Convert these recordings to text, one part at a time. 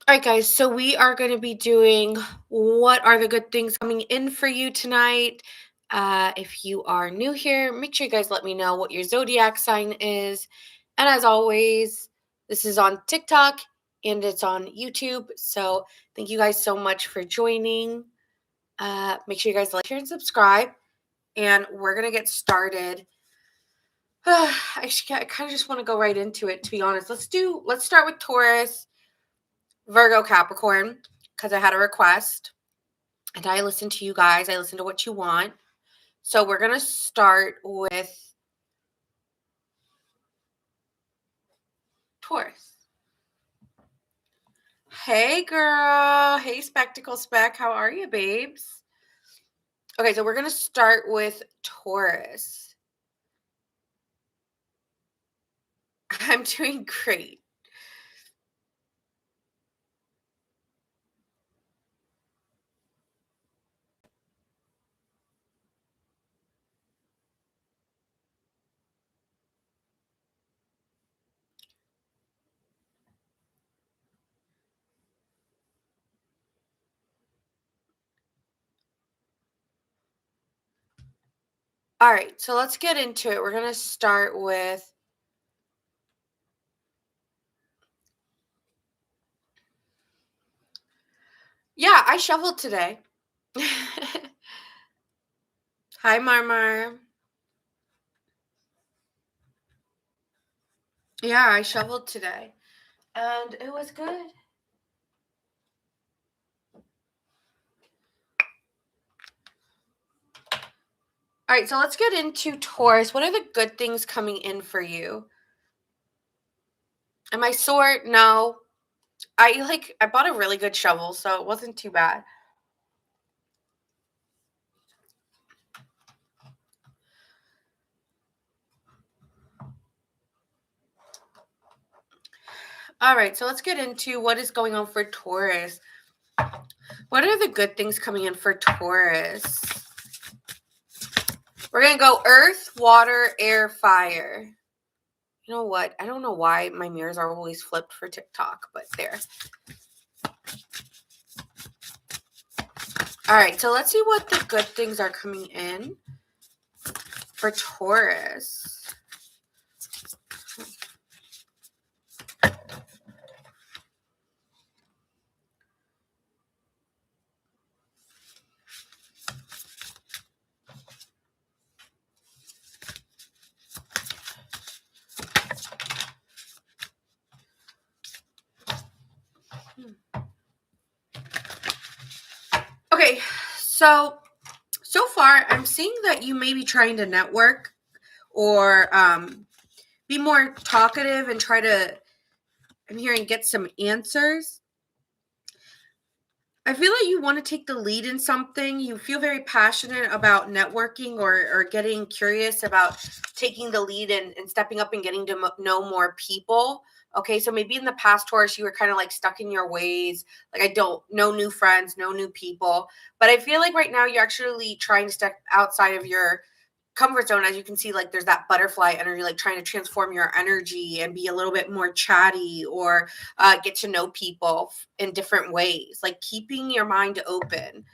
All right, guys. So we are going to be doing what are the good things coming in for you tonight. If you are new here, make sure you guys let me know what your zodiac sign is. And as always, this is on TikTok and it's on YouTube. So thank you guys so much for joining. Make sure you guys like, share, and subscribe. And we're going to get started. I kind of just want to go right into it, to be honest. Let's start with Taurus, Virgo, Capricorn, because I had a request and I listen to you guys. I listen to what you want. So we're going to start with Taurus. Hey, girl. Hey, Spectacle Spec. How are you, babes? Okay, so we're going to start with Taurus. I'm doing great. All right, so let's get into it. We're going to start with yeah, I shoveled today. Hi, Marmar. Yeah, I shoveled today and it was good. All right, so let's get into Taurus. What are the good things coming in for you? Am I sore? No. I bought a really good shovel, so it wasn't too bad. All right, so let's get into what is going on for Taurus. What are the good things coming in for Taurus? We're going to go earth, water, air, fire. You know what? I don't know why my mirrors are always flipped for TikTok, but there. All right, so let's see what the good things are coming in for Taurus. Okay, so far I'm seeing that you may be trying to network or be more talkative and try to, I'm hearing, get some answers. I feel like you want to take the lead in something. You feel very passionate about networking or getting curious about taking the lead and stepping up and getting to know more people. Okay, so maybe in the past, Taurus, you were kind of like stuck in your ways. Like, I don't know new friends, no new people. But I feel like right now you're actually trying to step outside of your comfort zone. As you can see, like there's that butterfly energy, like trying to transform your energy and be a little bit more chatty or get to know people in different ways, like keeping your mind open.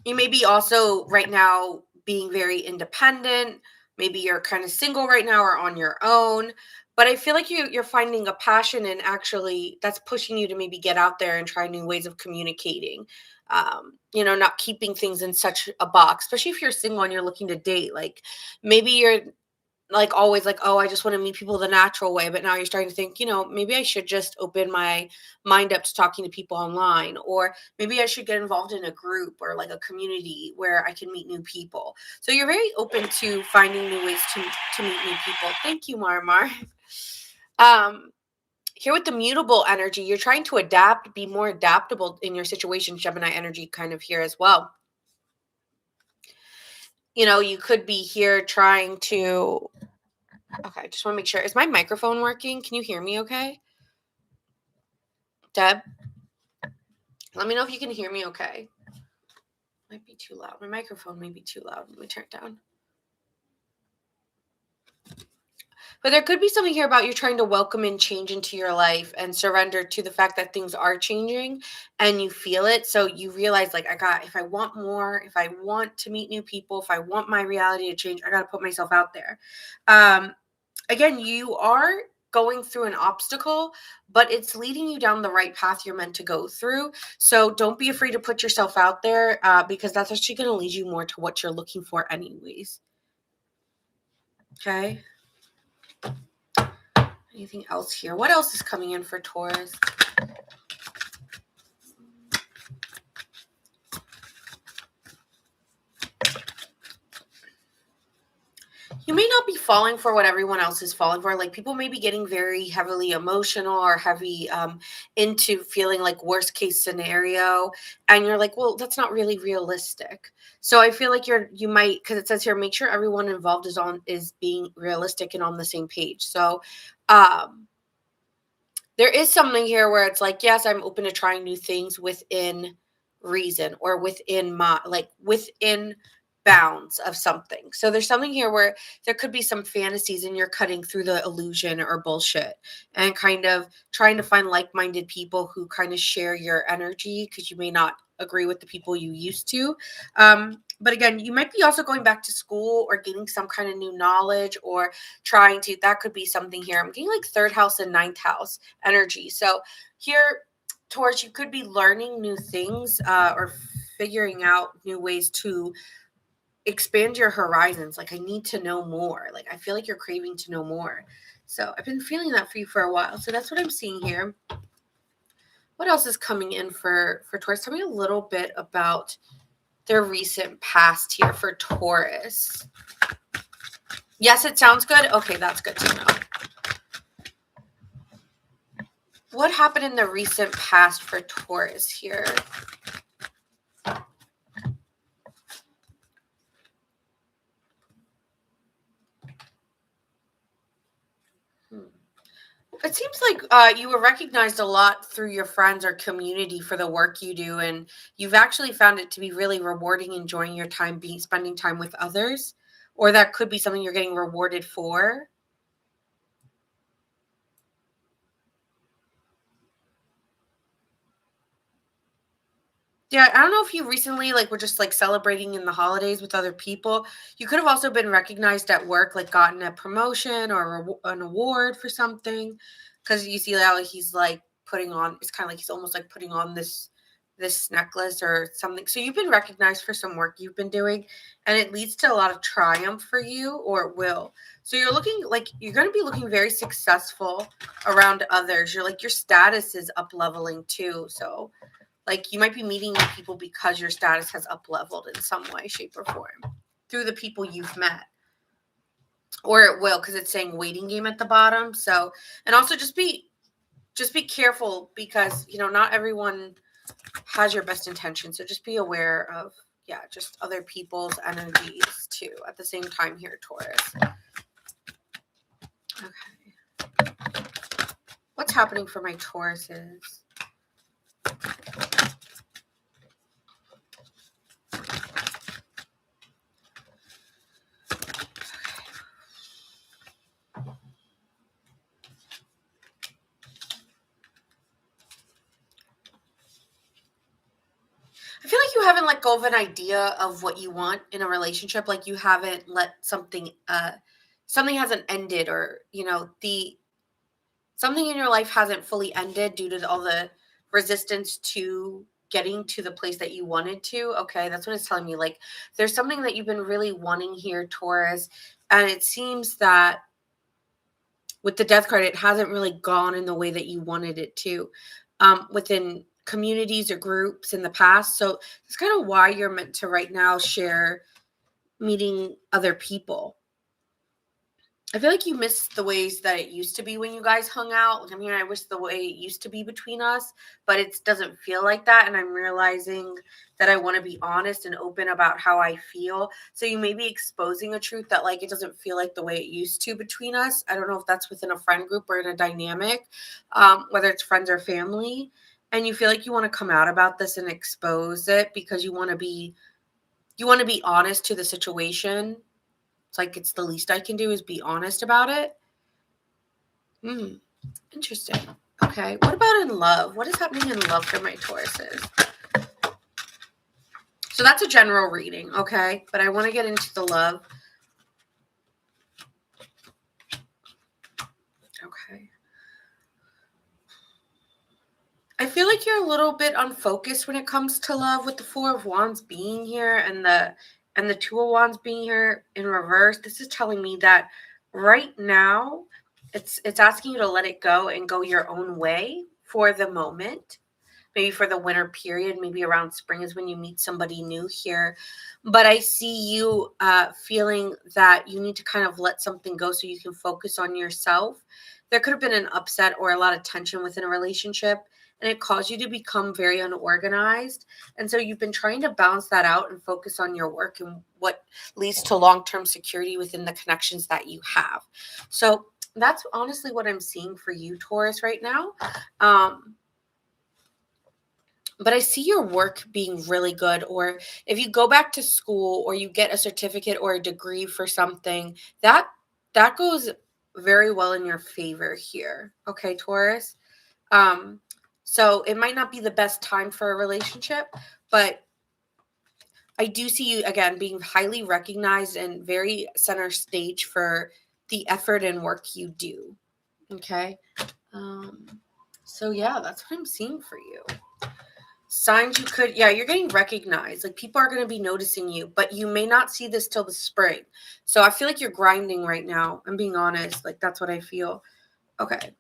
You may be also right now being very independent. Maybe you're kind of single right now or on your own, but I feel like you're finding a passion and actually that's pushing you to maybe get out there and try new ways of communicating. Not keeping things in such a box, especially if you're single and you're looking to date. Like maybe you're like always like, oh, I just want to meet people the natural way, but now you're starting to think, maybe I should just open my mind up to talking to people online, or maybe I should get involved in a group or like a community where I can meet new people. So you're very open to finding new ways to meet new people. Thank you, Marmar. um Here with the mutable energy, you're trying to adapt, be more adaptable in your situation. Gemini energy kind of here as well. You could be here trying to, okay, I just want to make sure. Is my microphone working? Can you hear me okay? Deb, let me know if you can hear me okay. Might be too loud. My microphone may be too loud. Let me turn it down. But there could be something here about you trying to welcome in change into your life and surrender to the fact that things are changing and you feel it. So you realize, like, if I want more, if I want to meet new people, if I want my reality to change, I got to put myself out there. Um, Again, you are going through an obstacle, but it's leading you down the right path you're meant to go through. So don't be afraid to put yourself out there because that's actually going to lead you more to what you're looking for, anyways. Okay. Anything else here? What else is coming in for Taurus? You may not be falling for what everyone else is falling for. Like, people may be getting very heavily emotional or heavy into feeling like worst case scenario, and you're like, well, that's not really realistic. So I feel like you might, because it says here, make sure everyone involved is being realistic and on the same page. So um there is something here where it's like, yes, I'm open to trying new things within reason or within within bounds of something. So there's something here where there could be some fantasies and you're cutting through the illusion or bullshit and kind of trying to find like-minded people who kind of share your energy, because you may not agree with the people you used to. But again, you might be also going back to school or gaining some kind of new knowledge or that could be something here. I'm getting like third house and ninth house energy. So here, Taurus, you could be learning new things or figuring out new ways to expand your horizons. Like, I need to know more. Like, I feel like you're craving to know more. So I've been feeling that for you for a while. So that's what I'm seeing here. What else is coming in for Taurus? Tell me a little bit about their recent past here for Taurus. Yes, it sounds good. Okay, that's good to know. What happened in the recent past for Taurus here? It seems like you were recognized a lot through your friends or community for the work you do, and you've actually found it to be really rewarding, enjoying your time spending time with others, or that could be something you're getting rewarded for. Yeah, I don't know if you recently were just celebrating in the holidays with other people. You could have also been recognized at work, like gotten a promotion or an award for something, because you see that he's like putting on. It's kind of like he's almost like putting on this necklace or something. So you've been recognized for some work you've been doing, and it leads to a lot of triumph for you, or it will. So you're looking like you're going to be looking very successful around others. You're like your status is up leveling too. So like, you might be meeting new people because your status has up leveled in some way, shape, or form through the people you've met. Or it will, because it's saying waiting game at the bottom. So, and also just be careful, because not everyone has your best intention. So just be aware of just other people's energies too at the same time here, Taurus. Okay. What's happening for my Tauruses? I feel like you haven't let go of an idea of what you want in a relationship. Like, you haven't let something hasn't ended, or the something in your life hasn't fully ended due to all the resistance to getting to the place that you wanted to. Okay, that's what it's telling me. Like, there's something that you've been really wanting here, Taurus, and it seems that with the death card, it hasn't really gone in the way that you wanted it to within communities or groups in the past. So that's kind of why you're meant to right now share meeting other people. I feel like you miss the ways that it used to be when you guys hung out. I mean, I wish the way it used to be between us, but it doesn't feel like that. And I'm realizing that I want to be honest and open about how I feel. So you may be exposing a truth that it doesn't feel like the way it used to between us. I don't know if that's within a friend group or in a dynamic, whether it's friends or family. And you feel like you want to come out about this and expose it because you want to be honest to the situation. It's like, it's the least I can do is be honest about it. Mm, interesting. Okay. What about in love? What is happening in love for my Tauruses? So that's a general reading, okay? But I want to get into the love. Okay. I feel like you're a little bit unfocused when it comes to love with the Four of Wands being here and the Two of Wands being here in reverse. This is telling me that right now it's asking you to let it go and go your own way for the moment. Maybe for the winter period, maybe around spring is when you meet somebody new here. But I see you feeling that you need to kind of let something go so you can focus on yourself. There could have been an upset or a lot of tension within a relationship, and it caused you to become very unorganized. And so you've been trying to balance that out and focus on your work and what leads to long-term security within the connections that you have. So that's honestly what I'm seeing for you, Taurus, right now. But I see your work being really good. Or if you go back to school or you get a certificate or a degree for something, that goes very well in your favor here. Okay, Taurus. Um, so it might not be the best time for a relationship, but I do see you again being highly recognized and very center stage for the effort and work you do. Okay. Um, so yeah, that's what I'm seeing for you. Signs you could, yeah, you're getting recognized. Like people are going to be noticing you, but you may not see this till the spring. So I feel like you're grinding right now. I'm being honest. Like that's what I feel. Okay.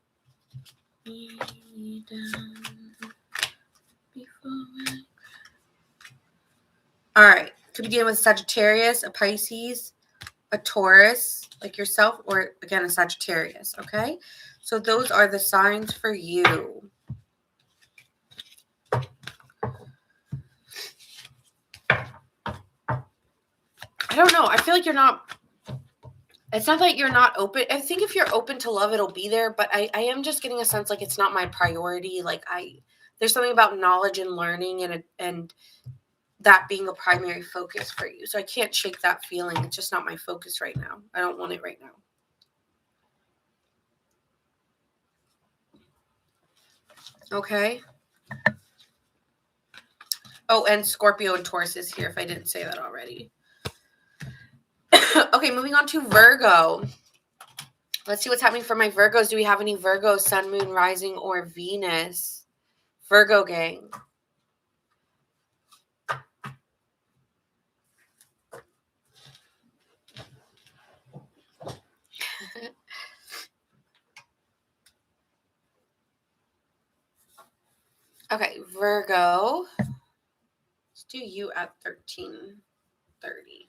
All right. Could be dealing with Sagittarius, a Pisces, a Taurus, like yourself, or again, a Sagittarius. Okay. So those are the signs for you. I don't know. I feel like you're not. It's not that you're not open. I think if you're open to love, it'll be there. But I am just getting a sense like it's not my priority. Like there's something about knowledge and learning and that being a primary focus for you. So I can't shake that feeling. It's just not my focus right now. I don't want it right now. Okay. Oh, and Scorpio and Taurus is here if I didn't say that already. Okay, moving on to Virgo. Let's see what's happening for my Virgos. Do we have any Virgo, Sun, Moon, Rising, or Venus? Virgo gang. Okay, Virgo. Let's do you at 13:30.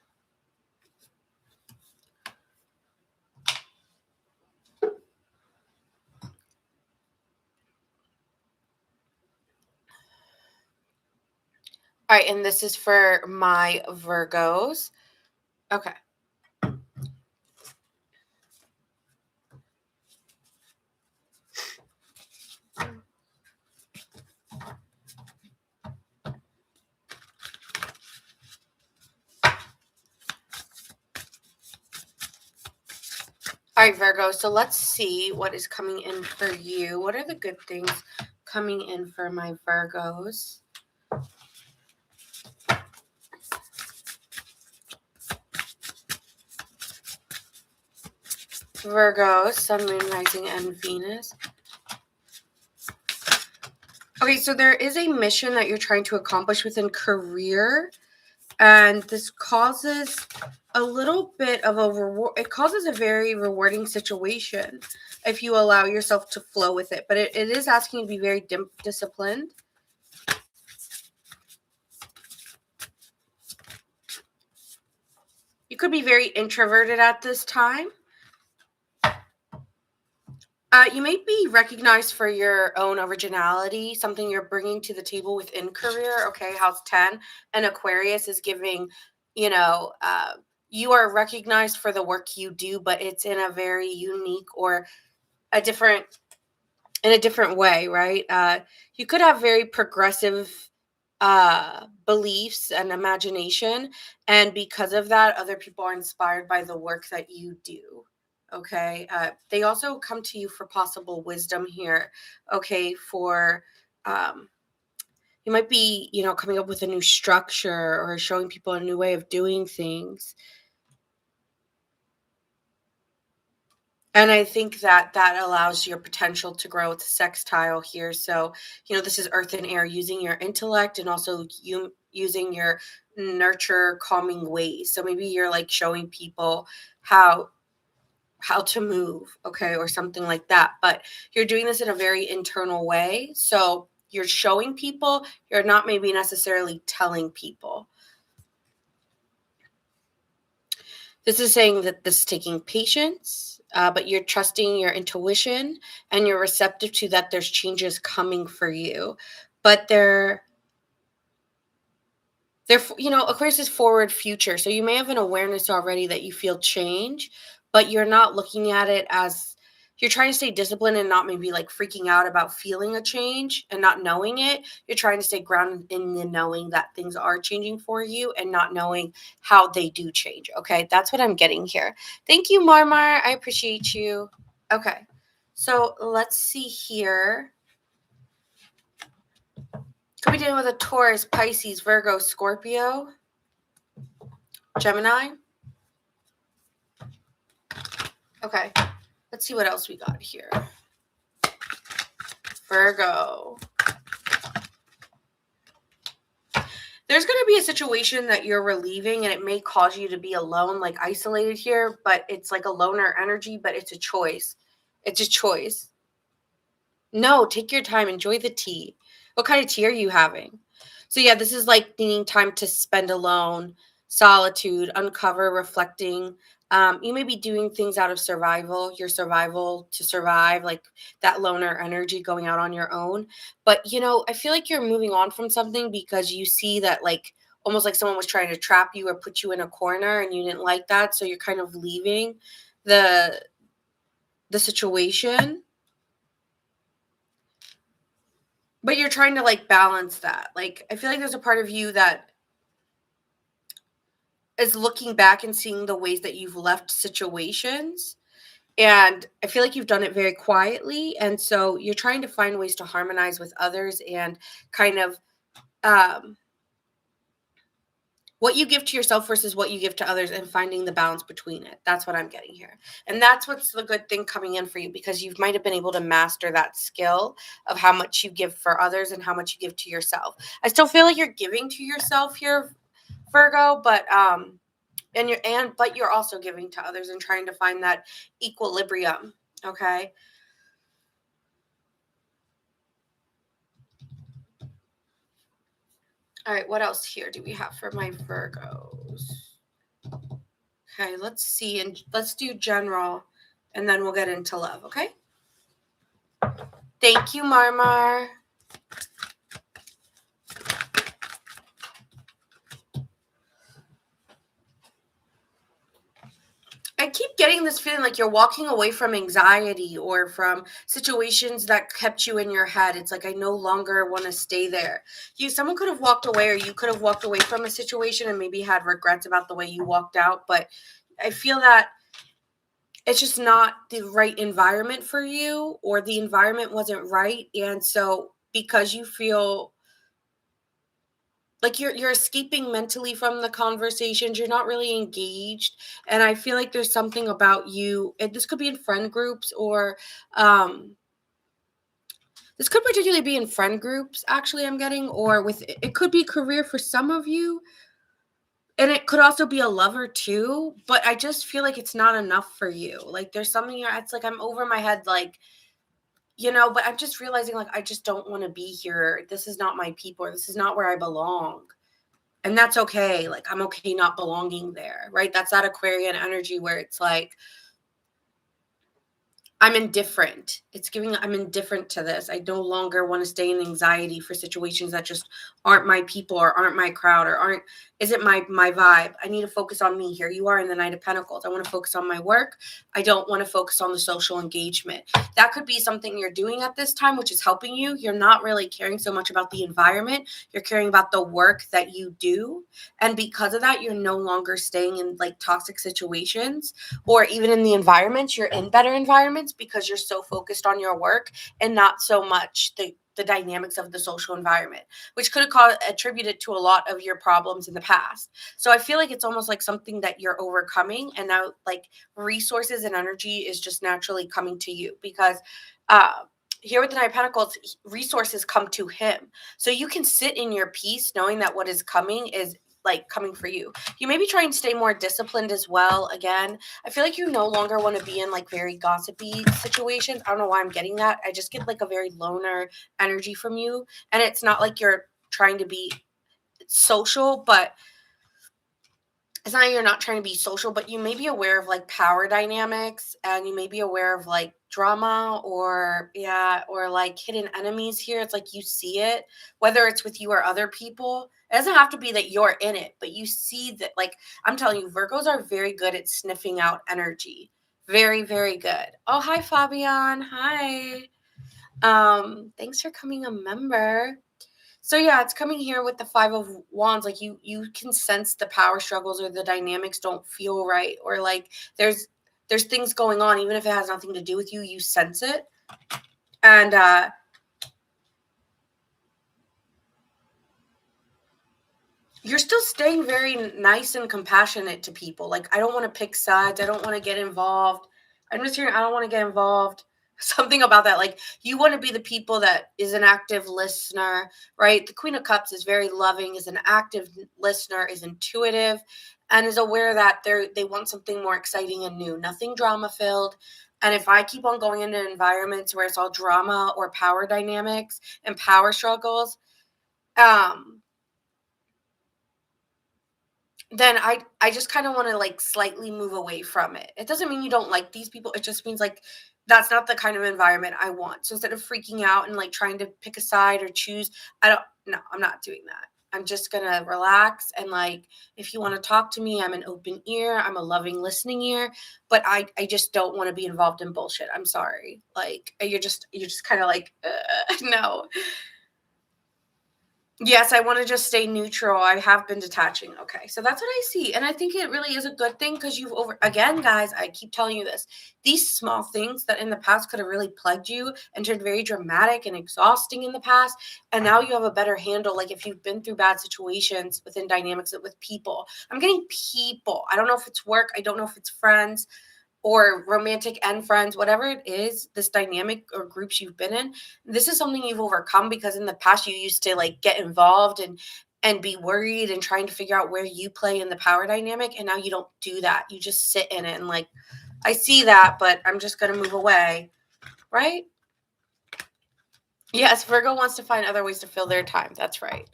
All right, and this is for my Virgos. Okay. All right, Virgo. So let's see what is coming in for you. What are the good things coming in for my Virgos? Virgo, Sun, Moon, Rising, and Venus. Okay, so there is a mission that you're trying to accomplish within career, and this causes a little bit of a reward. It causes a very rewarding situation if you allow yourself to flow with it, but it is asking you to be very disciplined. You could be very introverted at this time. You may be recognized for your own originality, something you're bringing to the table within career. Okay, House 10 and Aquarius is giving, you know, you are recognized for the work you do, but it's in a very unique or a different, in a different way, right? You could have very progressive beliefs and imagination, and because of that, other people are inspired by the work that you do. Okay. They also come to you for possible wisdom here. Okay. For, um, you might be, coming up with a new structure or showing people a new way of doing things. And I think that that allows your potential to grow with the sextile here. So, this is earth and air, using your intellect and also you using your nurture calming ways. So maybe you're like showing people how to move, okay, or something like that. But you're doing this in a very internal way. So you're showing people, you're not maybe necessarily telling people. This is saying that this is taking patience, but you're trusting your intuition and you're receptive to that there's changes coming for you. But Aquarius is forward future. So you may have an awareness already that you feel change, but you're not looking at it as, you're trying to stay disciplined and not maybe like freaking out about feeling a change and not knowing it. You're trying to stay grounded in the knowing that things are changing for you and not knowing how they do change. Okay. That's what I'm getting here. Thank you, Marmar. I appreciate you. Okay. So let's see here. Could be dealing with a Taurus, Pisces, Virgo, Scorpio, Gemini. Okay, let's see what else we got here. Virgo. There's going to be a situation that you're relieving and it may cause you to be alone, like isolated here, but it's like a loner energy, but it's a choice. It's a choice. No, take your time. Enjoy the tea. What kind of tea are you having? So yeah, this is like needing time to spend alone, solitude, uncover, reflecting. You may be doing things out of survival, your survival to survive, like that loner energy going out on your own. But I feel like you're moving on from something because you see that like almost like someone was trying to trap you or put you in a corner and you didn't like that. So you're kind of leaving the situation. But you're trying to like balance that. Like, I feel like there's a part of you that is looking back and seeing the ways that you've left situations. And I feel like you've done it very quietly. And so you're trying to find ways to harmonize with others and kind of what you give to yourself versus what you give to others and finding the balance between it. That's what I'm getting here. And that's what's the good thing coming in for you, because you might have been able to master that skill of how much you give for others and how much you give to yourself. I still feel like you're giving to yourself here, Virgo, but but you're also giving to others and trying to find that equilibrium, okay? All right, what else here do we have for my Virgos? Okay, let's see, and let's do general, and then we'll get into love, okay? Thank you, Marmar. I keep getting this feeling like you're walking away from anxiety or from situations that kept you in your head. It's like, I no longer want to stay there. Someone could have walked away, or you could have walked away from a situation and maybe had regrets about the way you walked out. But I feel that it's just not the right environment for you, or the environment wasn't right. And so because you feel like you're escaping mentally from the conversations, you're not really engaged. And I feel like there's something about you, and this could be in friend groups, or this could particularly be in friend groups, actually, I'm getting, or with, it could be career for some of you, and it could also be a lover too. But I just feel like it's not enough for you. Like there's something here, it's like I'm over my head, like, but I'm just realizing, like, I just don't want to be here. This is not my people, or this is not where I belong. And that's okay. Like, I'm okay not belonging there, right? That's that Aquarian energy where it's like, I'm indifferent. It's giving I'm indifferent to this. I no longer want to stay in anxiety for situations that just aren't my people or aren't my crowd or aren't isn't my vibe. I need to focus on me. Here you are in the Knight of Pentacles. I want to focus on my work. I don't want to focus on the social engagement. That could be something you're doing at this time, which is helping you. You're not really caring so much about the environment. You're caring about the work that you do. And because of that, you're no longer staying in like toxic situations or even in the environments. You're in better environments because you're so focused on your work and not so much the dynamics of the social environment, which could have attributed to a lot of your problems in the past. So I feel like it's almost like something that you're overcoming, and now like resources and energy is just naturally coming to you because uh here with the Nine of Pentacles, resources come to him. So you can sit in your peace knowing that what is coming is like coming for you. You maybe try and stay more disciplined as well. Again, I feel like you no longer want to be in like very gossipy situations. I don't know why I'm getting that. I just get like a very loner energy from you. And it's not like you're trying to be social, but it's not you're not trying to be social, but you may be aware of like power dynamics and you may be aware of like drama or or like hidden enemies here. It's like you see it, whether it's with you or other people. It doesn't have to be that you're in it, but you see that like I'm telling you, Virgos are very good at sniffing out energy. Very, very good. Oh, hi Fabian. Hi. Thanks for coming a member. So yeah, it's coming here with the Five of Wands. Like you can sense the power struggles or the dynamics don't feel right, or like there's things going on, even if it has nothing to do with you, you sense it. And you're still staying very nice and compassionate to people. Like I don't want to pick sides. I don't want to get involved. I'm just hearing I don't want to get involved. Something about that. Like you want to be the people that is an active listener, right? The Queen of Cups is very loving, is an active listener, is intuitive, and is aware that they want something more exciting and new, nothing drama filled. And if I keep on going into environments where it's all drama or power dynamics and power struggles, um, then I just kind of want to like slightly move away from it. It doesn't mean you don't like these people. It just means like that's not the kind of environment I want. So instead of freaking out and like trying to pick a side or choose, I'm not doing that. I'm just going to relax and like if you want to talk to me, I'm an open ear, I'm a loving listening ear, but I just don't want to be involved in bullshit. I'm sorry. Like you're just kind of like no. Yes, I wanna just stay neutral. I have been detaching. Okay, so that's what I see, and I think it really is a good thing because you've over again, guys, I keep telling you this. These small things that in the past could have really plagued you and turned very dramatic and exhausting in the past, and now you have a better handle, like, if you've been through bad situations within dynamics with people. I'm getting people. I don't know if it's work, I don't know if it's friends, or romantic and friends, whatever it is, this dynamic or groups you've been in, this is something you've overcome because in the past you used to like get involved and be worried and trying to figure out where you play in the power dynamic, and now you don't do that. You just sit in it and like I see that, but I'm just going to move away, right? Yes, Virgo wants to find other ways to fill their time. That's right.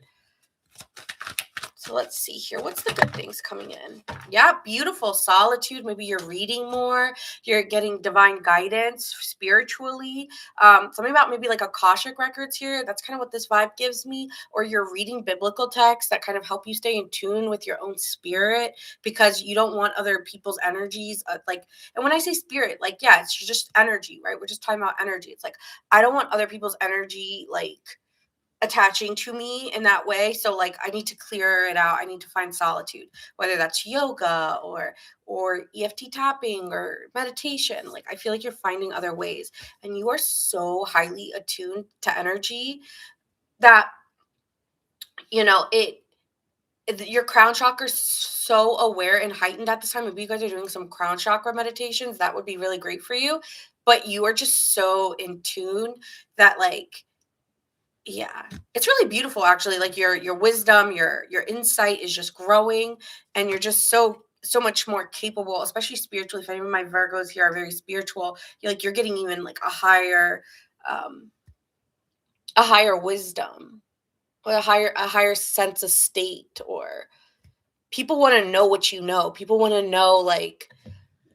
So let's see here. What's the good things coming in? Yeah, beautiful. Solitude. Maybe you're reading more. You're getting divine guidance spiritually. Something about maybe like Akashic records here. That's kind of what this vibe gives me. Or you're reading biblical texts that kind of help you stay in tune with your own spirit because you don't want other people's energies. And when I say spirit, like, yeah, it's just energy, right? We're just talking about energy. It's like, I don't want other people's energy, like, attaching to me in that way. So like I need to clear it out. I need to find solitude, whether that's yoga or EFT tapping or meditation. Like I feel like you're finding other ways and you are so highly attuned to energy that you know your crown chakra is so aware and heightened at this time. Maybe you guys are doing some crown chakra meditations. That would be really great for you. But you are just so in tune that like yeah, it's really beautiful actually. Like your wisdom, your insight is just growing and you're just so much more capable, especially spiritually. If any of my Virgos here are very spiritual, you're getting even like um a higher wisdom or a higher sense of state or people want to know what you know. People want to know like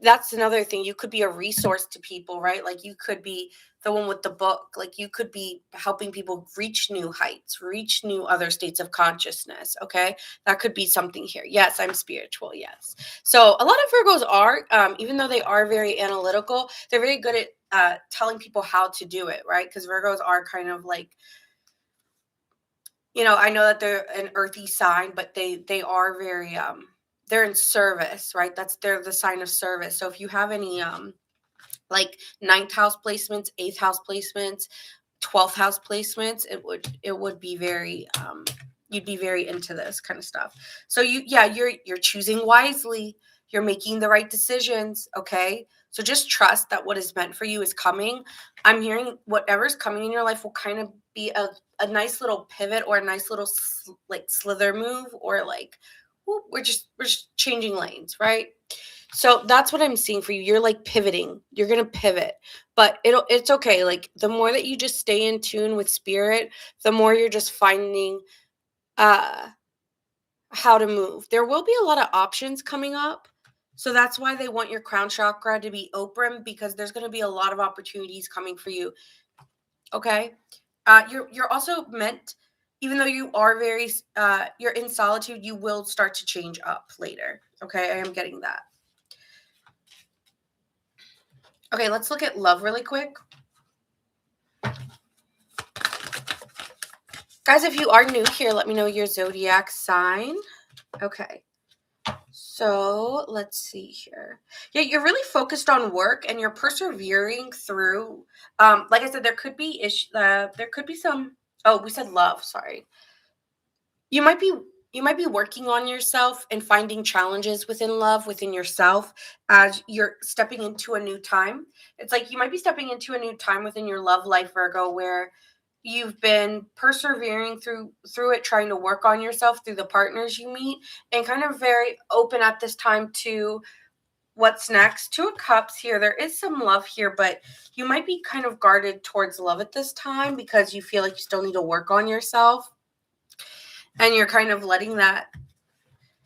that's another thing. You could be a resource to people, right? Like you could be the one with the book. Like you could be helping people reach new heights, reach new other states of consciousness. Okay. That could be something here. Yes, I'm spiritual. Yes. So a lot of Virgos are, even though they are very analytical, they're very good at telling people how to do it, right? Because Virgos are kind of like, I know that they're an earthy sign, but they are very they're in service, right? They're the sign of service. So if you have any like ninth house placements, eighth house placements, 12th house placements, it would be very you'd be very into this kind of stuff. So you're choosing wisely, you're making the right decisions, okay? So just trust that what is meant for you is coming. I'm hearing whatever's coming in your life will kind of be a nice little pivot or a nice little like slither move, or like, whoop, we're just changing lanes, right? So that's what I'm seeing for you. You're like pivoting. You're going to pivot. But it's okay. Like the more that you just stay in tune with spirit, the more you're just finding uh how to move. There will be a lot of options coming up. So that's why they want your crown chakra to be open, because there's going to be a lot of opportunities coming for you. Okay? You're also meant, even though you are very you're in solitude, you will start to change up later. Okay? I am getting that. Okay, let's look at love really quick. Guys, if you are new here, let me know your zodiac sign. Okay. So let's see here. Yeah, you're really focused on work and you're persevering through. Like I said, there could be there could be some. Oh, we said love. Sorry. You might be you might be working on yourself and finding challenges within love, within yourself, as you're stepping into a new time. It's like you might be stepping into a new time within your love life, Virgo, where you've been persevering through it, trying to work on yourself through the partners you meet, and kind of very open at this time to what's next. Two of Cups here. There is some love here, but you might be kind of guarded towards love at this time because you feel like you still need to work on yourself. And you're kind of letting that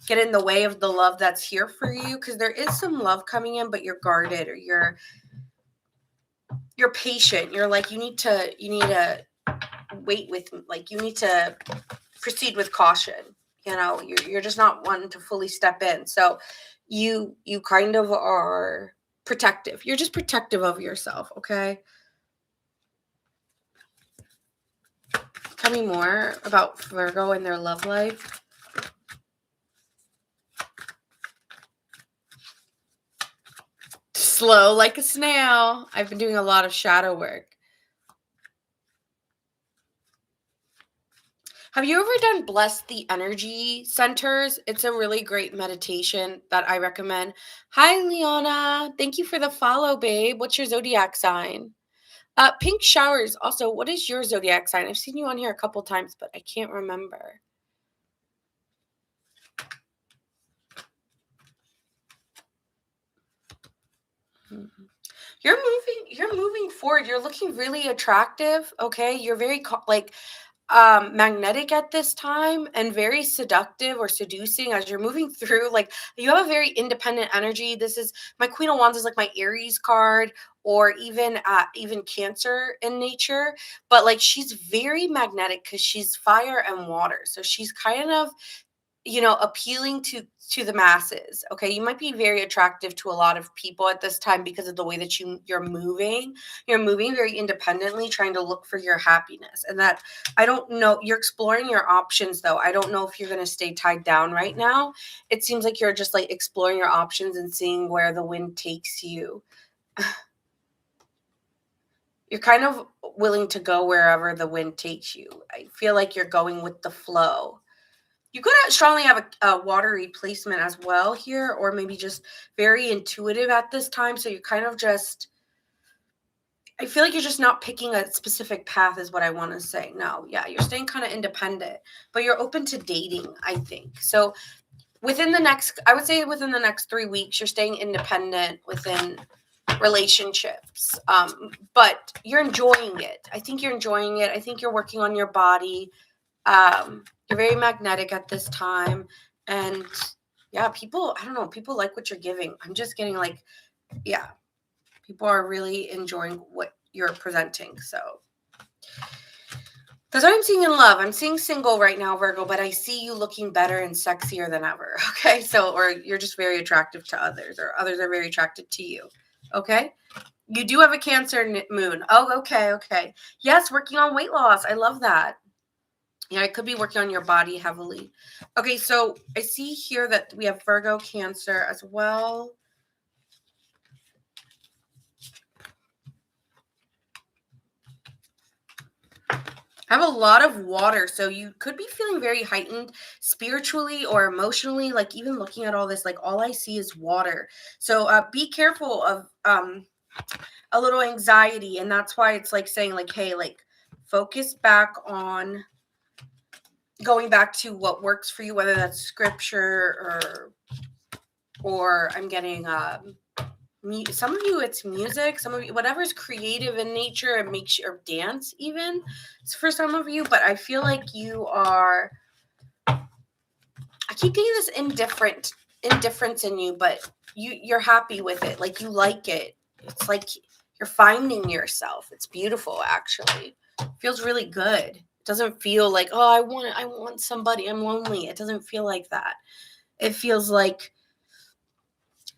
get in the way of the love that's here for you, because there is some love coming in, but you're guarded, or you're patient. You're like, you need to wait with, like, you need to proceed with caution. You're just not wanting to fully step in. So you kind of are protective. You're just protective of yourself. Okay. Tell me more about Virgo and their love life. Slow like a snail. I've been doing a lot of shadow work. Have you ever done Bless the Energy Centers? It's a really great meditation that I recommend. Hi, Leona. Thank you for the follow, babe. What's your zodiac sign? Pink Showers. Also, what is your zodiac sign? I've seen you on here a couple times, but I can't remember. You're moving forward. You're looking really attractive. Okay. You're very magnetic at this time, and very seductive or seducing as you're moving through. Like, you have a very independent energy. This is my Queen of Wands is like my Aries card, or even Cancer in nature, but like she's very magnetic because she's fire and water. So she's kind of, appealing to the masses. Okay, you might be very attractive to a lot of people at this time because of the way that you're moving. You're moving very independently, trying to look for your happiness. And that, I don't know, you're exploring your options though. I don't know if you're going to stay tied down right now. It seems like you're just like exploring your options and seeing where the wind takes you. You're kind of willing to go wherever the wind takes you. I feel like you're going with the flow. You could strongly have a watery placement as well here, or maybe just very intuitive at this time. So you're kind of just, I feel like you're just not picking a specific path is what I want to say. No, yeah, you're staying kind of independent, but you're open to dating, I think. So I would say within the next 3 weeks, you're staying independent within relationships. But you're enjoying it. I think you're enjoying it. I think you're working on your body. You're very magnetic at this time, and Yeah, people, I don't know, people like what you're giving. I'm just getting like, yeah, people are really enjoying what you're presenting. So that's what I'm seeing in love. I'm seeing single right now, Virgo, but I see you looking better and sexier than ever. Okay. So, or you're just very attractive to others, or others are very attracted to you. Okay. You do have a Cancer moon. Oh, okay. Okay. Yes. Working on weight loss. I love that. Yeah. I could be working on your body heavily. Okay. So I see here that we have Virgo, Cancer as well. I have a lot of water, so you could be feeling very heightened spiritually or emotionally. Like even looking at all this, like all I see is water. So be careful of a little anxiety, and that's why it's like saying like, hey, like focus back on going back to what works for you, whether that's scripture or I'm getting some of you it's music, some of you whatever's creative in nature and makes you or dance even for some of you, but I feel like you are, I keep getting this indifference in you, but you're happy with it, like you like it. It's like you're finding yourself. It's beautiful, actually. It feels really good. It doesn't feel like, oh, I want somebody, I'm lonely. It doesn't feel like that. It feels like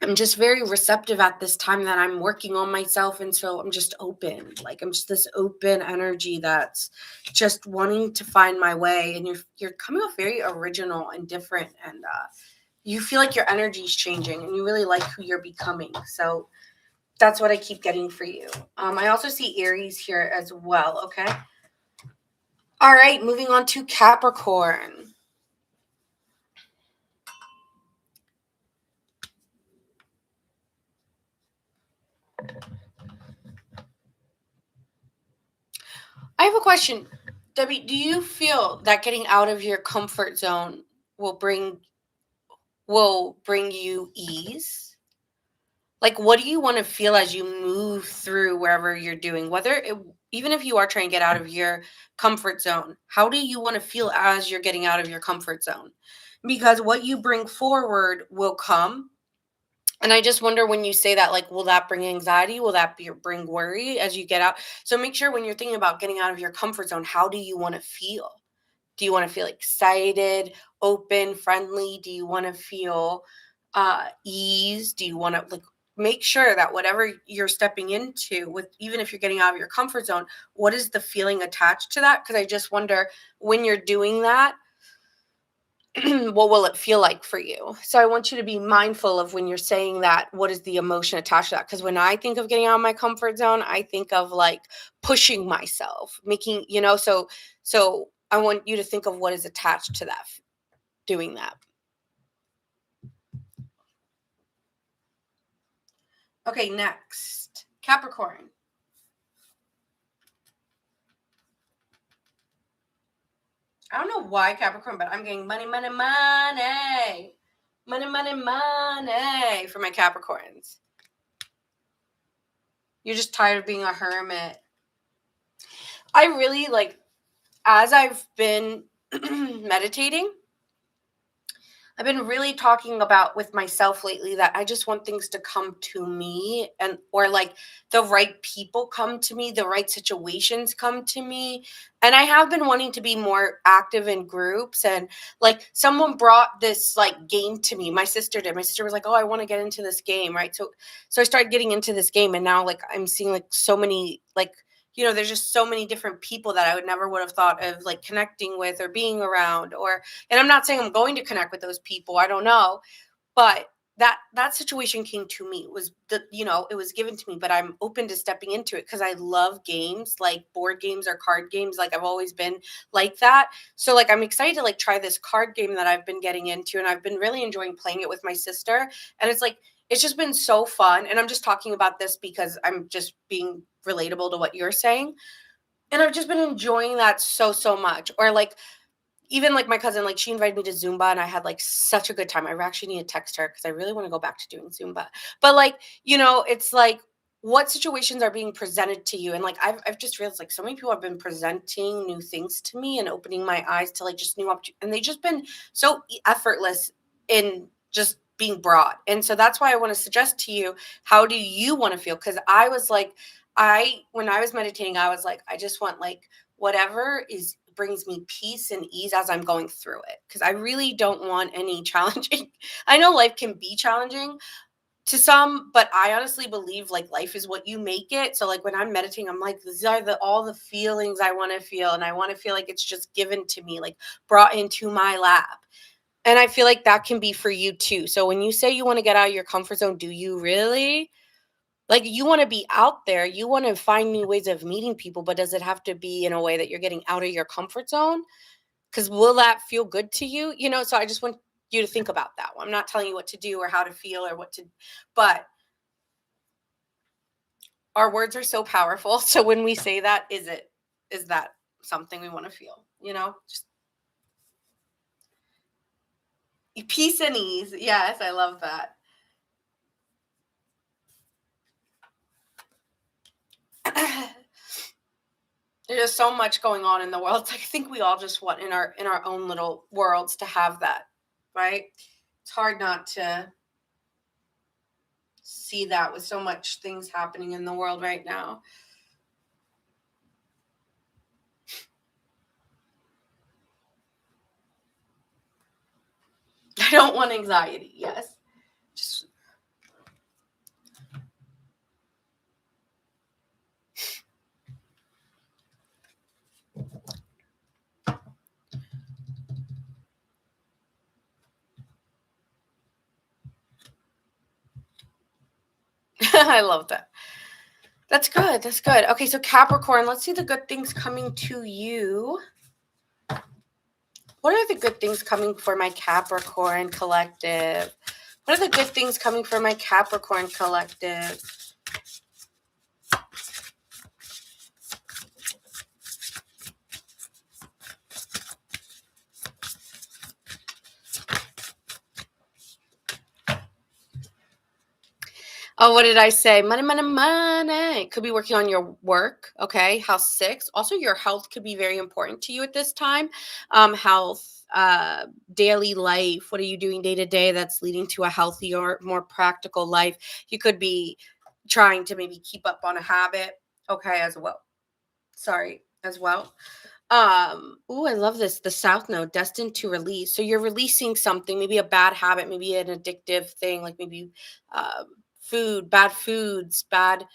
I'm just very receptive at this time that I'm working on myself. And so I'm just open. Like I'm just this open energy that's just wanting to find my way. And you're coming off very original and different. And you feel like your energy is changing and you really like who you're becoming. So that's what I keep getting for you. I also see Aries here as well. Okay. All right. Moving on to Capricorn. I have a question. Debbie, do you feel that getting out of your comfort zone will bring you ease? Like what do you want to feel as you move through wherever you're doing? Even if you are trying to get out of your comfort zone, how do you want to feel as you're getting out of your comfort zone? Because what you bring forward will come. And I just wonder when you say that, like, will that bring anxiety? Will that bring worry as you get out? So make sure when you're thinking about getting out of your comfort zone, how do you want to feel? Do you want to feel excited, open, friendly? Do you want to feel ease? Do you want to like make sure that whatever you're stepping into with, even if you're getting out of your comfort zone, what is the feeling attached to that? Because I just wonder when you're doing that, what will it feel like for you? So I want you to be mindful of when you're saying that, what is the emotion attached to that? Because when I think of getting out of my comfort zone, I think of like pushing myself, making, so I want you to think of what is attached to that, doing that. Okay, next, Capricorn. I don't know why Capricorn, but I'm getting money, money, money. Money, money, money for my Capricorns. You're just tired of being a hermit. I really like, as I've been meditating, I've been really talking about with myself lately that I just want things to come to me and or like the right people come to me, the right situations come to me. And I have been wanting to be more active in groups and like someone brought this like game to me. My sister did. My sister was like, "Oh, I want to get into this game," right? So I started getting into this game and now like I'm seeing like so many like there's just so many different people that I would have thought of like connecting with or being around or and I'm not saying I'm going to connect with those people. I don't know. But that situation came to me. It was it was given to me, but I'm open to stepping into it because I love games, like board games or card games. Like I've always been like that. So like I'm excited to like try this card game that I've been getting into and I've been really enjoying playing it with my sister. And it's like it's just been so fun. And I'm just talking about this because I'm just being relatable to what you're saying. And I've just been enjoying that so much. Or like even like my cousin, like she invited me to Zumba and I had like such a good time. I actually need to text her because I really want to go back to doing Zumba. But like, it's like what situations are being presented to you. And like I've just realized like so many people have been presenting new things to me and opening my eyes to like just new opportunities. And they just been so effortless in just being brought. And so that's why I want to suggest to you, how do you want to feel? Because I was like, when I was meditating, I was like, I just want like whatever is brings me peace and ease as I'm going through it. Because I really don't want any challenging. I know life can be challenging to some, but I honestly believe like life is what you make it. So like when I'm meditating, I'm like, these are all the feelings I want to feel. And I want to feel like it's just given to me, like brought into my lap. And I feel like that can be for you too. So when you say you want to get out of your comfort zone, do you really? Like you want to be out there, you want to find new ways of meeting people, but does it have to be in a way that you're getting out of your comfort zone? Because will that feel good to you? So I just want you to think about that one. I'm not telling you what to do or how to feel or what to, but our words are so powerful. So when we say that, is that something we want to feel? Just peace and ease. Yes, I love that. There's just so much going on in the world. It's like, I think we all just want in our own little worlds to have that, right? It's hard not to see that with so much things happening in the world right now. I don't want anxiety. Yes. Just I love that. That's good. That's good. Okay, so Capricorn, let's see the good things coming to you. What are the good things coming for my Capricorn collective? What are the good things coming for my Capricorn collective? Oh, what did I say? Money, money, money. Could be working on your work. Okay. House 6. Also, your health could be very important to you at this time. Health, daily life. What are you doing day to day that's leading to a healthier, more practical life? You could be trying to maybe keep up on a habit. Okay, as well. Sorry, as well. Oh, I love this. The South Node, destined to release. So you're releasing something, maybe a bad habit, maybe an addictive thing, like maybe bad foods, bad,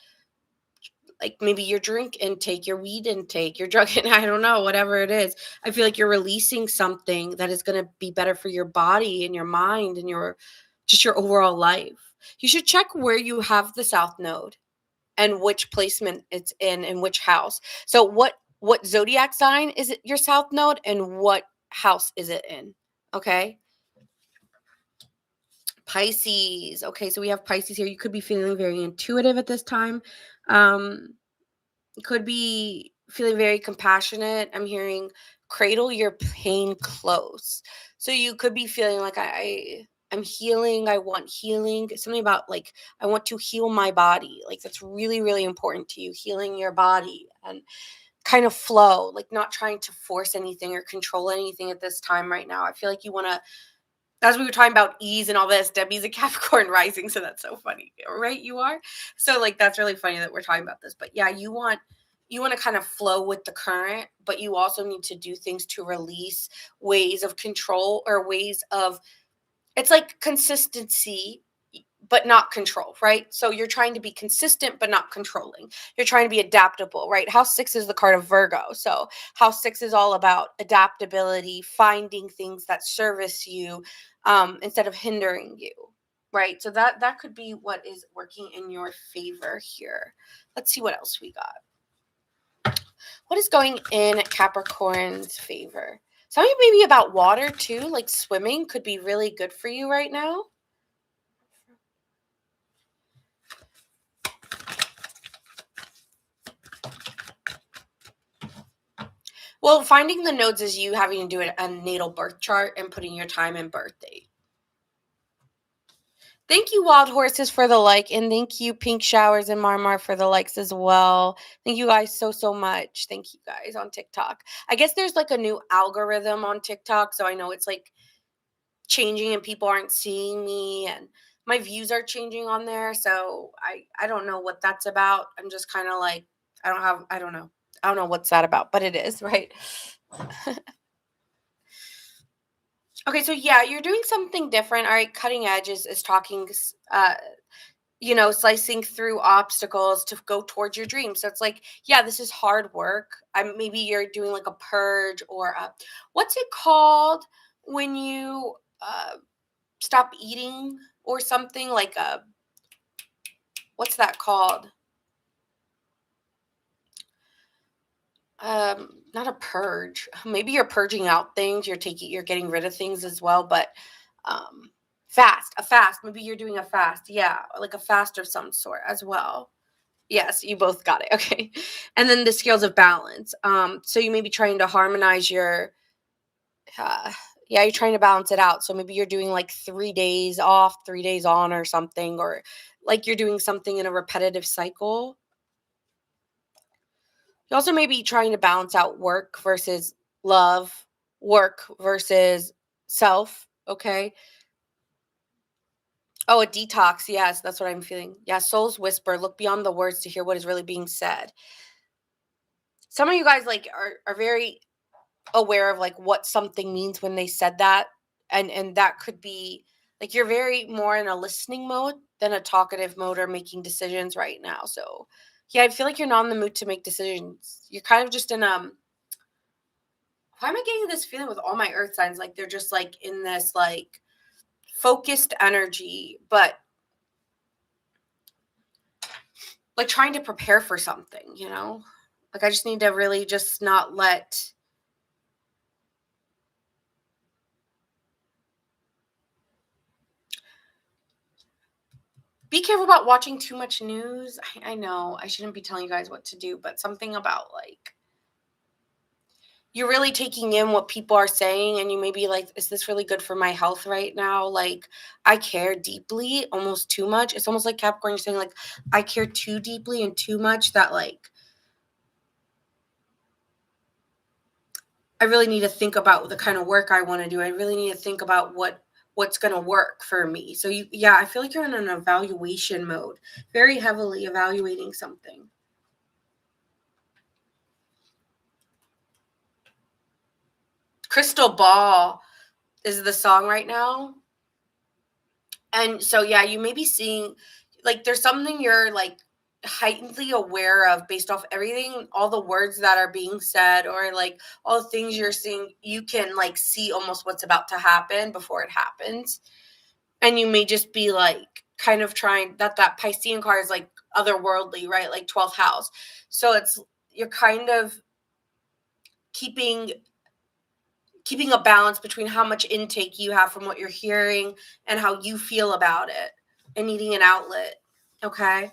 like maybe your drink intake, your weed intake, your drug, I don't know, whatever it is. I feel like you're releasing something that is going to be better for your body and your mind and your overall life. You should check where you have the South Node and which placement it's in which house. So what zodiac sign is it your South Node and what house is it in? Okay. Pisces. Okay, so we have Pisces here. You could be feeling very intuitive at this time. Um, could be feeling very compassionate. I'm hearing cradle your pain close. So you could be feeling like I'm healing. I want healing. Something about like I want to heal my body. Like that's really really important to you. Healing your body and kind of flow. Like not trying to force anything or control anything at this time right now. I feel like you want to, as we were talking about ease and all this, Debbie's a Capricorn rising, so that's so funny, right? You are. So like that's really funny that we're talking about this. But yeah, you want to kind of flow with the current, but you also need to do things to release ways of control or ways of, it's like consistency but not control, right? So you're trying to be consistent but not controlling. You're trying to be adaptable, right? House 6 is the card of Virgo. So house 6 is all about adaptability, finding things that service you instead of hindering you, right? So that could be what is working in your favor here. Let's see what else we got. What is going in Capricorn's favor? Something maybe about water too, like swimming could be really good for you right now. Well, finding the nodes is you having to do a natal birth chart and putting your time and birth date. Thank you, Wild Horses, for the like, and thank you, Pink Showers and Marmar, for the likes as well. Thank you guys so much. Thank you guys on TikTok. I guess there's like a new algorithm on TikTok, so I know it's like changing and people aren't seeing me, and my views are changing on there. So I don't know what that's about. I'm just kind of like, I don't know. I don't know what's that about, but it is, right? Okay, so yeah, you're doing something different. All right, cutting edge is talking, slicing through obstacles to go towards your dream. So it's like, yeah, this is hard work. Maybe you're doing like a purge or what's it called when you stop eating or something like a, what's that called? Not a purge. Maybe you're purging out things. You're getting rid of things as well, but um, a fast. Maybe you're doing a fast. Yeah, like a fast of some sort as well. Yes, you both got it. Okay. And then the scales of balance. So you may be trying to harmonize your, uh, yeah, you're trying to balance it out. So maybe you're doing like 3 days off, 3 days on or something, or like you're doing something in a repetitive cycle. You also may be trying to balance out work versus love, work versus self. Okay. Oh, a detox. Yes, that's what I'm feeling. Yeah, souls whisper, look beyond the words to hear what is really being said. Some of you guys like are very aware of like what something means when they said that, and that could be like you're very more in a listening mode than a talkative mode or making decisions right now. So yeah, I feel like you're not in the mood to make decisions. You're kind of just in why am I getting this feeling with all my earth signs, like they're just like in this like focused energy, but like trying to prepare for something. Like I just need to really just not let. Be careful about watching too much news. I know I shouldn't be telling you guys what to do, but something about like you're really taking in what people are saying, and you may be like, is this really good for my health right now? Like, I care deeply, almost too much. It's almost like Capricorn, you're saying, like, I care too deeply and too much that, like, I really need to think about the kind of work I want to do. I really need to think about what's going to work for me. So yeah, I feel like you're in an evaluation mode, very heavily evaluating something. Crystal Ball is the song right now. And so yeah, you may be seeing like there's something you're like heightenedly aware of based off everything, all the words that are being said, or like all the things you're seeing. You can like see almost what's about to happen before it happens. And you may just be like kind of trying that Piscean card is like otherworldly, right? Like 12th house. So you're kind of keeping a balance between how much intake you have from what you're hearing and how you feel about it and needing an outlet. Okay.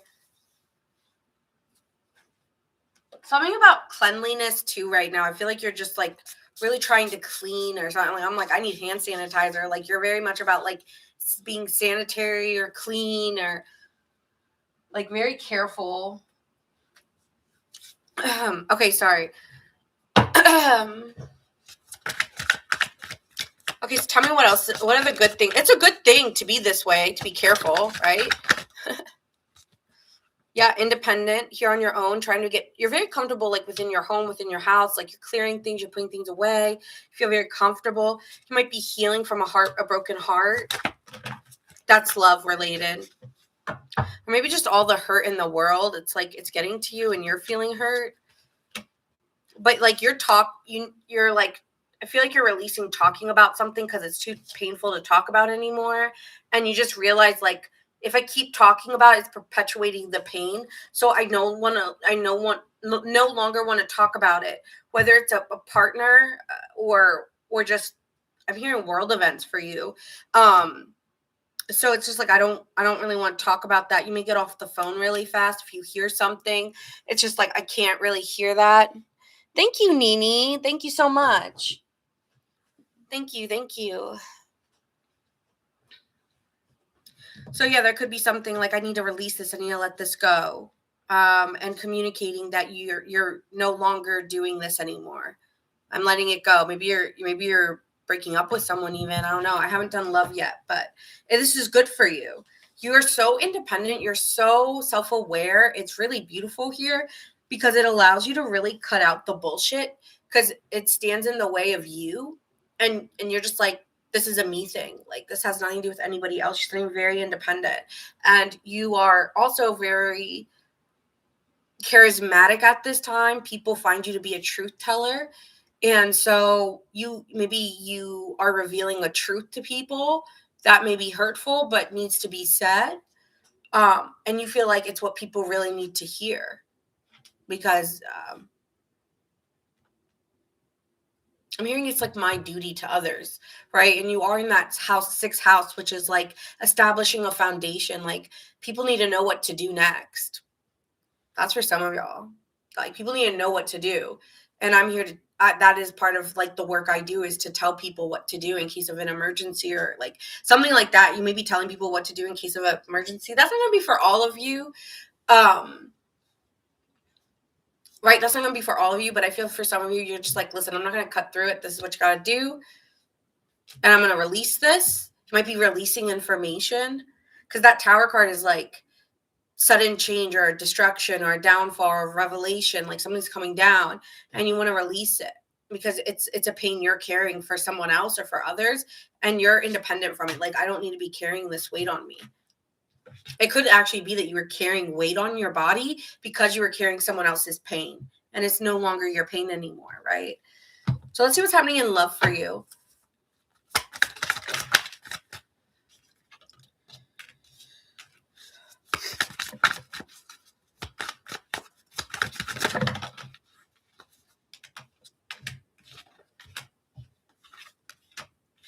Something about cleanliness too right now. I feel like you're just like really trying to clean or something. Like I'm like, I need hand sanitizer. Like you're very much about like being sanitary or clean or like very careful. Okay, sorry. Okay, so tell me what else. What are the good things? It's a good thing to be this way, to be careful, right? Yeah, independent, here on your own, you're very comfortable, like within your home, within your house, like you're clearing things, you're putting things away, you feel very comfortable. You might be healing from a broken heart. That's love related. Or maybe just all the hurt in the world. It's like it's getting to you and you're feeling hurt. But like you're like, I feel like you're releasing talking about something because it's too painful to talk about anymore. And you just realize like if I keep talking about it, it's perpetuating the pain. So no longer want to talk about it, whether it's a partner or just I'm hearing world events for you. So it's just like I don't really want to talk about that. You may get off the phone really fast if you hear something. It's just like I can't really hear that. Thank you, Nini. Thank you so much. Thank you. Thank you. So yeah, there could be something like I need to release this. I need to let this go. And communicating that you're no longer doing this anymore. I'm letting it go. Maybe you're breaking up with someone even. I don't know. I haven't done love yet, but this is good for you. You're so independent. You're so self-aware. It's really beautiful here because it allows you to really cut out the bullshit because it stands in the way of you. And you're just like, this is a me thing. Like, this has nothing to do with anybody else. You're feeling very independent. And you are also very charismatic at this time. People find you to be a truth teller. And so you are revealing a truth to people that may be hurtful, but needs to be said. And you feel like it's what people really need to hear because I'm hearing it's like my duty to others, right? And you are in that sixth house, which is like establishing a foundation. Like, people need to know what to do next. That's for some of y'all. Like, people need to know what to do. And I'm here to, that is part of like the work I do, is to tell people what to do in case of an emergency or like something like that. You may be telling people what to do in case of an emergency. That's not going to be for all of you. Right? That's not going to be for all of you, but I feel for some of you, you're just like, listen, I'm not going to cut through it. This is what you got to do. And I'm going to release this. You might be releasing information because that Tower card is like sudden change or destruction or downfall or revelation, like something's coming down and you want to release it because it's a pain you're carrying for someone else or for others, and you're independent from it. Like, I don't need to be carrying this weight on me. It could actually be that you were carrying weight on your body because you were carrying someone else's pain, and it's no longer your pain anymore, right? So let's see what's happening in love for you.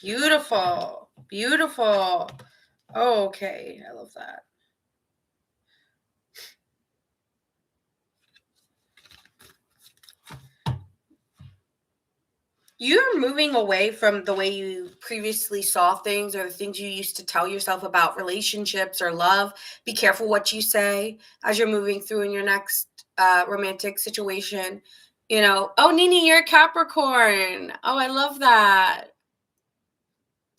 Beautiful. Beautiful. Oh, okay. I love that. You're moving away from the way you previously saw things or the things you used to tell yourself about relationships or love. Be careful what you say as you're moving through in your next romantic situation. You know, oh, Nini, you're a Capricorn. Oh, I love that.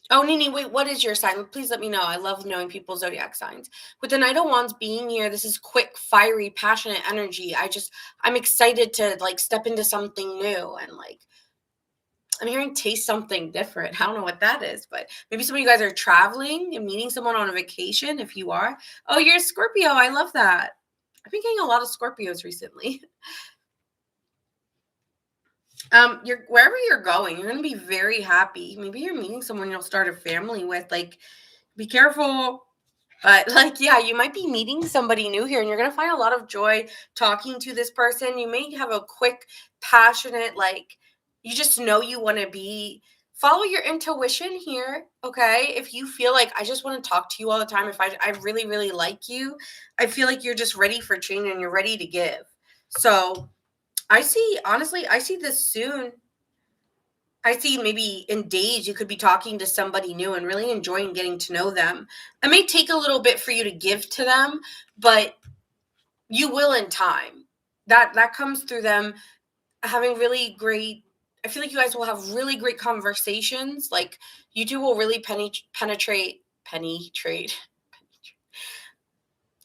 Oh, Nini, wait, what is your sign? Please let me know. I love knowing people's zodiac signs. With the Knight of Wands being here, this is quick, fiery, passionate energy. I'm excited to like step into something new and like, I'm hearing taste something different. I don't know what that is, but maybe some of you guys are traveling and meeting someone on a vacation. If you are, oh, you're a Scorpio. I love that. I've been getting a lot of Scorpios recently. Wherever you're going, you're going to be very happy. Maybe you're meeting someone you'll start a family with. Like, be careful. But like, yeah, you might be meeting somebody new here and you're going to find a lot of joy talking to this person. You may have a quick, passionate, like, you just know you want to follow your intuition here. Okay. If you feel like I just want to talk to you all the time, if I really, really like you, I feel like you're just ready for change and you're ready to give. So honestly, I see this soon. I see maybe in days you could be talking to somebody new and really enjoying getting to know them. It may take a little bit for you to give to them, but you will in time. That comes through them having really great, I feel like you guys will have really great conversations. Like, you two will really penetrate.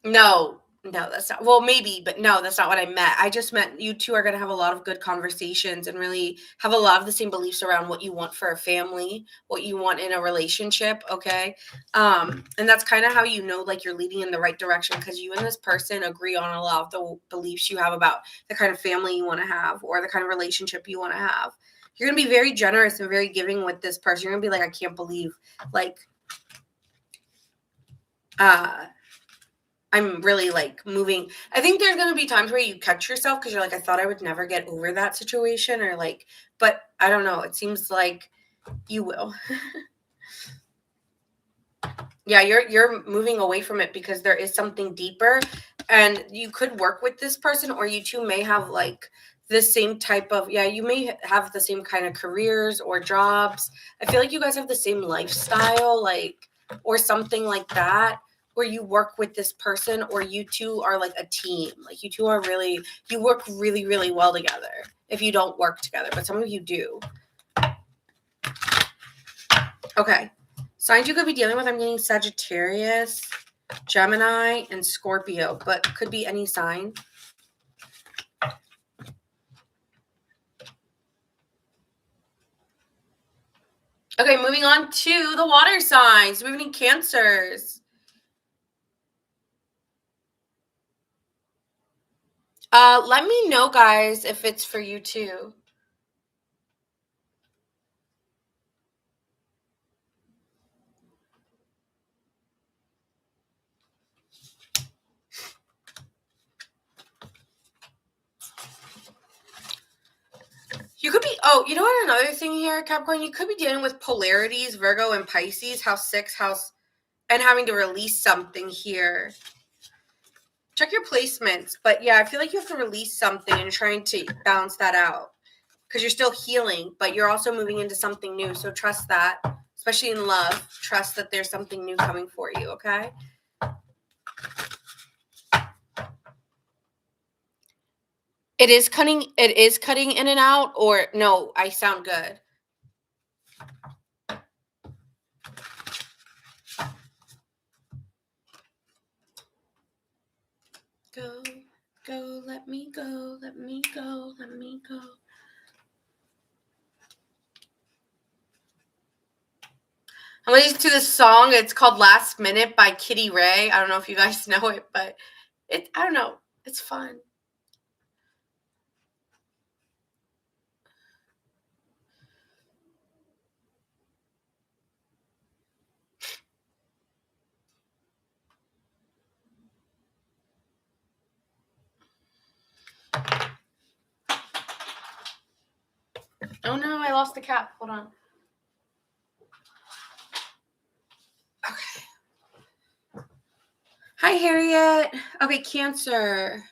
No, that's not. Well, maybe, but no, that's not what I meant. I just meant you two are going to have a lot of good conversations and really have a lot of the same beliefs around what you want for a family, what you want in a relationship. Okay. And that's kind of how you know, like, you're leading in the right direction because you and this person agree on a lot of the beliefs you have about the kind of family you want to have or the kind of relationship you want to have. You're going to be very generous and very giving with this person. You're going to be like, I can't believe, like, I'm really like moving. I think there's going to be times where you catch yourself because you're like, I thought I would never get over that situation, or like, but I don't know. It seems like you will. Yeah, you're moving away from it because there is something deeper, and you could work with this person, or you two may have like the same type of, yeah, you may have the same kind of careers or jobs. I feel like you guys have the same lifestyle, like, or something like that, where you work with this person, or you two are like a team. Like, you two are you work really, really well together if you don't work together, but some of you do. Okay. Signs you could be dealing with, I'm getting Sagittarius, Gemini, and Scorpio, but could be any sign. Okay, moving on to the water signs. Do we have any Cancers? Let me know, guys, if it's for you too. You could be, oh, you know what? Another thing here, Capricorn, you could be dealing with polarities, Virgo and Pisces, house 6, house, and having to release something here. Check your placements. But yeah, I feel like you have to release something and trying to balance that out because you're still healing, but you're also moving into something new. So trust that, especially in love. Trust that there's something new coming for you, okay? It is cutting in and out, or no, I sound good. Go, go, let me go, let me go, let me go. I'm listening to this song. It's called Last Minute by Kitty Ray. I don't know if you guys know it, but I don't know. It's fun. Oh no, I lost the cap. Hold on. Okay. Hi, Harriet. Okay, Cancer.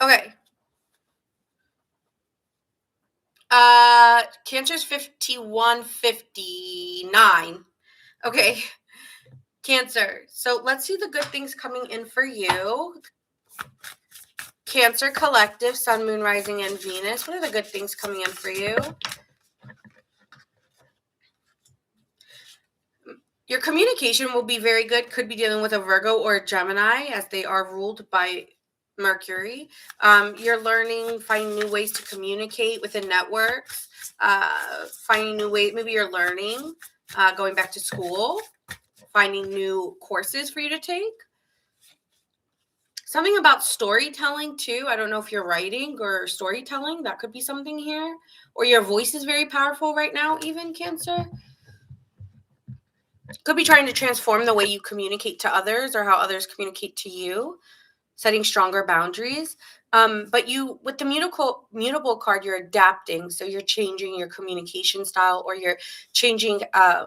Okay. Cancer's 5159. Okay. Cancer. So let's see the good things coming in for you. Cancer Collective, Sun, Moon, Rising, and Venus. What are the good things coming in for you? Your communication will be very good. Could be dealing with a Virgo or a Gemini, as they are ruled by Mercury. You're learning, finding new ways to communicate within networks, finding new ways. Maybe you're learning, going back to school, finding new courses for you to take. Something about storytelling too. I don't know if you're writing or storytelling. That could be something here. Or your voice is very powerful right now, even Cancer. Could be trying to transform the way you communicate to others or how others communicate to you, setting stronger boundaries. But you, with the mutable card, you're adapting. So you're changing your communication style, or you're changing a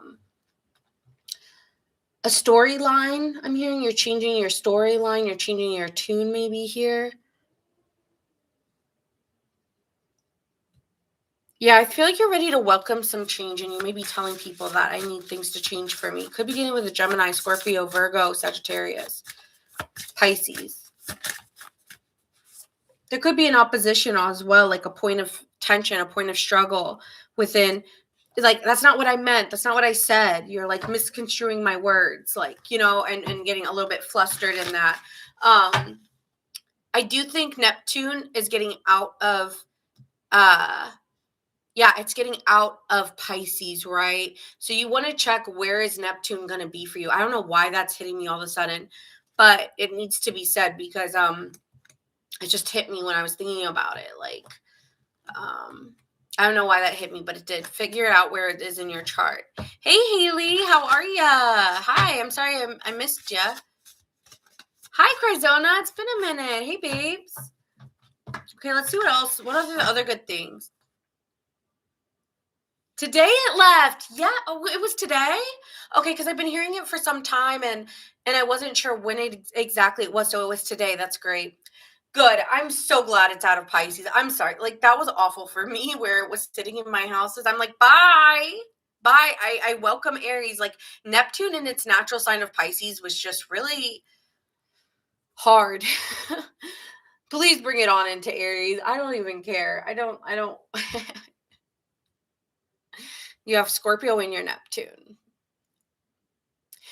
storyline. I'm hearing you're changing your storyline. You're changing your tune maybe here. Yeah, I feel like you're ready to welcome some change, and you may be telling people that I need things to change for me. Could be dealing with a Gemini, Scorpio, Virgo, Sagittarius, Pisces. There could be an opposition as well, like a point of tension, a point of struggle within. Like, that's not what I meant. That's not what I said. You're like misconstruing my words, like, and getting a little bit flustered in that. I do think Neptune is getting out of it's getting out of Pisces, right? So you want to check, where is Neptune going to be for you? I don't know why that's hitting me all of a sudden, but it needs to be said because it just hit me when I was thinking about it. Like, I don't know why that hit me, but it did. Figure it out where it is in your chart. Hey, Haley, how are ya? Hi, I'm sorry I missed ya. Hi, Crizona. It's been a minute. Hey, babes. Okay, let's see what else. What are the other good things? Today it left. Yeah, oh, it was today? Okay, because I've been hearing it for some time and I wasn't sure when exactly it was, so it was today. That's great. Good. I'm so glad it's out of Pisces. I'm sorry. Like that was awful for me where it was sitting in my houses. I'm like, bye. Bye. I welcome Aries. Like Neptune in its natural sign of Pisces was just really hard. Please bring it on into Aries. I don't even care. I don't You have Scorpio in your Neptune.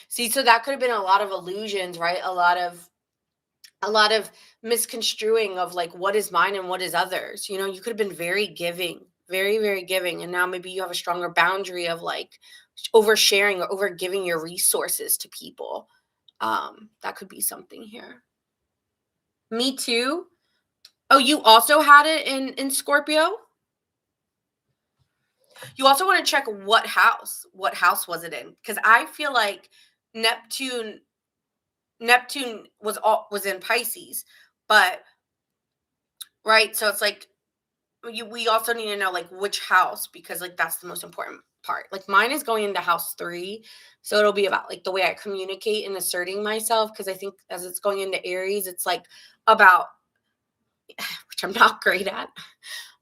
See, so that could have been a lot of illusions, right? A lot of misconstruing of like what is mine and what is others. You could have been very giving, very, very giving. And now maybe you have a stronger boundary of like oversharing or over giving your resources to people. That could be something here. Me too. Oh, you also had it in Scorpio? You also want to check what house. What house was it in? Because I feel like Neptune Neptune was in Pisces, but right, so it's like we also need to know like which house because like that's the most important part. Like mine is going into house 3, so it'll be about like the way I communicate and asserting myself because I think as it's going into Aries, it's like about which I'm not great at.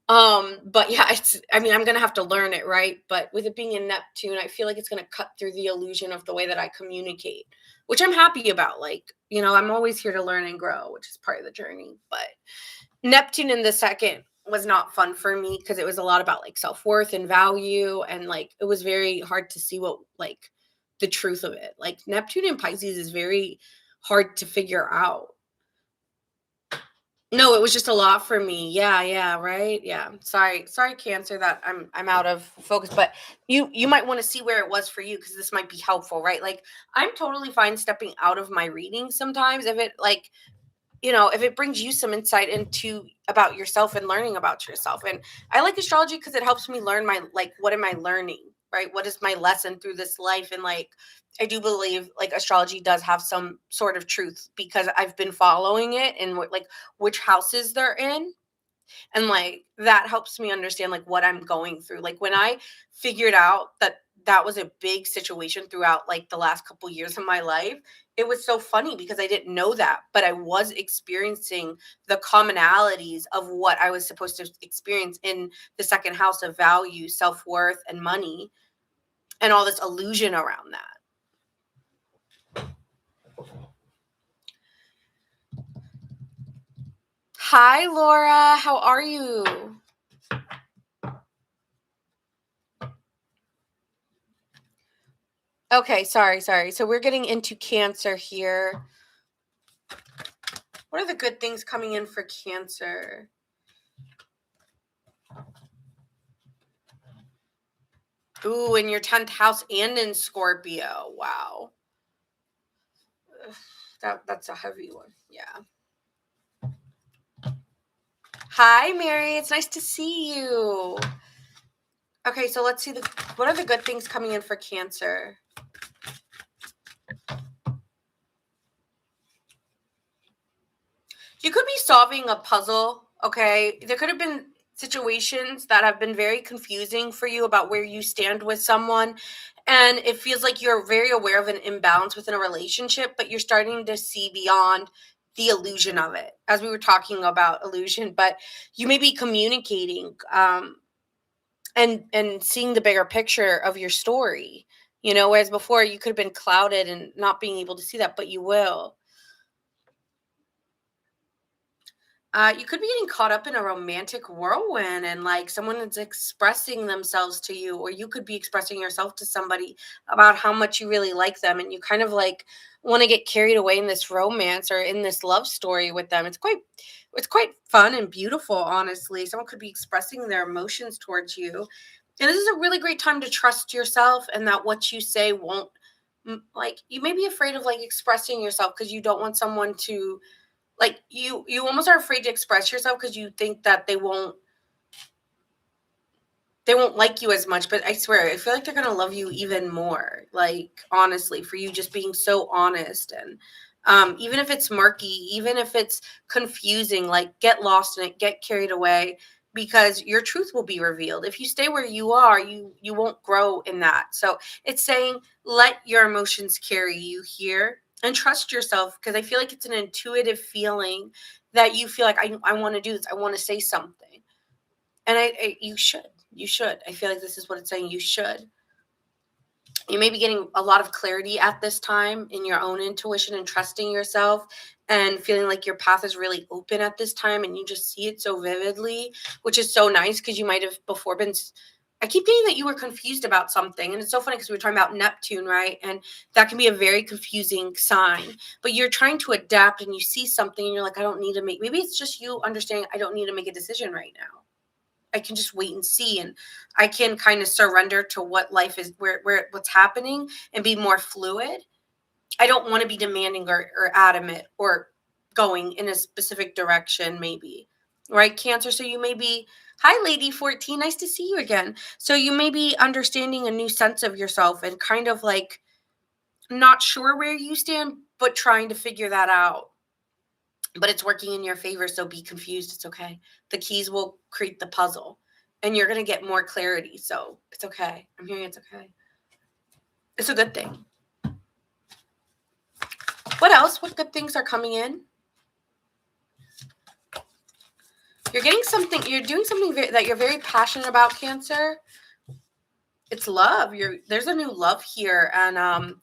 But yeah, I'm gonna have to learn it, right? But with it being in Neptune, I feel like it's gonna cut through the illusion of the way that I communicate, which I'm happy about. Like, I'm always here to learn and grow, which is part of the journey. But Neptune in the second was not fun for me because it was a lot about like self-worth and value, and like it was very hard to see what like the truth of it. Like Neptune in Pisces is very hard to figure out. No, it was just a lot for me. Yeah, yeah, right? Yeah. Sorry, Cancer, that I'm out of focus, but you might want to see where it was for you because this might be helpful, right? Like I'm totally fine stepping out of my reading sometimes if it like if it brings you some insight into about yourself and learning about yourself. And I like astrology because it helps me learn my like what am I learning, right? What is my lesson through this life? And like I do believe like astrology does have some sort of truth because I've been following it and like which houses they're in, and like that helps me understand like what I'm going through. Like when I figured out that that was a big situation throughout like the last couple years of my life, it was so funny because I didn't know that, but I was experiencing the commonalities of what I was supposed to experience in the second house of value, self-worth, and money, and all this illusion around that. Hi, Laura. How are you? Okay, sorry. So we're getting into Cancer here. What are the good things coming in for Cancer? Ooh, in your 10th house and in Scorpio. Wow. That's a heavy one. Yeah. Hi, Mary. It's nice to see you. Okay, so let's see what are the good things coming in for Cancer? You could be solving a puzzle, okay? There could have been situations that have been very confusing for you about where you stand with someone, and it feels like you're very aware of an imbalance within a relationship, but you're starting to see beyond the illusion of it, as we were talking about illusion. But you may be communicating and seeing the bigger picture of your story, whereas before you could have been clouded and not being able to see that, but you will. You could be getting caught up in a romantic whirlwind and like someone is expressing themselves to you, or you could be expressing yourself to somebody about how much you really like them. And you kind of like want to get carried away in this romance or in this love story with them. It's quite fun and beautiful, honestly. Someone could be expressing their emotions towards you. And this is a really great time to trust yourself and that what you say won't like you may be afraid of like expressing yourself because you don't want someone to like you almost are afraid to express yourself because you think that they won't like you as much, but I swear I feel like they're going to love you even more, like honestly, for you just being so honest. And even if it's murky, even if it's confusing, like get lost in it, get carried away, because your truth will be revealed. If you stay where you are, you won't grow in that. So it's saying, let your emotions carry you here and trust yourself, because I feel like it's an intuitive feeling that you feel like, I want to do this. I want to say something. And you should. I feel like this is what it's saying. You should. You may be getting a lot of clarity at this time in your own intuition and trusting yourself and feeling like your path is really open at this time, and you just see it so vividly, which is so nice, because you might have before been. I keep getting that you were confused about something, and it's so funny because we were talking about Neptune, right? And that can be a very confusing sign, but you're trying to adapt, and you see something and you're like, I don't need to make, maybe it's just you understanding, I don't need to make a decision right now. I can just wait and see, and I can kind of surrender to what life is, where what's happening, and be more fluid. I don't want to be demanding or adamant or going in a specific direction, maybe. Right, Cancer? So you may be, hi, Lady 14, nice to see you again. So you may be understanding a new sense of yourself and kind of like not sure where you stand, but trying to figure that out. But it's working in your favor, so be confused. It's okay. The keys will create the puzzle, and you're going to get more clarity. So it's okay. I'm hearing it's okay. It's a good thing. What else? What good things are coming in? You're getting something. You're doing something that you're very passionate about, Cancer. It's love. There's a new love here, and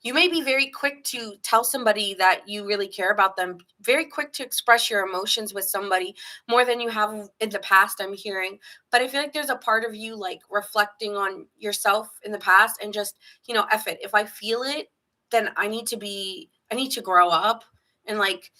you may be very quick to tell somebody that you really care about them. Very quick to express your emotions with somebody more than you have in the past, I'm hearing. But I feel like there's a part of you like reflecting on yourself in the past and just, F it. If I feel it, then I need to grow up. And like,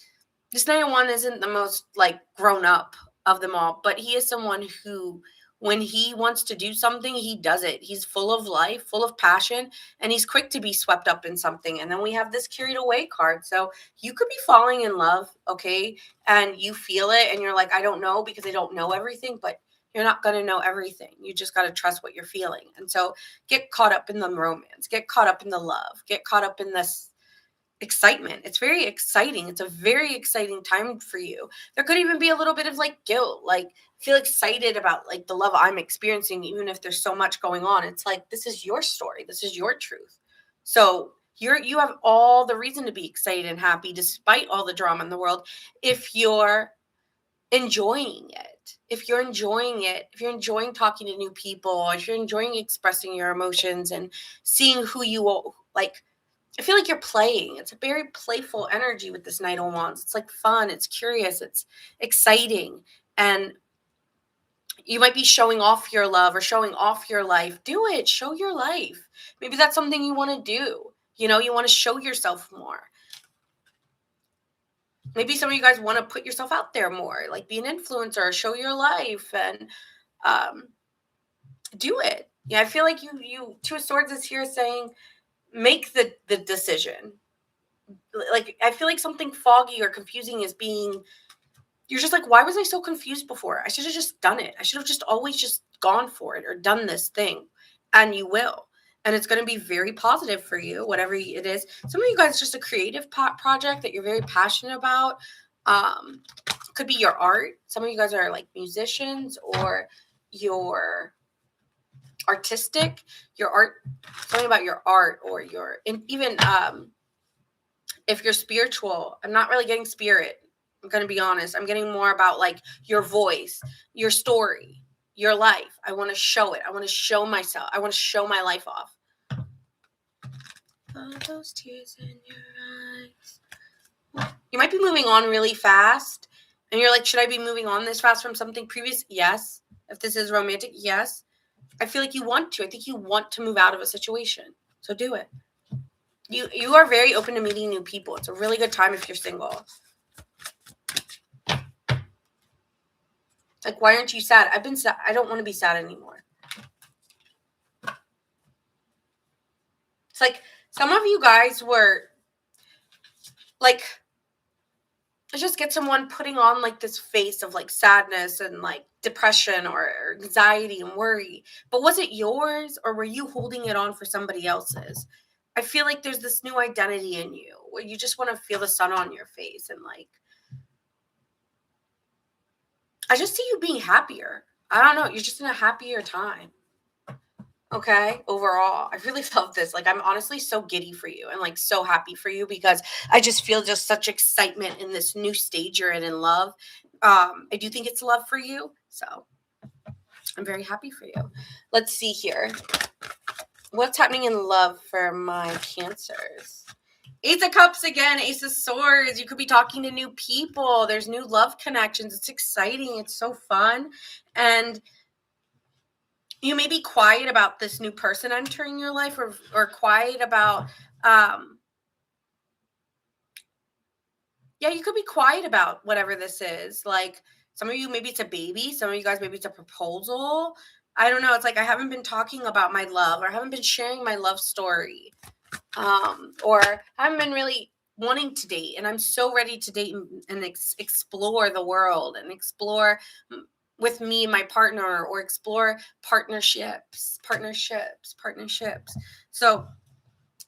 this 901 isn't the most like grown up of them all, but he is someone who, when he wants to do something, he does it. He's full of life, full of passion, and he's quick to be swept up in something. And then we have this carried away card. So you could be falling in love, okay? And you feel it, and you're like, I don't know, because I don't know everything, but you're not going to know everything. You just got to trust what you're feeling. And so get caught up in the romance, get caught up in the love, get caught up in this excitement. It's very exciting. It's a very exciting time for you. There could even be a little bit of like guilt, like feel excited about like the love I'm experiencing, even if there's so much going on. It's like, this is your story. This is your truth. So you have all the reason to be excited and happy despite all the drama in the world, if you're enjoying it. If you're enjoying it, if you're enjoying talking to new people, if you're enjoying expressing your emotions and seeing who you are, like, I feel like you're playing. It's a very playful energy with this Knight of Wands. It's like fun. It's curious. It's exciting. And you might be showing off your love or showing off your life. Do it. Show your life. Maybe that's something you want to do. You want to show yourself more. Maybe some of you guys want to put yourself out there more, like be an influencer, show your life, and do it. Yeah, I feel like you Two of Swords is here saying, make the decision. Like, I feel like something foggy or confusing is being, you're just like, why was I so confused before? I should have just done it. I should have just always just gone for it or done this thing. And you will. And it's going to be very positive for you, whatever it is. Some of you guys, just a creative project that you're very passionate about. Could be your art. Some of you guys are like musicians, or your artistic, your art, something about your art, or your, and even if you're spiritual. I'm not really getting spirit. I'm going to be honest. I'm getting more about like your voice, your story, your life. I want to show it. I want to show myself. I want to show my life off. All those tears in your eyes. You might be moving on really fast, and you're like, should I be moving on this fast from something previous? Yes. If this is romantic, yes. I feel like you want to. I think you want to move out of a situation. So do it. You are very open to meeting new people. It's a really good time if you're single. Like, why aren't you sad? I've been sad. I don't want to be sad anymore. It's like some of you guys were like, just get someone putting on like this face of like sadness and like depression or anxiety and worry. But was it yours, or were you holding it on for somebody else's? I feel like there's this new identity in you where you just want to feel the sun on your face, and like, I just see you being happier. I don't know. You're just in a happier time. Okay, overall, I really love this. Like, I'm honestly so giddy for you and like so happy for you because I just feel just such excitement in this new stage you're in love. I do think it's love for you, so I'm very happy for you. Let's see here. What's happening in love for my Cancers? Ace of Cups again, Ace of Swords. You could be talking to new people. There's new love connections. It's exciting. It's so fun. And you may be quiet about this new person entering your life or quiet about you could be quiet about whatever this is. Like some of you, maybe it's a baby. Some of you guys, maybe it's a proposal. I don't know. It's like I haven't been talking about my love or I haven't been sharing my love story. Or I haven't been really wanting to date, and I'm so ready to date and explore the world and explore with me and my partner, or explore partnerships. So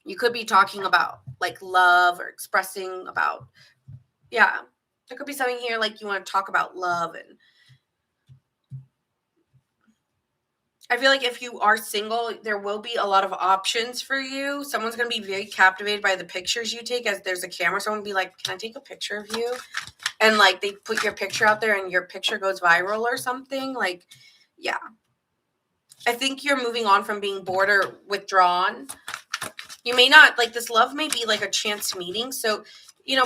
you could be talking about like love or expressing about, there could be something here like you want to talk about love. And I feel like if you are single, there will be a lot of options for you. Someone's going to be very captivated by the pictures you take as there's a camera. Someone will be like, can I take a picture of you? And like they put your picture out there and your picture goes viral or something. Like, yeah. I think you're moving on from being bored or withdrawn. You may not, like this love may be like a chance meeting. So,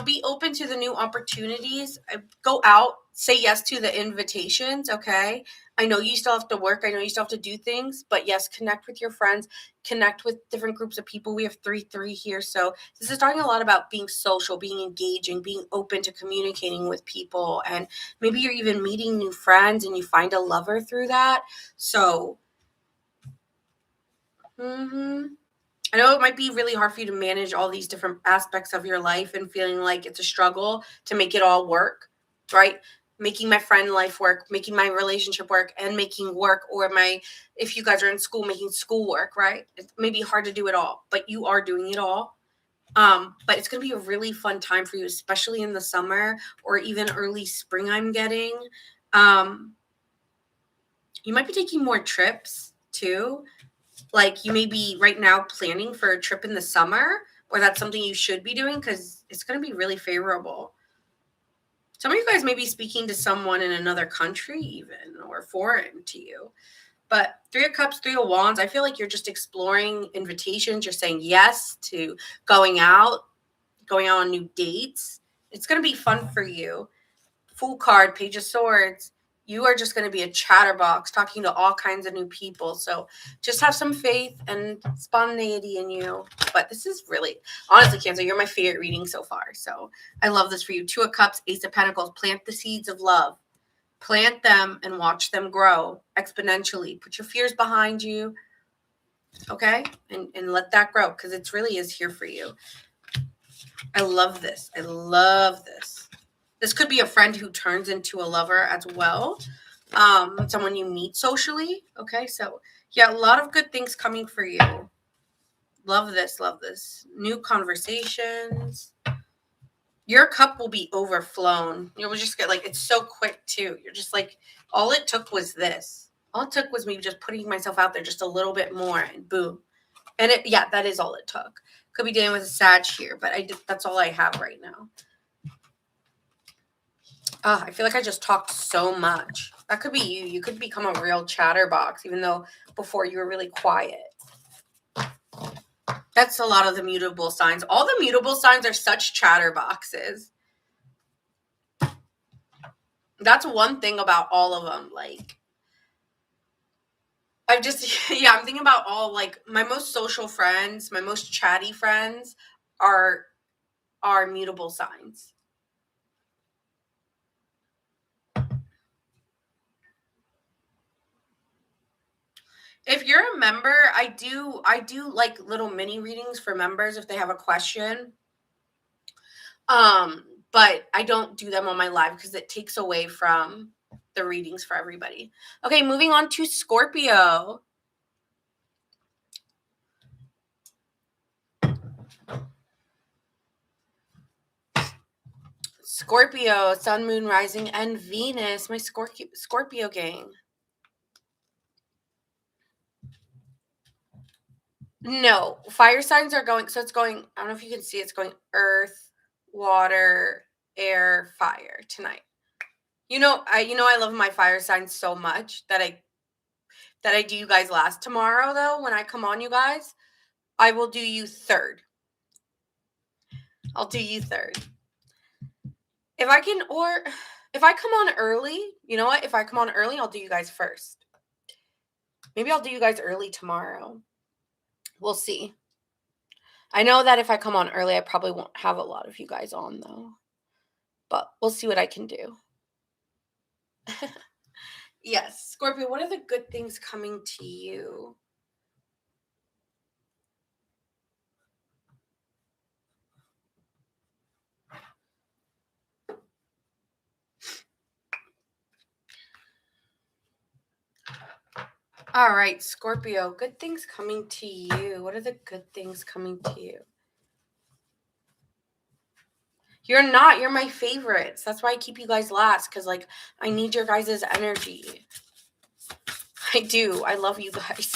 be open to the new opportunities. Go out, say yes to the invitations, okay? I know you still have to work. I know you still have to do things, but yes, connect with your friends, connect with different groups of people. We have 3-3 here. So this is talking a lot about being social, being engaging, being open to communicating with people. And maybe you're even meeting new friends and you find a lover through that. So, I know it might be really hard for you to manage all these different aspects of your life and feeling like it's a struggle to make it all work, right? Making my friend life work, making my relationship work, and making work, or if you guys are in school, making school work, right? It may be hard to do it all, but you are doing it all. But it's going to be a really fun time for you, especially in the summer or even early spring, I'm getting. You might be taking more trips too. Like you may be right now planning for a trip in the summer, or that's something you should be doing because it's going to be really favorable. Some of you guys may be speaking to someone in another country even, or foreign to you. But 3 of Cups, 3 of Wands, I feel like you're just exploring invitations. You're saying yes to going out on new dates. It's going to be fun for you. Fool card, Page of Swords. You are just going to be a chatterbox talking to all kinds of new people. So just have some faith and spontaneity in you. But this is really, honestly, Cancer, you're my favorite reading so far. So I love this for you. 2 of Cups, Ace of Pentacles. Plant the seeds of love. Plant them and watch them grow exponentially. Put your fears behind you, okay? And let that grow because it really is here for you. I love this. This could be a friend who turns into a lover as well. Someone you meet socially. Okay, so yeah, a lot of good things coming for you. Love this. New conversations. Your cup will be overflown. You'll just get like, it's so quick too. You're just like, all it took was this. All it took was me just putting myself out there just a little bit more and boom. And that is all it took. Could be dealing with a Sag here, but that's all I have right now. I feel like I just talked so much. That could be you. You could become a real chatterbox, even though before you were really quiet. That's a lot of the mutable signs. All the mutable signs are such chatterboxes. That's one thing about all of them. Like, I'm thinking about all, like, my most social friends, my most chatty friends are mutable signs. If you're a member, I do like little mini readings for members if they have a question. But I don't do them on my live because it takes away from the readings for everybody. Okay, moving on to Scorpio. Scorpio, Sun, Moon, Rising, and Venus. My Scorpio gang. No, fire signs are going. So it's going. I don't know if you can see. It's going Earth, Water, Air, Fire tonight. I love my fire signs so much that I do you guys last. Tomorrow though, when I come on, you guys, I will do you third. I'll do you third. If I can, or if I come on early, you know what? If I come on early, I'll do you guys first. Maybe I'll do you guys early tomorrow. We'll see. I know that if I come on early, I probably won't have a lot of you guys on though. But we'll see what I can do. Yes, Scorpio, what are the good things coming to you? All right, Scorpio, good things coming to you. What are the good things coming to you? You're my favorites. That's why I keep you guys last, because like I need your guys' energy. I do. I love you guys.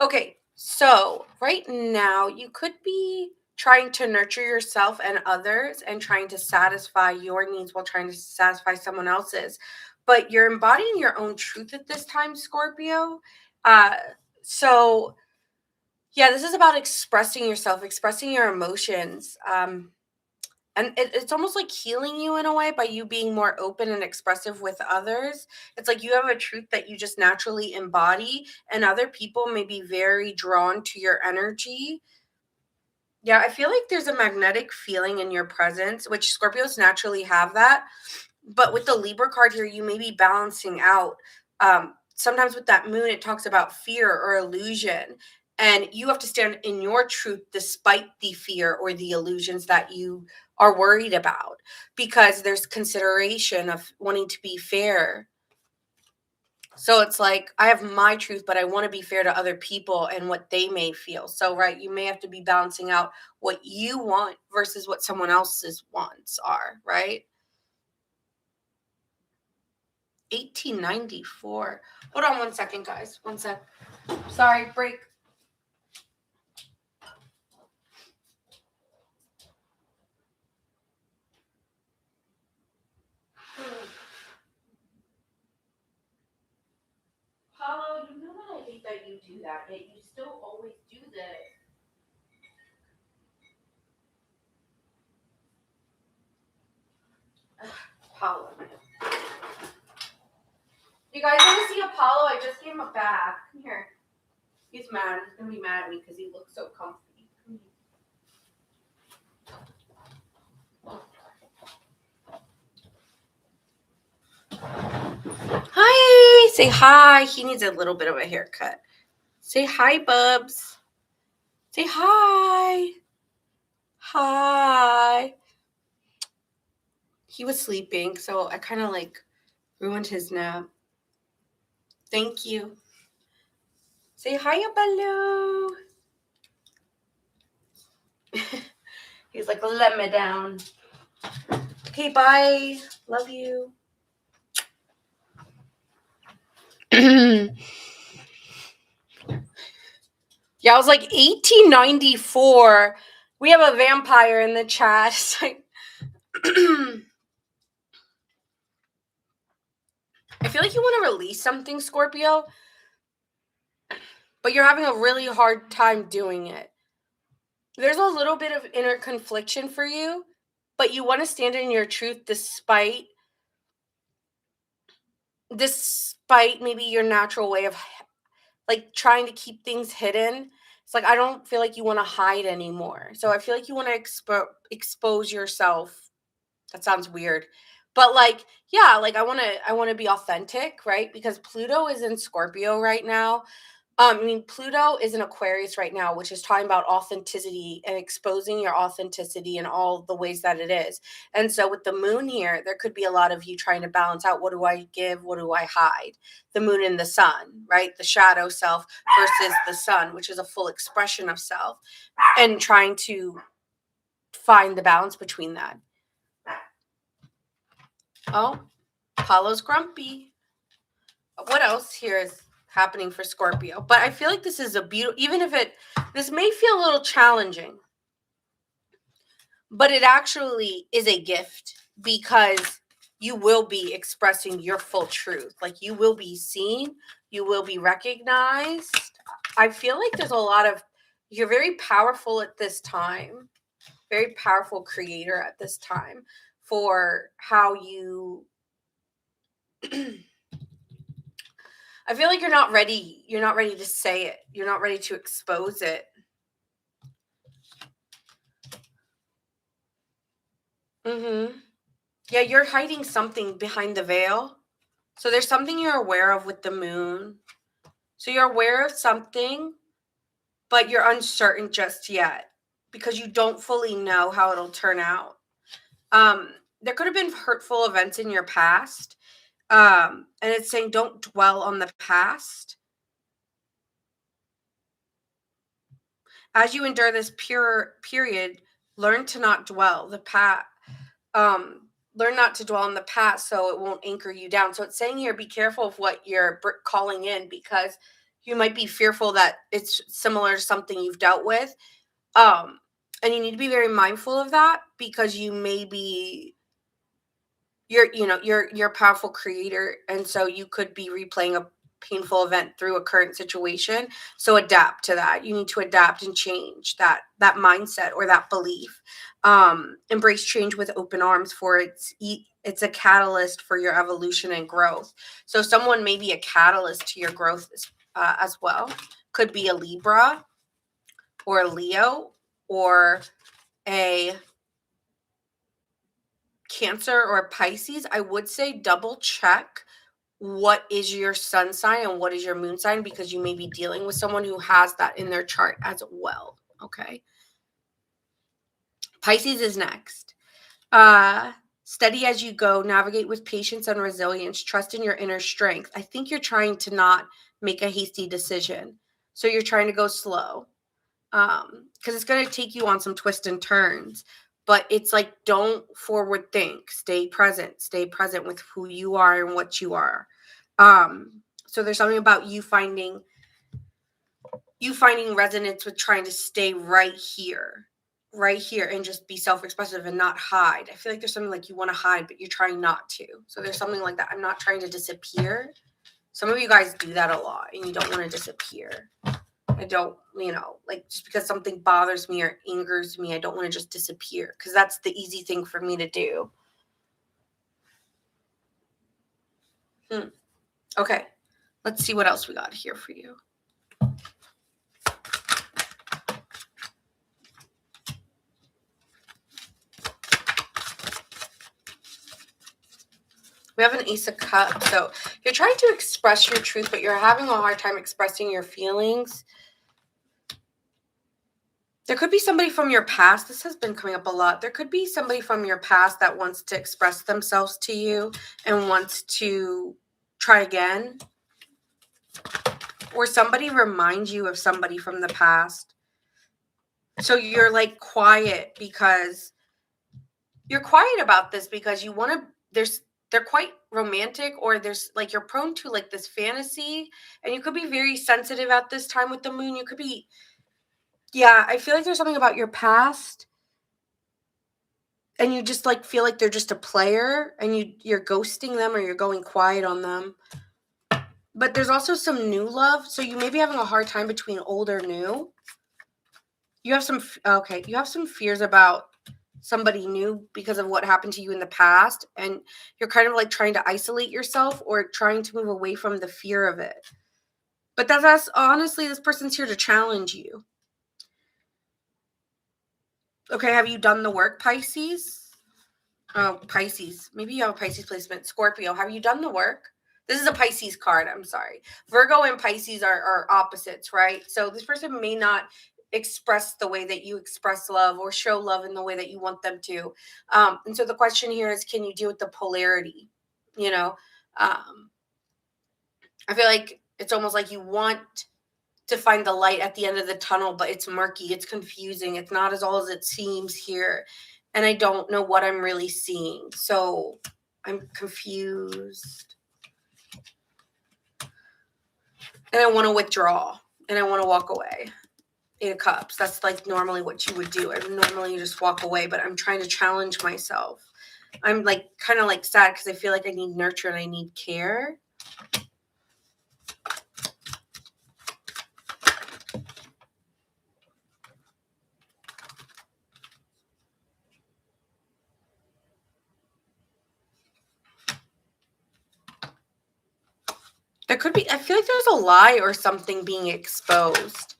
Okay, so right now you could be trying to nurture yourself and others and trying to satisfy your needs while trying to satisfy someone else's. But you're embodying your own truth at this time, Scorpio. Uh, so yeah, this is about expressing yourself, expressing your emotions. And it's almost like healing you in a way by you being more open and expressive with others. It's like you have a truth that you just naturally embody, and other people may be very drawn to your energy. Yeah, I feel like there's a magnetic feeling in your presence, which Scorpios naturally have that. But with the Libra card here, you may be balancing out. Sometimes with that moon, it talks about fear or illusion. And you have to stand in your truth despite the fear or the illusions that you are worried about, because there's consideration of wanting to be fair. So it's like, I have my truth, but I want to be fair to other people and what they may feel. So, right, you may have to be balancing out what you want versus what someone else's wants are, right? 1894. Hold on one second, guys. One sec. Sorry, break. Paulo, you know that I hate that you do that, yet you still always do that. Paulo. You guys want to see Apollo? I just gave him a bath. Come here. He's mad. He's going to be mad at me because he looks so comfy. Hi. Say hi. He needs a little bit of a haircut. Say hi, Bubs. Say hi. Hi. He was sleeping, so I kind of like ruined his nap. Thank you. Say hi, Apollo. He's like, let me down. Okay, bye. Love you. Yeah, I was like 1894. We have a vampire in the chat. It's like, I feel like you want to release something, Scorpio, but you're having a really hard time doing it. There's a little bit of inner confliction for you, but you want to stand in your truth despite maybe your natural way of like trying to keep things hidden. It's like I don't feel like you want to hide anymore. So I feel like you want to expose yourself. That sounds weird. But like, yeah, like I want to be authentic, right? Because Pluto is in Scorpio right now. I mean, Pluto is in Aquarius right now, which is talking about authenticity and exposing your authenticity in all the ways that it is. And so, with the moon here, there could be a lot of you trying to balance out, what do I give? What do I hide? The moon and the sun, right? The shadow self versus the sun, which is a full expression of self, and trying to find the balance between that. Oh, Apollo's grumpy. What else here is happening for Scorpio? But I feel like this is a beautiful, even if this may feel a little challenging, but it actually is a gift because you will be expressing your full truth. Like, you will be seen, you will be recognized. I feel like there's a lot of, you're very powerful at this time, very powerful creator at this time for how you I feel like you're not ready. You're not ready to say it. You're not ready to expose it. Yeah, you're hiding something behind the veil. So there's something you're aware of with the moon. So you're aware of something, but you're uncertain just yet because you don't fully know how it'll turn out. There could have been hurtful events in your past. And it's saying don't dwell on the past. As you endure this pure period, learn to not dwell. Learn not to dwell on the past so it won't anchor you down. So it's saying here, be careful of what you're calling in because you might be fearful that it's similar to something you've dealt with. And you need to be very mindful of that because you may be, you're a powerful creator. And so you could be replaying a painful event through a current situation. So adapt to that. You need to adapt and change that mindset or that belief. Embrace change with open arms, for it's a catalyst for your evolution and growth. So someone may be a catalyst to your growth as well. Could be a Libra or a Leo or a Cancer or a Pisces. I would say double check what is your sun sign and what is your moon sign, because you may be dealing with someone who has that in their chart as well. Okay. Pisces is next. Steady as you go, navigate with patience and resilience, trust in your inner strength. I think you're trying to not make a hasty decision. So you're trying to go slow. Because it's going to take you on some twists and turns. But it's like, don't forward think. Stay present with who you are and what you are. So there's something about you finding resonance with trying to stay right here and just be self-expressive and not hide. I feel like there's something like you want to hide, but you're trying not to. So there's something like that. I'm not trying to disappear. Some of you guys do that a lot and you don't want to disappear. I don't, like, just because something bothers me or angers me, I don't want to just disappear because that's the easy thing for me to do. Okay, let's see what else we got here for you. We have an Ace of Cups. So you're trying to express your truth, but you're having a hard time expressing your feelings. There could be somebody from your past. This has been coming up a lot. There could be somebody from your past that wants to express themselves to you and wants to try again. Or somebody reminds you of somebody from the past. So you're like quiet because you're quiet about this because you want to, they're quite romantic, or there's like, you're prone to like this fantasy, and you could be very sensitive at this time with the moon. You could be, yeah, I feel like there's something about your past and you just like feel like they're just a player and you're ghosting them or you're going quiet on them. But there's also some new love. So you may be having a hard time between old or new. You have some fears about somebody new because of what happened to you in the past, and you're kind of like trying to isolate yourself or trying to move away from the fear of it. But that's honestly, this person's here to challenge you. Okay, have you done the work, Pisces? Oh, Pisces. Maybe you have a Pisces placement. Scorpio, have you done the work? This is a Pisces card. I'm sorry. Virgo and Pisces are opposites, right? So this person may not express the way that you express love or show love in the way that you want them to. And so the question here is, can you deal with the polarity? You know, I feel like it's almost like you want to find the light at the end of the tunnel, but it's murky, it's confusing, it's not as all as it seems here. And I don't know what I'm really seeing. So I'm confused. And I want to withdraw and I want to walk away. 8 of Cups. That's like normally what you would do. I would normally just walk away, but I'm trying to challenge myself. I'm like kind of like sad because I feel like I need nurture and I need care. There could be, I feel like there's a lie or something being exposed.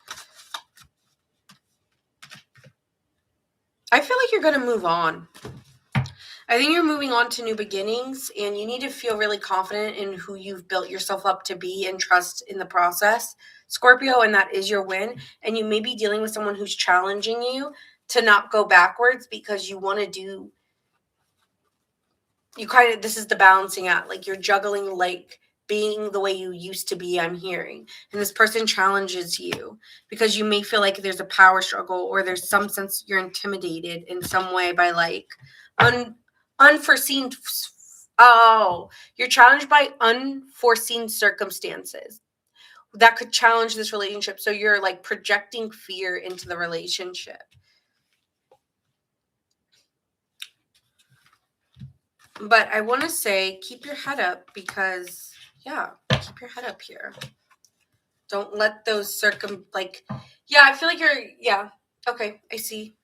I feel like you're going to move on. I think you're moving on to new beginnings, and you need to feel really confident in who you've built yourself up to be and trust in the process, Scorpio, and that is your win. And you may be dealing with someone who's challenging you to not go backwards because you want to do, you kind of, this is the balancing act, like you're juggling like being the way you used to be, I'm hearing. And this person challenges you because you may feel like there's a power struggle or there's some sense you're intimidated in some way by like unforeseen. Oh, you're challenged by unforeseen circumstances that could challenge this relationship. So you're like projecting fear into the relationship. But I want to say, keep your head up because, yeah, keep your head up here. Don't let those yeah, I feel like yeah, okay, I see.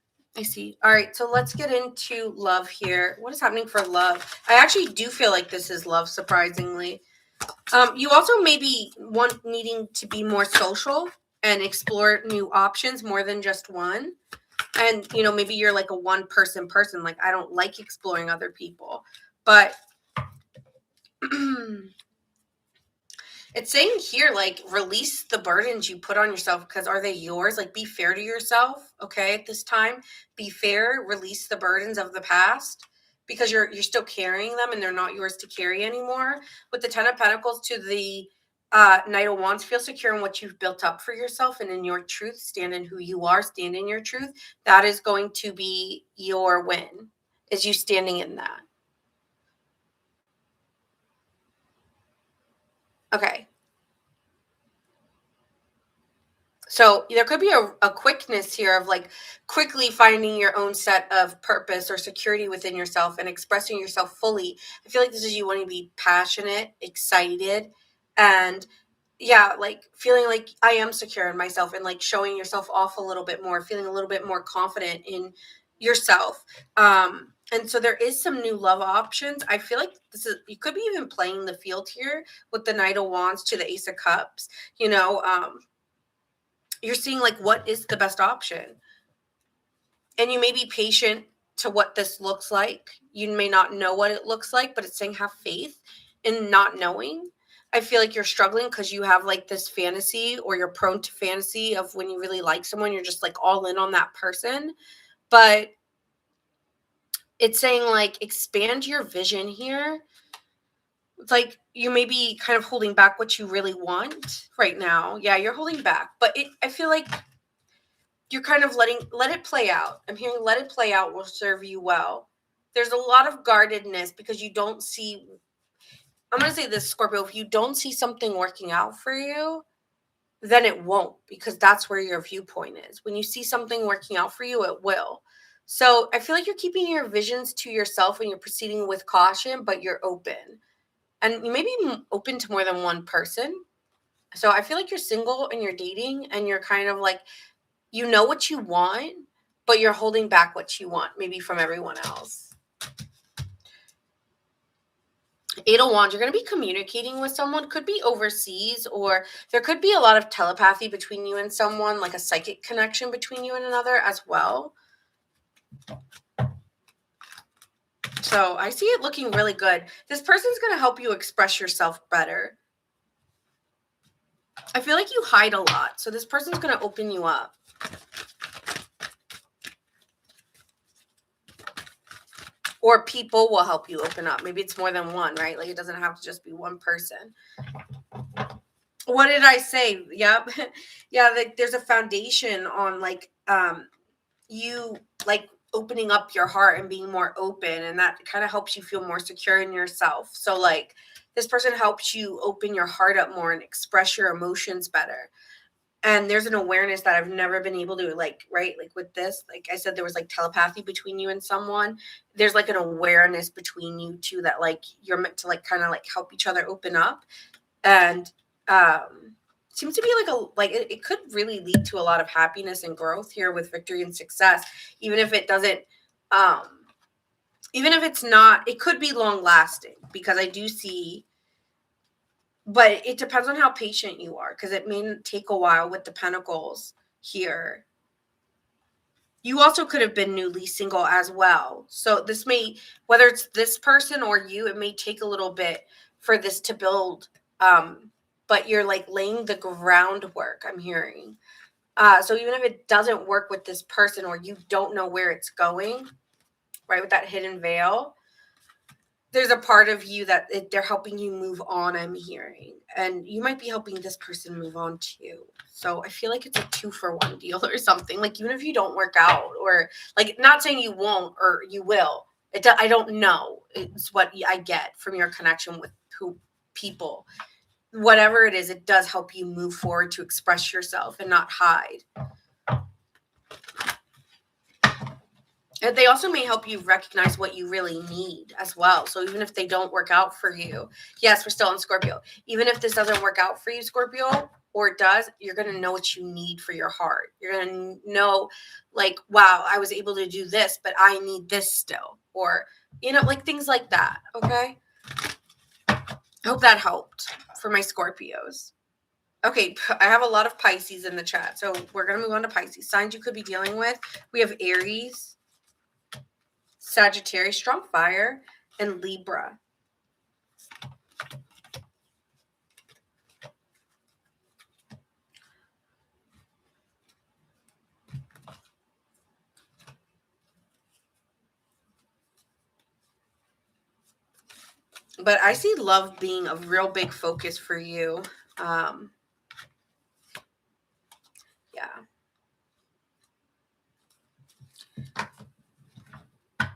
All right, so let's get into love here. What is happening for love? I actually do feel like this is love, surprisingly. You also may be needing to be more social and explore new options more than just one. And, maybe you're like a one-person person. Like, I don't like exploring other people. But it's saying here, like, release the burdens you put on yourself because are they yours? Like, be fair to yourself, okay, at this time. Be fair, release the burdens of the past because you're still carrying them and they're not yours to carry anymore. With the 10 of Pentacles to the Knight of Wands, feel secure in what you've built up for yourself and in your truth. Stand in who you are, stand in your truth. That is going to be your win, is you standing in that. Okay. So there could be a quickness here of like quickly finding your own set of purpose or security within yourself and expressing yourself fully. I feel like this is you wanting to be passionate, excited, and yeah, like feeling like I am secure in myself and like showing yourself off a little bit more, feeling a little bit more confident in yourself. And so there is some new love options. I feel like you could be even playing the field here with the Knight of Wands to the Ace of Cups, you're seeing like what is the best option. And you may be patient to what this looks like. You may not know what it looks like, but it's saying have faith in not knowing. I feel like you're struggling because you have like this fantasy or you're prone to fantasy of when you really like someone, you're just like all in on that person. But it's saying like expand your vision here. It's like you may be kind of holding back what you really want right now. Yeah, you're holding back. But I feel like you're kind of let it play out. I'm hearing let it play out will serve you well. There's a lot of guardedness because you don't see, I'm going to say this, Scorpio, if you don't see something working out for you, then it won't because that's where your viewpoint is. When you see something working out for you, it will. So I feel like you're keeping your visions to yourself and you're proceeding with caution, but you're open. And you may be open to more than one person. So I feel like you're single and you're dating and you're kind of like, you know what you want, but you're holding back what you want, maybe from everyone else. 8 of Wands, you're going to be communicating with someone, could be overseas, or there could be a lot of telepathy between you and someone, like a psychic connection between you and another as well. So I see it looking really good. This person's going to help you express yourself better. I feel like you hide a lot. So this person's going to open you up. Or people will help you open up. Maybe it's more than one, right? Like it doesn't have to just be one person. What did I say? Yep. Yeah, like there's a foundation on like you like opening up your heart and being more open, and that kind of helps you feel more secure in yourself. So like this person helps you open your heart up more and express your emotions better. And there's an awareness that I've never been able to like, right? Like with this, like I said, there was like telepathy between you and someone. There's like an awareness between you two that like you're meant to like kind of like help each other open up. And seems to be like it could really lead to a lot of happiness and growth here with victory and success, even if it doesn't even if it's not, it could be long lasting, because I do see, but it depends on how patient you are, because it may take a while with the pentacles here. You also could have been newly single as well. So this may, whether it's this person or you, it may take a little bit for this to build. But you're like laying the groundwork, I'm hearing. So even if it doesn't work with this person, or you don't know where it's going, right, with that hidden veil, there's a part of you that they're helping you move on, I'm hearing. And you might be helping this person move on too. So I feel like it's a 2-for-1 deal or something. Like even if you don't work out, or like, not saying you won't or you will. I don't know. It's what I get from your connection with people. Whatever it is, it does help you move forward to express yourself and not hide. And they also may help you recognize what you really need as well. So even if they don't work out for you, yes, we're still in Scorpio. Even if this doesn't work out for you, Scorpio, or it does, you're going to know what you need for your heart. You're going to know, like, wow, I was able to do this, but I need this still. Or, like things like that. Okay. I hope that helped for my Scorpios. Okay, I have a lot of Pisces in the chat, so we're going to move on to Pisces. Signs you could be dealing with. We have Aries, Sagittarius, strong fire, and Libra. But I see love being a real big focus for you. Yeah.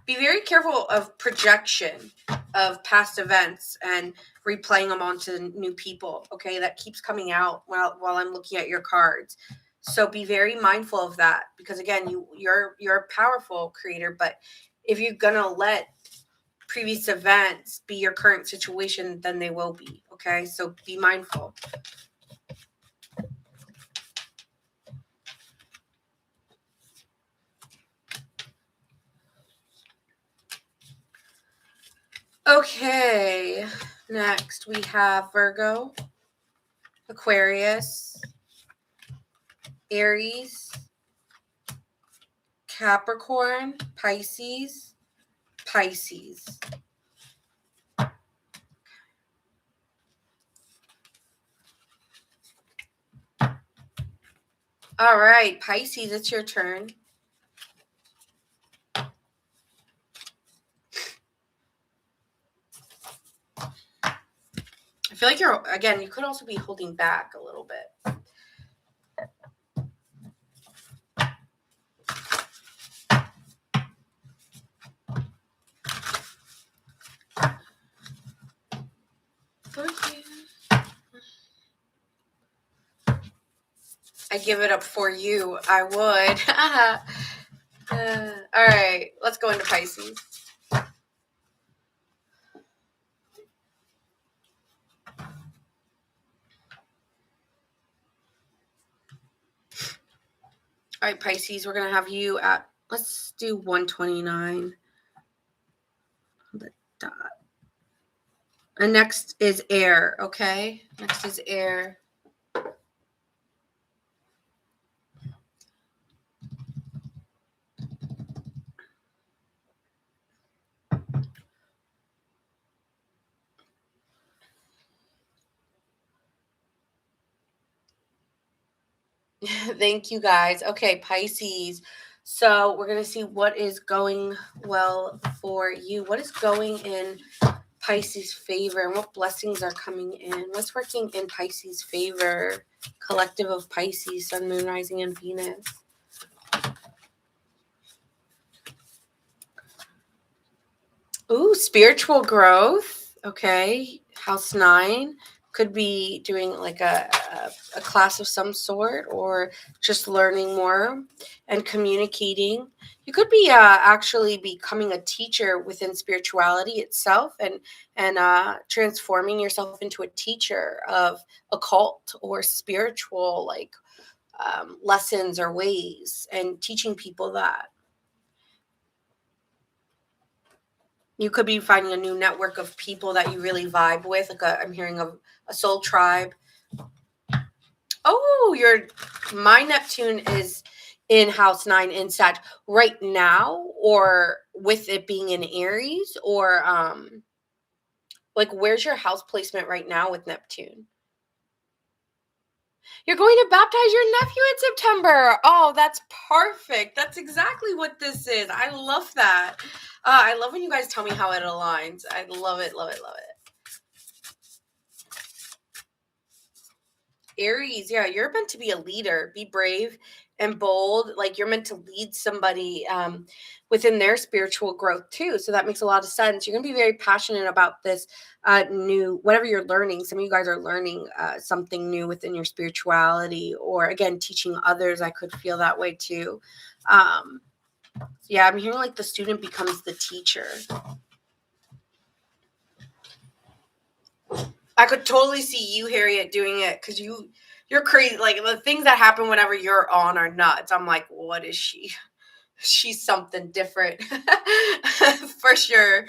Be very careful of projection of past events and replaying them onto new people. Okay, that keeps coming out while I'm looking at your cards. So be very mindful of that, because again, you're a powerful creator, but if you're gonna let previous events be your current situation, then they will be. Okay, so be mindful. Okay, next we have Virgo, Aquarius, Aries, Capricorn, Pisces. All right, Pisces, it's your turn. I feel like you could also be holding back a little bit. I give it up for you. I would. All right, let's go into Pisces. All right, Pisces, we're going to have you at, let's do 129. The dot. And next is air, okay? Next is air. Thank you guys. Okay, Pisces. So we're going to see what is going well for you. What is going in Pisces' favor and what blessings are coming in? What's working in Pisces' favor? Collective of Pisces, Sun, Moon, Rising, and Venus. Ooh, spiritual growth. Okay. House 9 could be doing like a class of some sort or just learning more and communicating. You could be actually becoming a teacher within spirituality itself and transforming yourself into a teacher of occult or spiritual like lessons or ways and teaching people that. You could be finding a new network of people that you really vibe with. Like I'm hearing of a soul tribe. Oh, my Neptune is in house 9 in Sag right now, or with it being in Aries, or like where's your house placement right now with Neptune? You're going to baptize your nephew in September. Oh, that's perfect. That's exactly what this is. I love that. I love when you guys tell me how it aligns. I love it, love it, love it. Aries, yeah, you're meant to be a leader. Be brave and bold. Like you're meant to lead somebody within their spiritual growth too. So that makes a lot of sense. You're going to be very passionate about this new, whatever you're learning. Some of you guys are learning something new within your spirituality, or again, teaching others. I could feel that way too. Yeah, I'm hearing like the student becomes the teacher. I could totally see you, Harriet, doing it because you're crazy. Like the things that happen whenever you're on are nuts. I'm like, what is she? She's something different for sure.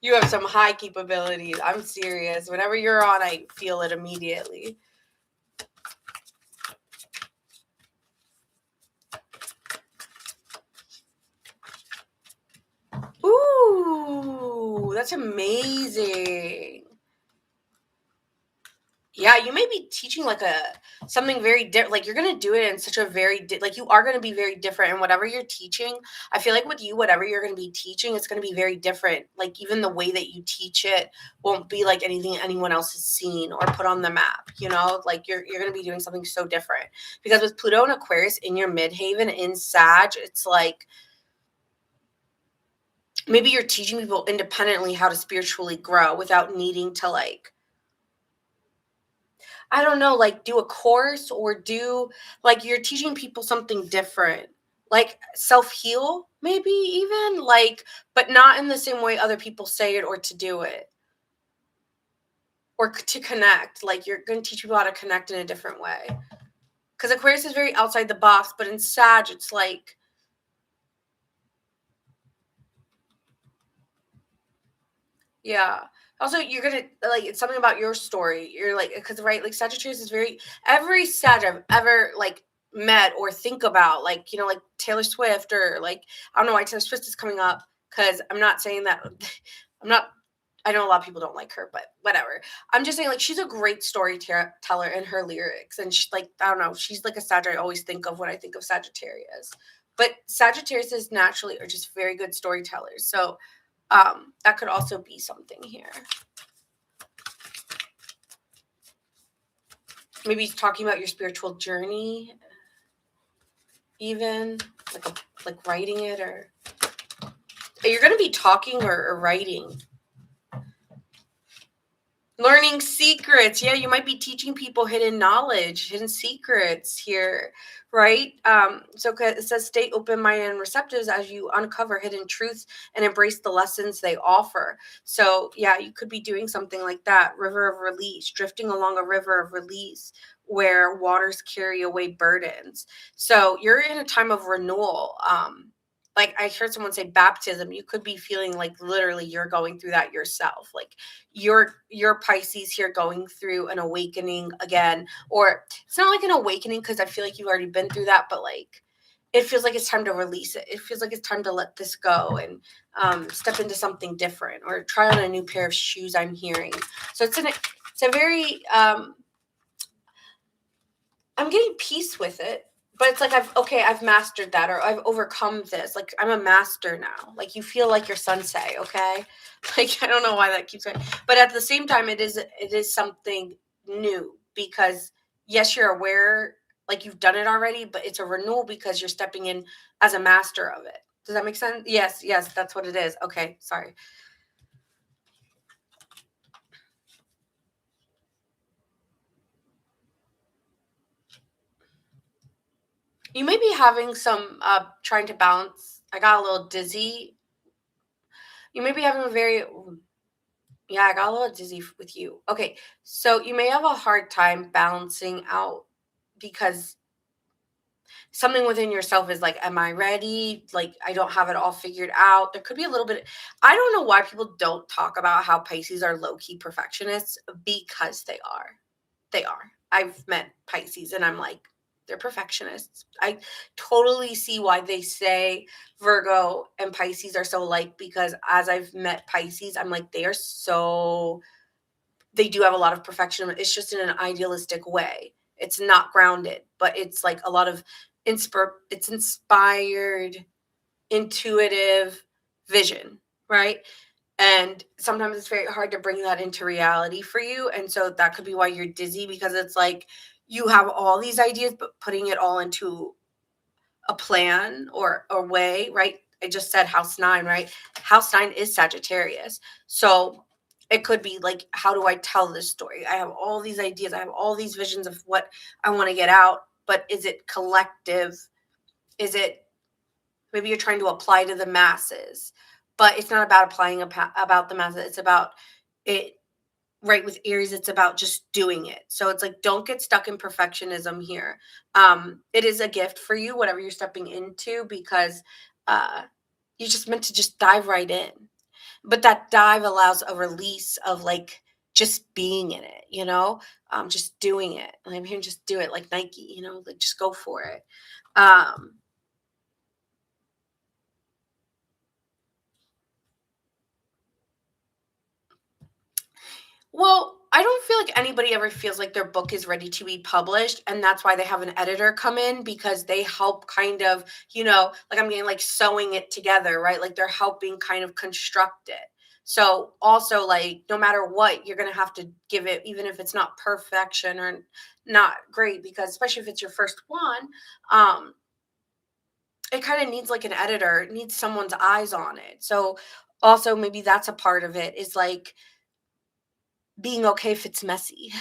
You have some high capabilities. I'm serious. Whenever you're on, I feel it immediately. Ooh, that's amazing. Yeah, you may be teaching like something very different. Like you're gonna do it in such a very like you are gonna be very different in whatever you're teaching. I feel like with you, whatever you're gonna be teaching, it's gonna be very different. Like even the way that you teach it won't be like anything anyone else has seen or put on the map. You know, like you're gonna be doing something so different because with Pluto and Aquarius in your midhaven in Sag, it's like maybe you're teaching people independently how to spiritually grow without needing to like I don't know, like do a course or do like you're teaching people something different, like self heal, maybe even like, but not in the same way other people say it or to do it or to connect. Like you're going to teach people how to connect in a different way. Because Aquarius is very outside the box, but in Sag, it's like, yeah. Also, you're gonna like it's something about your story. You're like, because right, like Sagittarius is very every Sag I've ever like met or think about, like like Taylor Swift or like I don't know why Taylor Swift is coming up because I'm not saying that I'm not. I know a lot of people don't like her, but whatever. I'm just saying like she's a great storyteller in her lyrics, and she like I don't know, she's like a Sag I always think of when I think of Sagittarius. But Sagittarius is naturally are just very good storytellers, so that could also be something here. Maybe talking about your spiritual journey, even like writing it, or you're going to be talking or writing. Learning secrets. Yeah, you might be teaching people hidden knowledge, hidden secrets here, right? So it says stay open-minded and receptive as you uncover hidden truths and embrace the lessons they offer. So yeah, you could be doing something like that. River of release, drifting along a river of release where waters carry away burdens. So you're in a time of renewal. Like I heard someone say baptism, you could be feeling like literally you're going through that yourself. Like your Pisces here going through an awakening again, or it's not like an awakening because I feel like you've already been through that, but like it feels like it's time to release it. It feels like it's time to let this go and step into something different or try on a new pair of shoes. I'm hearing so it's a very I'm getting peace with it. But it's like I've mastered that, or I've overcome this. Like I'm a master now. Like you feel like your sensei, okay? Like I don't know why that keeps going. But at the same time it is something new because yes, you're aware like you've done it already, but it's a renewal because you're stepping in as a master of it. Does that make sense? Yes, yes, that's what it is. Okay, sorry. You may be having some trying to balance. I got a little dizzy. You may be having a very yeah, I got a little dizzy with you. Okay, so you may have a hard time balancing out because something within yourself is like, am I ready? Like, I don't have it all figured out. There could be a little bit. I don't know why people don't talk about how Pisces are low key perfectionists because they are. They are. I've met Pisces and I'm like, they're perfectionists. I totally see why they say Virgo and Pisces are so alike because as I've met Pisces, I'm like, they are so, they do have a lot of perfection. It's just in an idealistic way. It's not grounded, but it's like a lot of it's inspired, intuitive vision, right? And sometimes it's very hard to bring that into reality for you. And so that could be why you're dizzy because it's like you have all these ideas, but putting it all into a plan or a way, right? I just said house nine, right? House nine is Sagittarius. So it could be like, how do I tell this story? I have all these ideas, I have all these visions of what I want to get out, but is it collective? Is it maybe you're trying to apply to the masses? But it's not about applying about the masses. It's about it right with Aries, it's about just doing it. So it's like don't get stuck in perfectionism here. It is a gift for you, whatever you're stepping into, because uh you're just meant to just dive right in. But that dive allows a release of like just being in it, just doing it. And I'm hearing just do it like Nike, like just go for it. Um Well, I don't feel like anybody ever feels like their book is ready to be published. And that's why they have an editor come in because they help kind of, like I'm getting like sewing it together, right? Like they're helping kind of construct it. So also like no matter what, you're gonna have to give it, even if it's not perfection or not great, because especially if it's your first one, um, it kind of needs like an editor, it needs someone's eyes on it. So also maybe that's a part of it is like being okay if it's messy.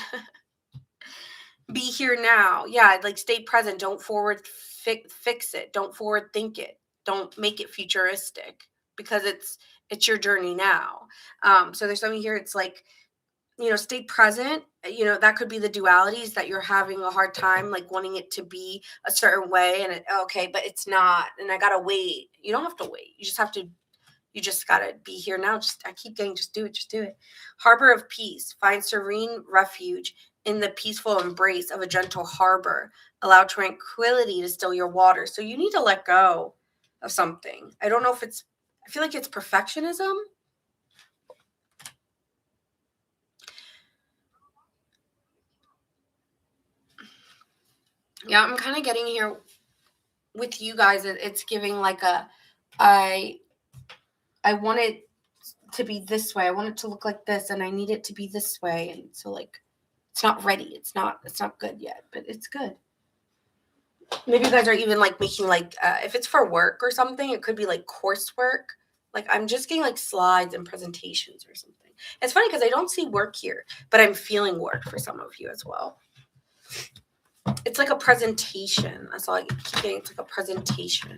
Be here now. Yeah, like stay present. Don't forward fix it. Don't forward think it. Don't make it futuristic because it's your journey now. So there's something here. It's like stay present. That could be the dualities that you're having a hard time like wanting it to be a certain way, and okay, but it's not. And I gotta wait. You don't have to wait. You just gotta be here now. I keep getting just do it. Harbor of peace. Find serene refuge in the peaceful embrace of a gentle harbor. Allow tranquility to still your waters. So you need to let go of something. I don't know if I feel like it's perfectionism. Yeah, I'm kind of getting here with you guys. It's giving like I I want it to be this way. I want it to look like this, and I need it to be this way. And so like it's not ready. It's not good yet, but it's good. Maybe you guys are even like making like if it's for work or something, it could be like coursework. Like I'm just getting like slides and presentations or something. It's funny because I don't see work here, but I'm feeling work for some of you as well. It's like a presentation. That's all I keep getting. It's like a presentation.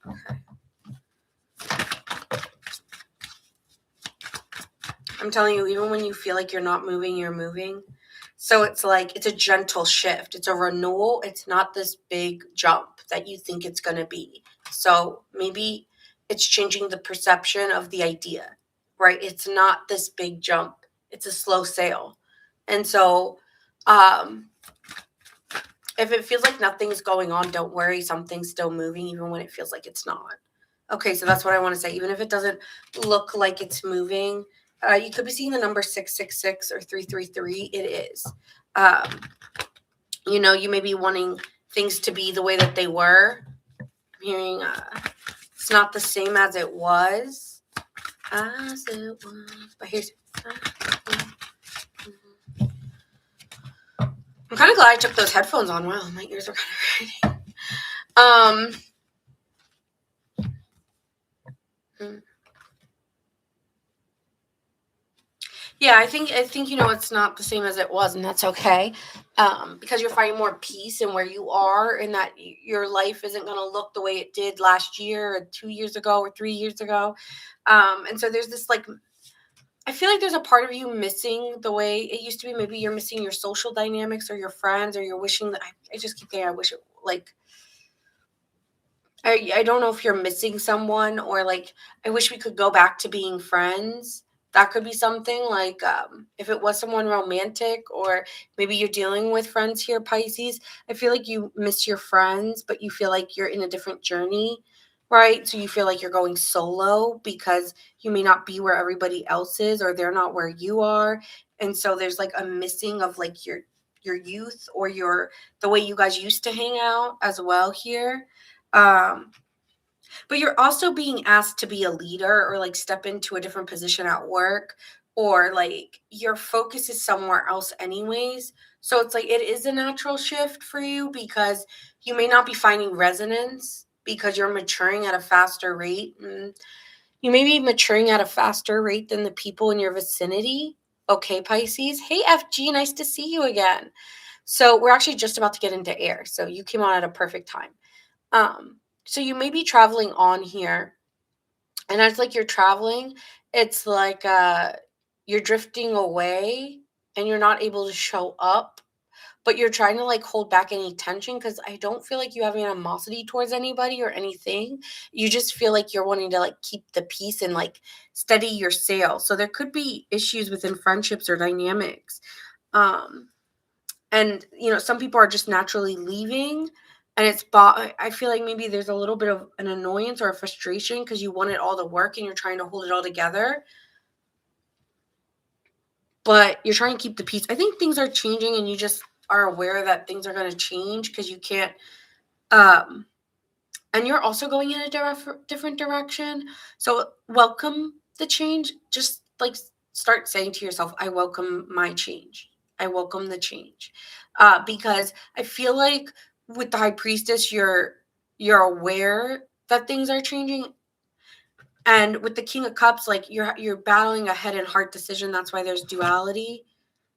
Okay. I'm telling you, even when you feel like you're not moving, you're moving. So it's like it's a gentle shift. It's a renewal. It's not this big jump that you think it's going to be. So maybe it's changing the perception of the idea, right? It's not this big jump. It's a slow sail. And so um if it feels like nothing's going on, don't worry, something's still moving even when it feels like it's not. Okay, so that's what I want to say. Even if it doesn't look like it's moving, you could be seeing the number 666 or 333. It is. Um, You may be wanting things to be the way that they were. I'm hearing it's not the same as it was. But here's. I'm kind of glad I took those headphones on. Wow, my ears are kind of hurting. Yeah, I think it's not the same as it was, and that's okay. Because you're finding more peace in where you are, and that your life isn't going to look the way it did last year, or 2 years ago, or 3 years ago. And so there's this I feel like there's a part of you missing the way it used to be. Maybe you're missing your social dynamics or your friends, or you're wishing that I just keep thinking I wish it I don't know if you're missing someone, or I wish we could go back to being friends. That could be something if it was someone romantic, or maybe you're dealing with friends here, Pisces. I feel like you miss your friends, but you feel like you're in a different journey, right? So you feel like you're going solo because you may not be where everybody else is, or they're not where you are. And so there's a missing of your youth, or the way you guys used to hang out as well here. um but you're also being asked to be a leader, or step into a different position at work, or your focus is somewhere else anyways. So it's it is a natural shift for you, because you may not be finding resonance because you're maturing at a faster rate. You may be maturing at a faster rate than the people in your vicinity. Okay, Pisces. Hey, FG, nice to see you again. So we're actually just about to get into air. So you came on at a perfect time. So you may be traveling on here, and as you're traveling, it's you're drifting away, and you're not able to show up, but you're trying to hold back any tension, because I don't feel like you have animosity towards anybody or anything. You just feel like you're wanting to keep the peace and steady your sail. So there could be issues within friendships or dynamics. And some people are just naturally leaving, and I feel like maybe there's a little bit of an annoyance or a frustration, because you want it all to work and you're trying to hold it all together, but you're trying to keep the peace. I think things are changing, and you just are aware that things are going to change, because you can't and you're also going in a different direction. So welcome the change. Just start saying to yourself, I welcome my change. I welcome the change. Because I feel like with the High Priestess, you're aware that things are changing. And with the King of Cups, you're battling a head and heart decision. That's why there's duality.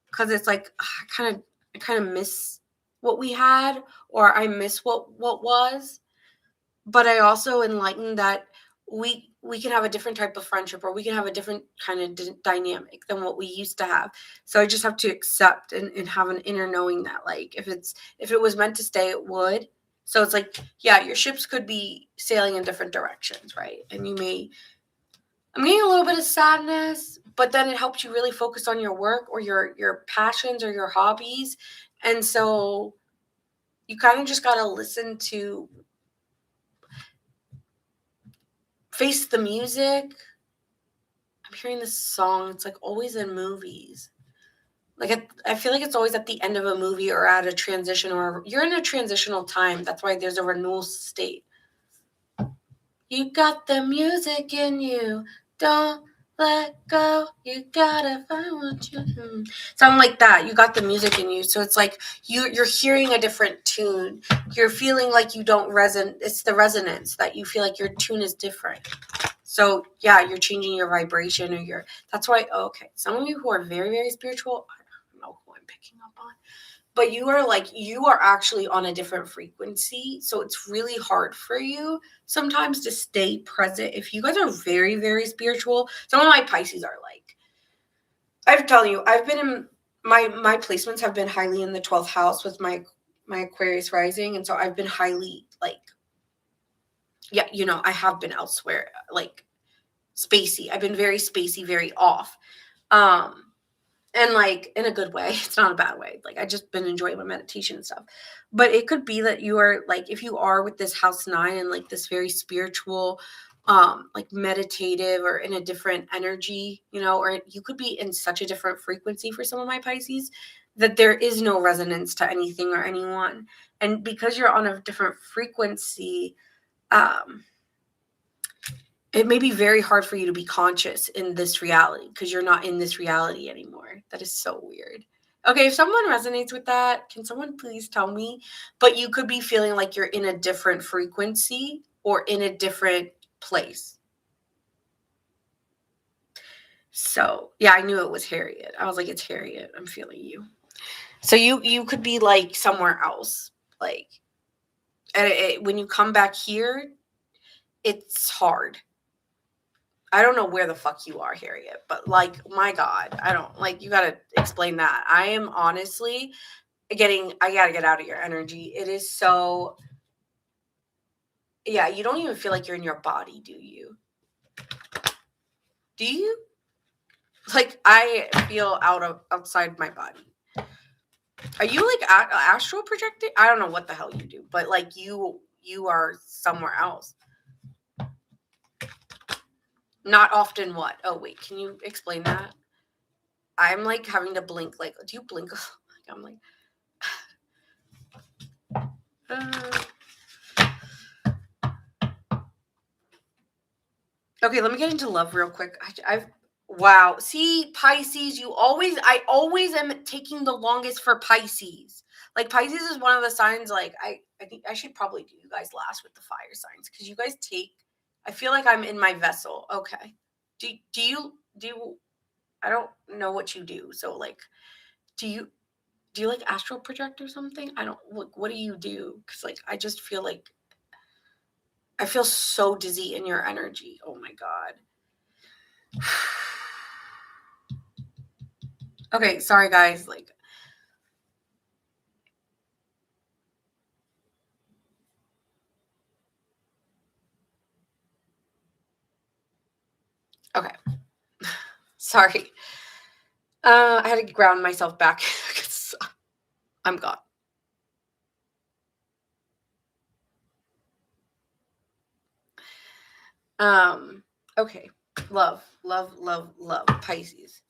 Because it's I kind of miss what we had, or I miss what was. But I also enlightened that we can have a different type of friendship, or we can have a different kind of dynamic than what we used to have. So I just have to accept and have an inner knowing that if it was meant to stay, it would. So it's yeah, your ships could be sailing in different directions, right? And I'm getting a little bit of sadness, but then it helps you really focus on your work, or your passions, or your hobbies. And so you kind of just got to listen to face the music. I'm hearing this song. It's always in movies. I feel like it's always at the end of a movie, or at a transition, or you're in a transitional time. That's why there's a renewal state. You got the music in you. Don't let go. You gotta find what you something like that. You got the music in you. So it's you're hearing a different tune. You're feeling like you don't resonate. It's the resonance that you feel like your tune is different. So yeah, you're changing your vibration, or that's why, okay, some of you who are very, very spiritual, I don't know who I'm picking up on, but you are actually on a different frequency. So it's really hard for you sometimes to stay present. If you guys are very, very spiritual, some of my Pisces are I'm telling you, I've been in my placements have been highly in the 12th house with my Aquarius rising. And so I've been highly yeah, I have been elsewhere, spacey. I've been very spacey, very off. And in a good way. It's not a bad way. I just been enjoying my meditation and stuff. But it could be that you are if you are with this house 9, and this very spiritual, meditative, or in a different energy, or you could be in such a different frequency for some of my Pisces, that there is no resonance to anything or anyone. And because you're on a different frequency, it may be very hard for you to be conscious in this reality because you're not in this reality anymore. That is so weird. Okay, if someone resonates with that, can someone please tell me? But you could be feeling like you're in a different frequency or in a different place. So, yeah, I knew it was Harriet. I was like, it's Harriet. I'm feeling you. So you could be like somewhere else. Like, and when you come back here, it's hard. I don't know where the fuck you are, Harriet, but like, my God, I don't like, you got to explain that. I am honestly I got to get out of your energy. It is so, yeah, you don't even feel like you're in your body, do you? Do you? Like, I feel outside my body. Are you like astral projecting? I don't know what the hell you do, but like you are somewhere else. Not often what? Oh, wait, can you explain that? I'm like having to blink. Like, do you blink? I'm like, okay, let me get into love real quick. Wow. See, Pisces, I always am taking the longest for Pisces. Like, Pisces is one of the signs, like, I think I should probably do you guys last with the fire signs because you guys I feel like I'm in my vessel. Okay. Do you, I don't know what you do. So, like, do you like astral project or something? I don't, like, what do you do? Because, like, I just feel like, I feel so dizzy in your energy. Oh my God. Okay, sorry guys. Like, okay. Sorry. I had to ground myself back because I'm gone. Okay. Love, Pisces.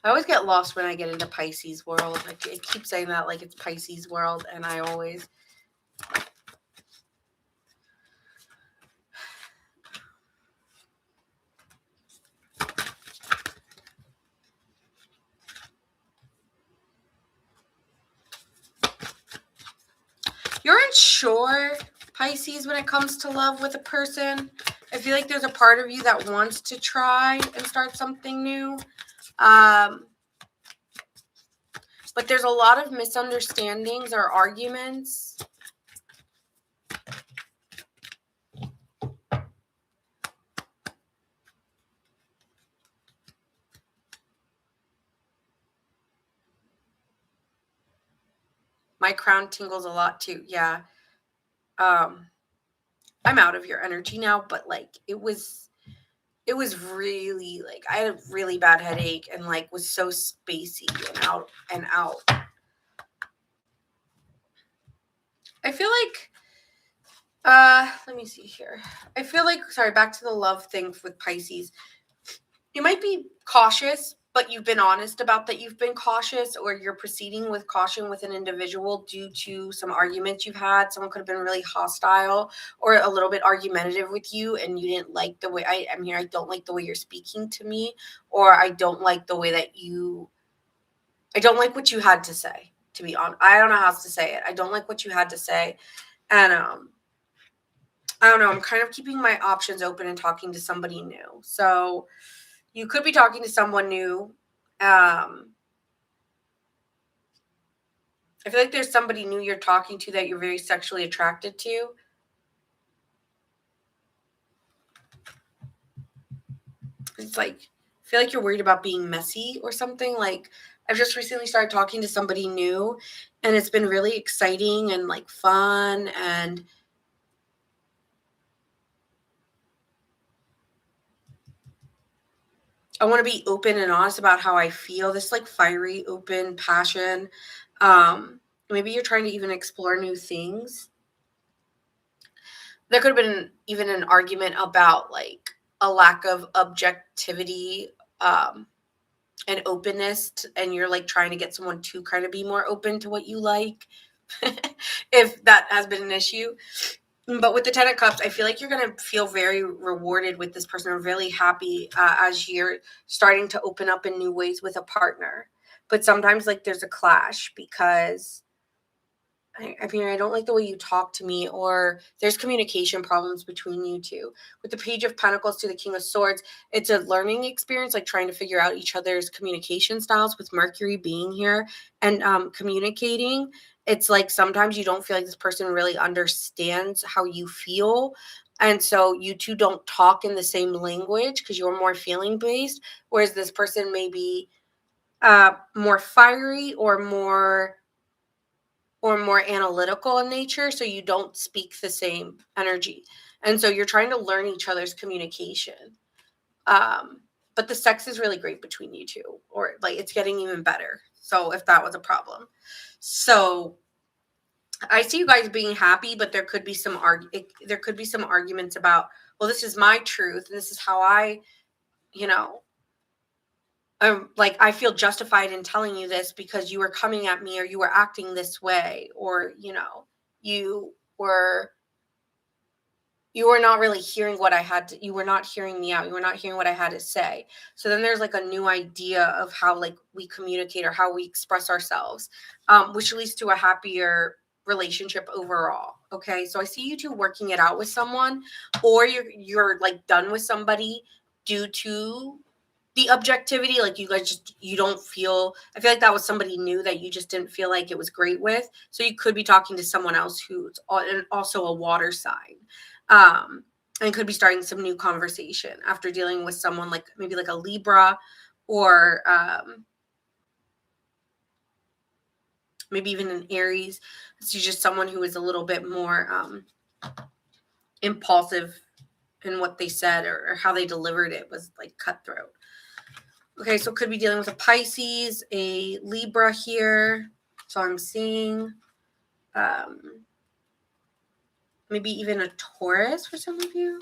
I always get lost when I get into Pisces world. I keep saying that like it's Pisces world, and I always. You're unsure, Pisces, when it comes to love with a person. I feel like there's a part of you that wants to try and start something new. But there's a lot of misunderstandings or arguments. My crown tingles a lot too. Yeah. I'm out of your energy now, but like it was really like I had a really bad headache and like was so spacey and out. I feel like let me see here. I feel like, sorry, back to the love thing with Pisces. You might be cautious, but you've been honest about that you've been cautious, or you're proceeding with caution with an individual due to some arguments you've had. Someone could have been really hostile or a little bit argumentative with you, and you didn't like the way I'm here. I don't like the way you're speaking to me, or I don't like the way that I don't like what you had to say, to be honest. I don't know how else to say it. I don't like what you had to say. And I don't know. I'm kind of keeping my options open and talking to somebody new. So you could be talking to someone new. I feel like there's somebody new you're talking to that you're very sexually attracted to. It's like, I feel like you're worried about being messy or something. Like, I've just recently started talking to somebody new, and it's been really exciting and like fun, and I want to be open and honest about how I feel. This like fiery, open passion. Maybe you're trying to even explore new things. there could have been even an argument about like a lack of objectivity and openness and you're like trying to get someone to kind of be more open to what you like. If that has been an issue. But with the Ten of Cups, I feel like you're going to feel very rewarded with this person or really happy as you're starting to open up in new ways with a partner. But sometimes like there's a clash because I mean, I don't like the way you talk to me, or there's communication problems between you two. With the Page of Pentacles to the King of Swords, it's a learning experience, like trying to figure out each other's communication styles with Mercury being here and communicating. It's like sometimes you don't feel like this person really understands how you feel. And so you two don't talk in the same language because you're more feeling based, whereas this person may be more fiery or more analytical in nature, so you don't speak the same energy. And so you're trying to learn each other's communication. Um, but the sex is really great between you two, or like it's getting even better. So if that was a problem. So I see you guys being happy, but there could be some arguments about, well, this is my truth and this is how I, you know, like I feel justified in telling you this because you were coming at me or you were acting this way, or you were you were not really hearing what I had to, you were not hearing me out, you were not hearing what I had to say. So then there's like a new idea of how like we communicate or how we express ourselves, which leads to a happier relationship overall. Okay, so I see you two working it out with someone, or you're like done with somebody due to the objectivity. Like you guys just, you don't feel, I feel like that was somebody new that you just didn't feel like it was great with. So you could be talking to someone else who's also a water sign, and could be starting some new conversation after dealing with someone like maybe like a Libra, or maybe even an Aries. It's just someone who is a little bit more impulsive in what they said, or how they delivered it was like cutthroat. Okay, so could be dealing with a Pisces, a Libra here. So I'm seeing maybe even a Taurus for some of you.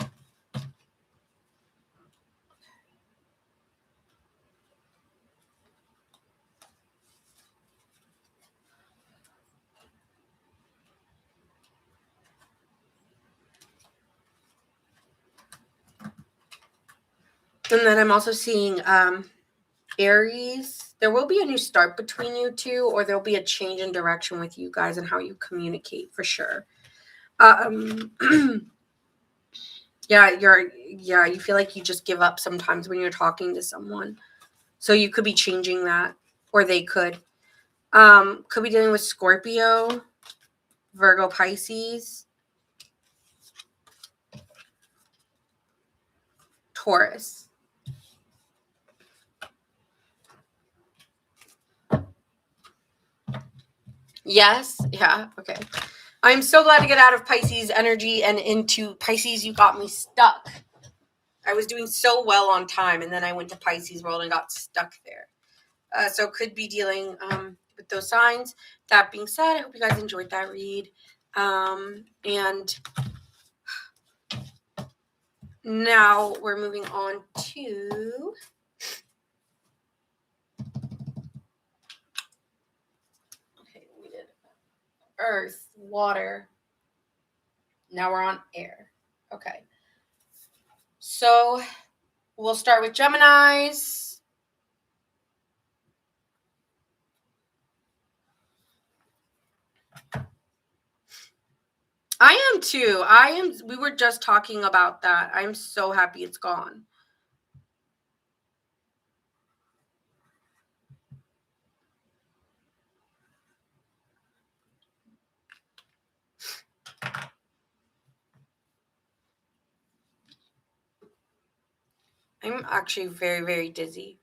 And then I'm also seeing Aries. There will be a new start between you two, or there'll be a change in direction with you guys and how you communicate for sure. Yeah, you feel like you just give up sometimes when you're talking to someone. So you could be changing that, or they could. Could be dealing with Scorpio, Virgo, Pisces, Taurus. Yes. Yeah. Okay. I'm so glad to get out of Pisces energy and into Pisces. You got me stuck. I was doing so well on time, and then I went to Pisces world and got stuck there. So could be dealing with those signs. That being said, I hope you guys enjoyed that read. And now we're moving on to we did Earth, water. Now we're on air. Okay. So we'll start with Geminis. I am too. We were just talking about that. I'm so happy it's gone. I'm actually very, very dizzy.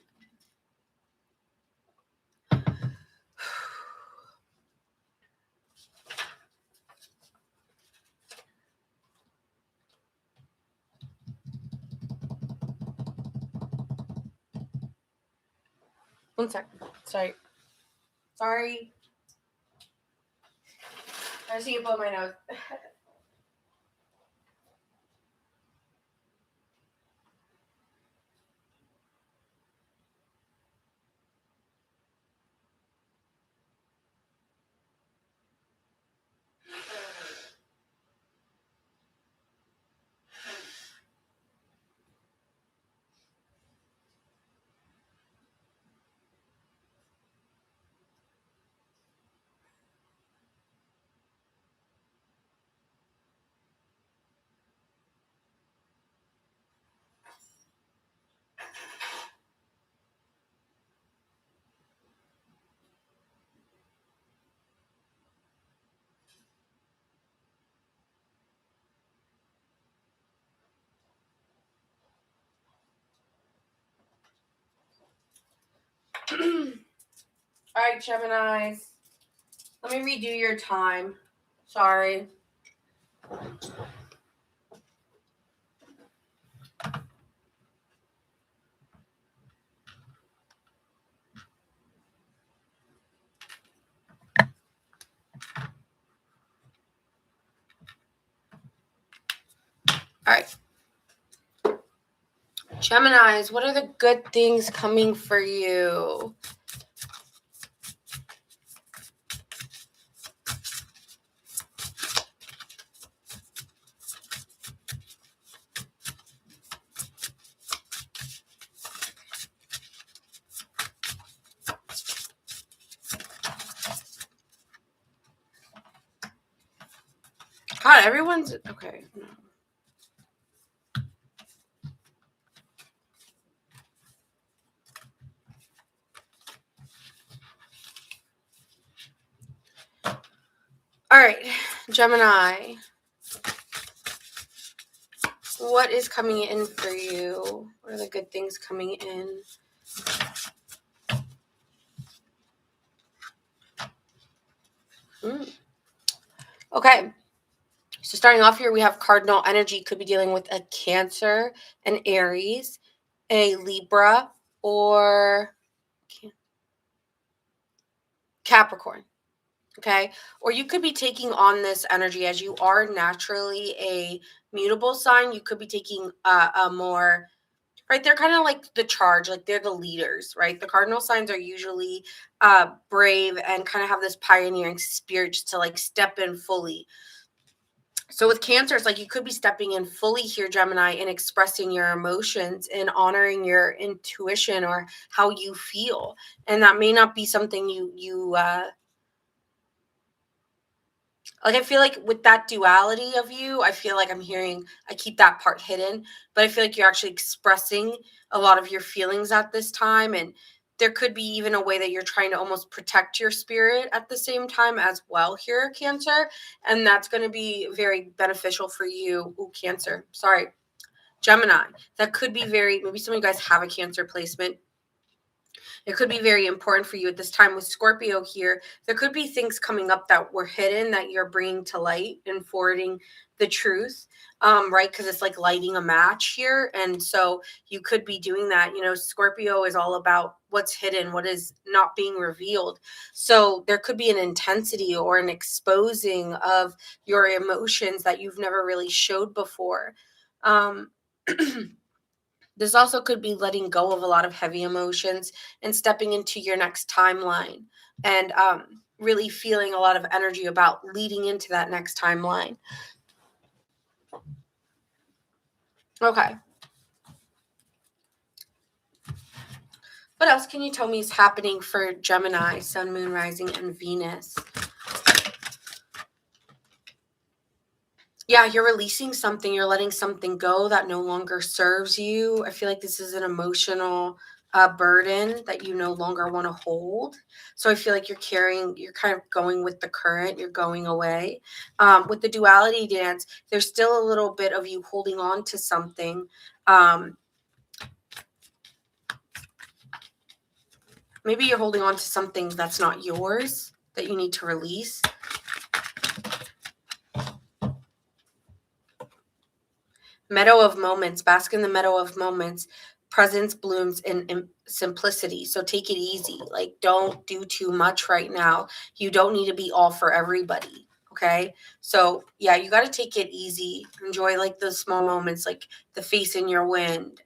One sec. Sorry. I see you blow my nose. All right, Geminis. Let me redo your time. Sorry. All right. Geminis, what are the good things coming for you? God, everyone's okay. All right, Gemini. What is coming in for you? What are the good things coming in? Okay. So starting off here, we have cardinal energy. Could be dealing with a Cancer, an Aries, a Libra, or Capricorn. Okay. Or you could be taking on this energy as you are naturally a mutable sign. You could be taking a more, right? They're kind of like the charge, like they're the leaders, right? The cardinal signs are usually brave and kind of have this pioneering spirit just to like step in fully. So with Cancer, it's like you could be stepping in fully here, Gemini, and expressing your emotions and honoring your intuition or how you feel. And that may not be something you like. I feel like with that duality of you, I feel like I keep that part hidden, but I feel like you're actually expressing a lot of your feelings at this time. And there could be even a way that you're trying to almost protect your spirit at the same time as well here, Cancer. And that's going to be very beneficial for you. Ooh, Cancer. Sorry. Gemini. That could be maybe some of you guys have a Cancer placement. It could be very important for you at this time with Scorpio here. There could be things coming up that were hidden that you're bringing to light and forwarding the truth, right? Because it's like lighting a match here. And so you could be doing that. You know, Scorpio is all about what's hidden, what is not being revealed. So there could be an intensity or an exposing of your emotions that you've never really showed before. This also could be letting go of a lot of heavy emotions and stepping into your next timeline and really feeling a lot of energy about leading into that next timeline. Okay. What else can you tell me is happening for Gemini, Sun, Moon, Rising, and Venus? Yeah, you're releasing something, you're letting something go that no longer serves you. I feel like this is an emotional burden that you no longer want to hold. So I feel like you're kind of going with the current, you're going away. With the duality dance, there's still a little bit of you holding on to something. Maybe you're holding on to something that's not yours that you need to release. Meadow of moments, bask in the meadow of moments. Presence blooms in simplicity. So take it easy. Like, don't do too much right now. You don't need to be all for everybody. Okay. So yeah, you got to take it easy. Enjoy like the small moments, like the face in your wind.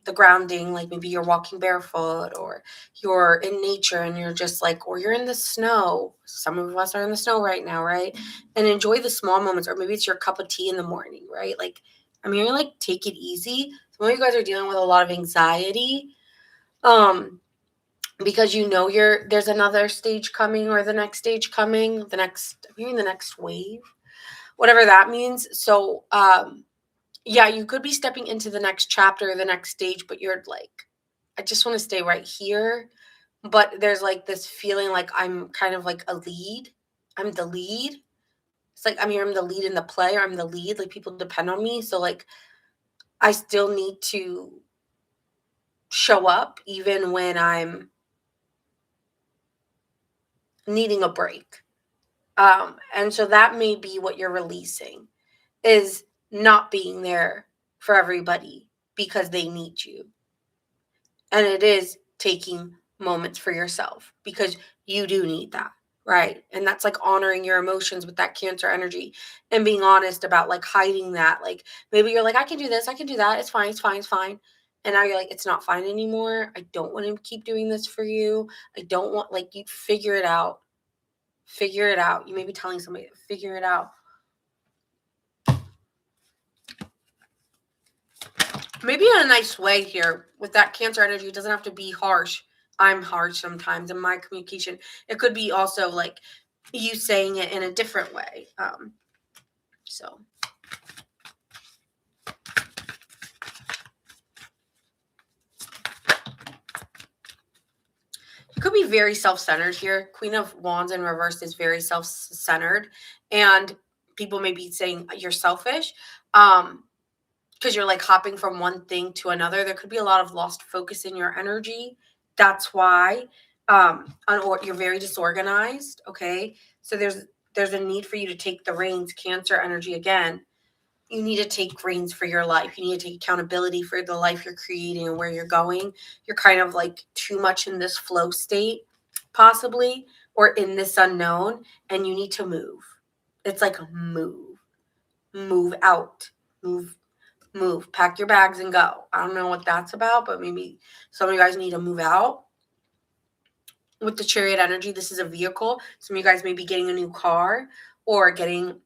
The grounding, like maybe you're walking barefoot or you're in nature and you're just like, or you're in the snow. Some of us are in the snow right now, right? And enjoy the small moments, or maybe it's your cup of tea in the morning, right? Like, I'm hearing like take it easy. Some of you guys are dealing with a lot of anxiety. Because there's another stage coming or the next stage coming, I'm hearing the next wave, whatever that means. So yeah, you could be stepping into the next chapter, the next stage, but you're like, I just want to stay right here. But there's like this feeling like I'm kind of like a lead. I'm the lead. It's like I'm the lead in the play, or I'm the lead. Like people depend on me. So like I still need to show up even when I'm needing a break. And so that may be what you're releasing, is not being there for everybody because they need you. And it is taking moments for yourself because you do need that, right? And that's like honoring your emotions with that Cancer energy and being honest about like hiding that. Like maybe you're like, I can do this, I can do that, it's fine, it's fine, it's fine. And now you're like, it's not fine anymore. I don't want to keep doing this for you. I don't want, like, you figure it out. Figure it out. You may be telling somebody, figure it out. Maybe in a nice way here with that Cancer energy. It doesn't have to be harsh. I'm harsh sometimes in my communication. It could be also like you saying it in a different way. So you could be very self-centered here. Queen of Wands in reverse is very self-centered, and people may be saying you're selfish. Because you're like hopping from one thing to another. There could be a lot of lost focus in your energy. That's why. Or you're very disorganized. Okay. So there's a need for you to take the reins. Cancer energy again. You need to take reins for your life. You need to take accountability for the life you're creating and where you're going. You're kind of like too much in this flow state, possibly, or in this unknown, and you need to move. It's like move out, move, pack your bags and go. I don't know what that's about, but maybe some of you guys need to move out. With the Chariot energy, this is a vehicle. Some of you guys may be getting a new car or getting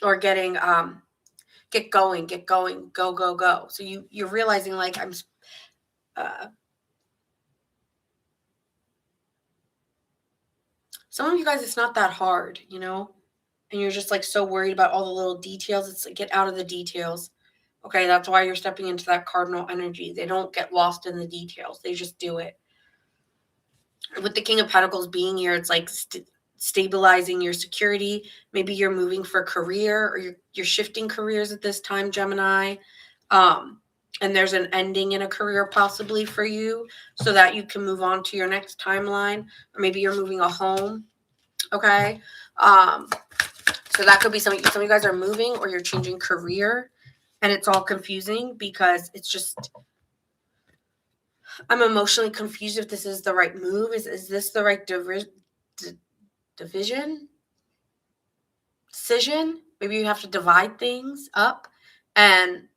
get going, go. So you're realizing like some of you guys, it's not that hard, and you're just like so worried about all the little details. It's like, get out of the details. Okay, that's why you're stepping into that cardinal energy. They don't get lost in the details. They just do it. With the King of Pentacles being here, it's like stabilizing your security. Maybe you're moving for career, or you're shifting careers at this time, Gemini. And there's an ending in a career possibly for you so that you can move on to your next timeline. Or maybe you're moving a home. Okay. So that could be some of you guys are moving or you're changing career, and it's all confusing because it's just, I'm emotionally confused if this is the right move. Is this the right decision? Maybe you have to divide things up. And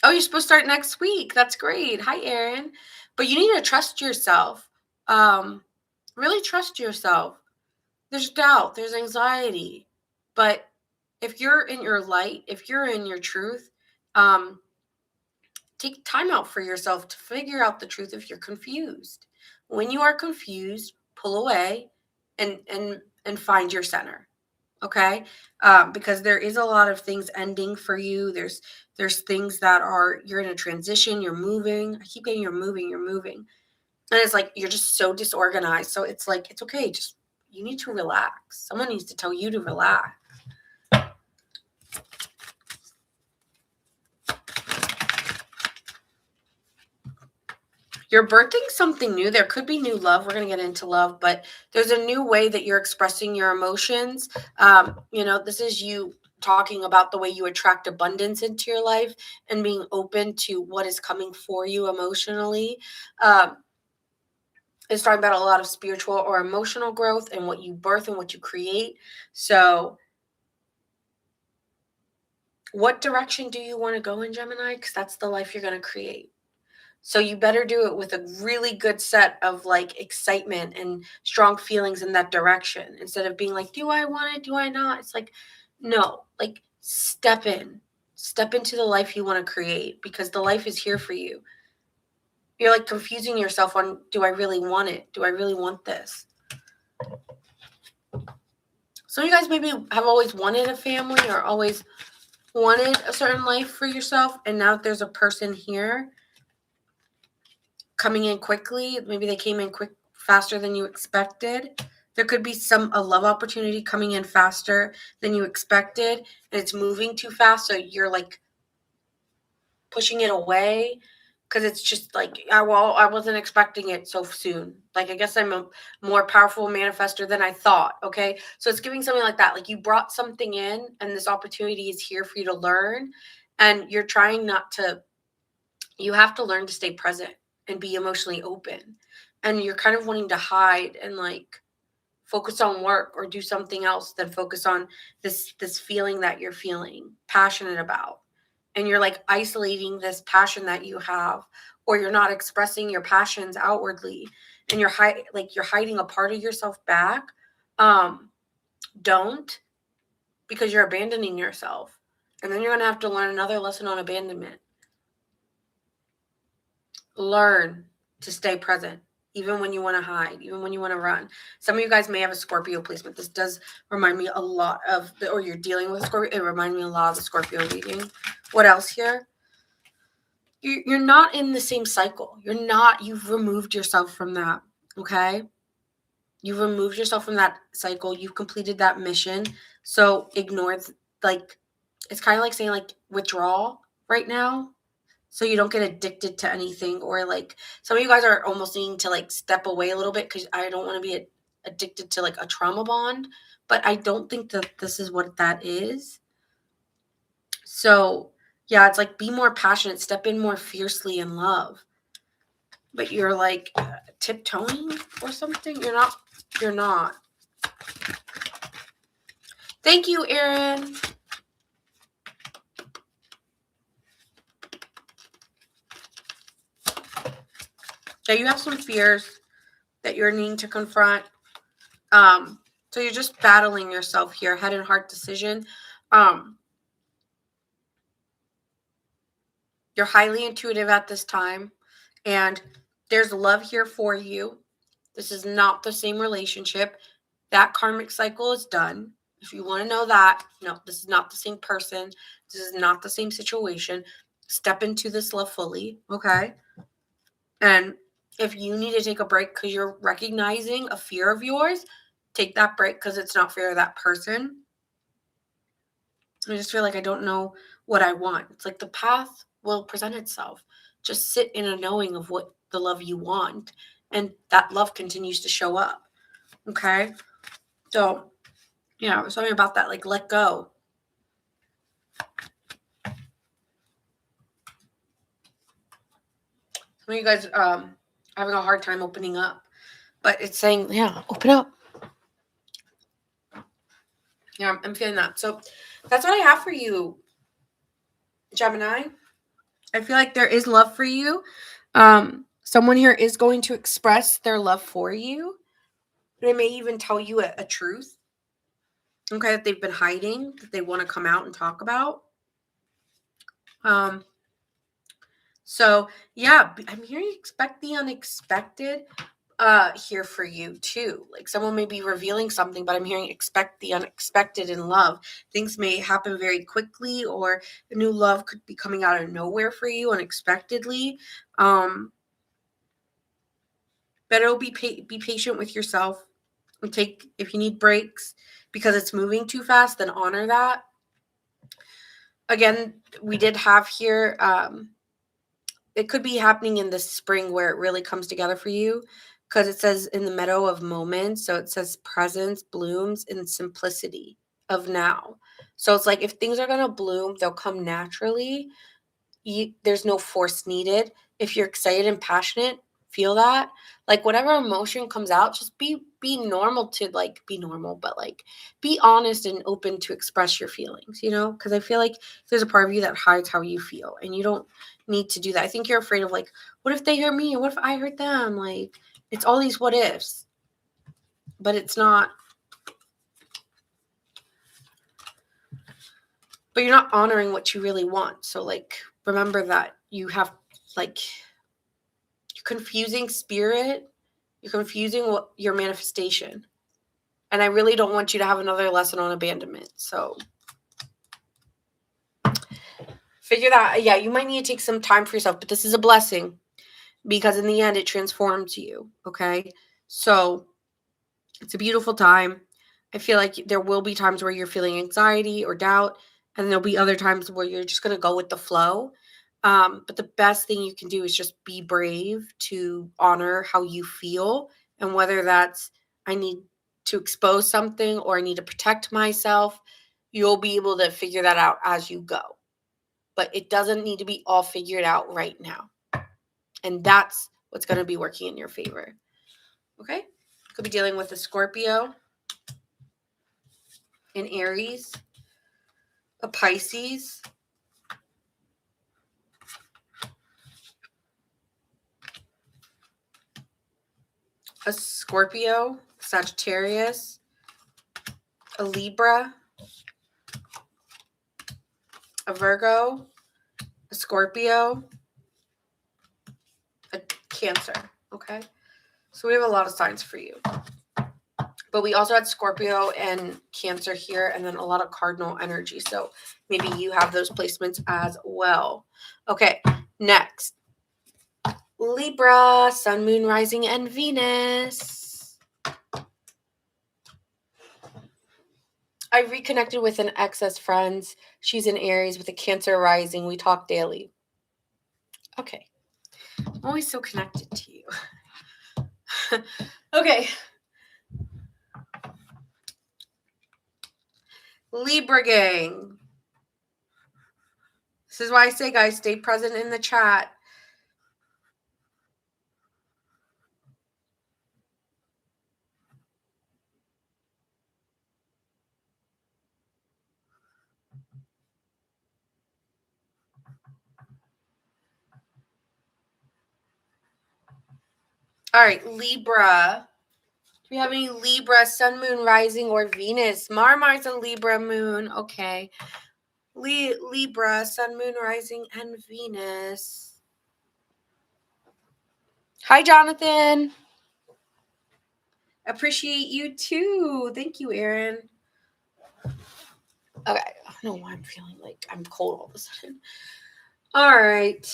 you're supposed to start next week. That's great. Hi, Erin. But you need to trust yourself. Really trust yourself. There's doubt, there's anxiety. But if you're in your light, if you're in your truth, take time out for yourself to figure out the truth if you're confused. When you are confused, pull away and find your center. Okay. Because there is a lot of things ending for you. There's things that you're in a transition, you're moving. I keep getting you're moving. And it's like, you're just so disorganized. So it's like, it's okay. Just, you need to relax. Someone needs to tell you to relax. You're birthing something new. There could be new love. We're going to get into love, but there's a new way that you're expressing your emotions. This is you talking about the way you attract abundance into your life and being open to what is coming for you emotionally. It's talking about a lot of spiritual or emotional growth and what you birth and what you create. So what direction do you want to go in, Gemini? Because that's the life you're going to create. So you better do it with a really good set of like excitement and strong feelings in that direction, instead of being like, do I want it? Do I not? It's like, no, like step into the life you want to create, because the life is here for you. You're like confusing yourself on, do I really want it? Do I really want this? So you guys maybe have always wanted a family or always wanted a certain life for yourself. And now there's a person here coming in quickly. Maybe they came in faster than you expected. There could be a love opportunity coming in faster than you expected, and it's moving too fast. So you're like pushing it away because it's just like, well, I wasn't expecting it so soon. Like, I guess I'm a more powerful manifester than I thought. Okay. So it's giving something like that. Like, you brought something in and this opportunity is here for you to learn. And you're trying not to, you have to learn to stay present and be emotionally open. And you're kind of wanting to hide and like focus on work or do something else than focus on this feeling that you're feeling passionate about, and you're like isolating this passion that you have, or you're not expressing your passions outwardly, and you're you're hiding a part of yourself back. Don't, because you're abandoning yourself, and then you're going to have to learn another lesson on abandonment. Learn to stay present, even when you want to hide, even when you want to run. Some of you guys may have a Scorpio placement. This does remind me a lot of, or you're dealing with a Scorpio. It reminds me a lot of the Scorpio reading. What else here? You're not in the same cycle. You've removed yourself from that. Okay. You've removed yourself from that cycle. You've completed that mission. So ignore, like, it's kind of like saying like withdraw right now, so you don't get addicted to anything, or like some of you guys are almost needing to like step away a little bit because I don't want to be addicted to like a trauma bond, but I don't think that this is what that is. So yeah, it's like be more passionate, step in more fiercely in love, but you're like tiptoeing or something. You're not. Thank you, Erin. Yeah, you have some fears that you're needing to confront. So you're just battling yourself here, head and heart decision. You're highly intuitive at this time, and there's love here for you. This is not the same relationship. That karmic cycle is done. If you want to know that, no, this is not the same person. This is not the same situation. Step into this love fully, okay? And if you need to take a break because you're recognizing a fear of yours, take that break because it's not fair to that person. I just feel like I don't know what I want. It's like the path will present itself. Just sit in a knowing of what the love you want, and that love continues to show up. Okay? So, yeah, something about that, like let go. Some of you guys having a hard time opening up, but it's saying, yeah, open up. Yeah, I'm feeling that. So that's what I have for you, Gemini. I feel like there is love for you. Someone here is going to express their love for you. They may even tell you a truth, okay, that they've been hiding, that they want to come out and talk about. So yeah, I'm hearing expect the unexpected here for you too. Like someone may be revealing something, but I'm hearing expect the unexpected in love. Things may happen very quickly, or a new love could be coming out of nowhere for you unexpectedly. But it'll be patient with yourself, and take, if you need breaks because it's moving too fast, then honor that. Again, we did have here, it could be happening in the spring where it really comes together for you, because it says in the meadow of moments. So it says presence blooms in simplicity of now. So it's like if things are going to bloom, they'll come naturally. There's no force needed. If you're excited and passionate, feel that. Like whatever emotion comes out, just be normal to like be normal, but like be honest and open to express your feelings, because I feel like there's a part of you that hides how you feel, and you don't need to do that. I think you're afraid of like, what if they hurt me, or what if I hurt them? Like it's all these what ifs, but it's not. But you're not honoring what you really want. So like remember that you have like, you're confusing spirit, you're confusing what your manifestation. And I really don't want you to have another lesson on abandonment. So figure that. Yeah, you might need to take some time for yourself, but this is a blessing, because in the end it transforms you. Okay. So it's a beautiful time. I feel like there will be times where you're feeling anxiety or doubt, and there'll be other times where you're just going to go with the flow. But the best thing you can do is just be brave to honor how you feel. And whether that's, I need to expose something or I need to protect myself, you'll be able to figure that out as you go. But it doesn't need to be all figured out right now. And that's what's going to be working in your favor. Okay? Could be dealing with a Scorpio, an Aries, a Pisces, a Scorpio, Sagittarius, a Libra, a Virgo, a Scorpio, a Cancer. Okay? So we have a lot of signs for you. But we also had Scorpio and Cancer here, and then a lot of cardinal energy. So maybe you have those placements as well. Okay, next. Libra, Sun, Moon, Rising, and Venus. I reconnected with an ex as friends. She's in Aries with a Cancer rising. We talk daily. Okay. I'm always so connected to you. Okay. Libra gang. This is why I say, guys, stay present in the chat. All right, Libra. Do we have any Libra, Sun, Moon, Rising, or Venus? Mars a Libra moon. Okay. Libra, Sun, Moon, Rising, and Venus. Hi, Jonathan. Appreciate you too. Thank you, Aaron. Okay. I don't know why I'm feeling like I'm cold all of a sudden. All right.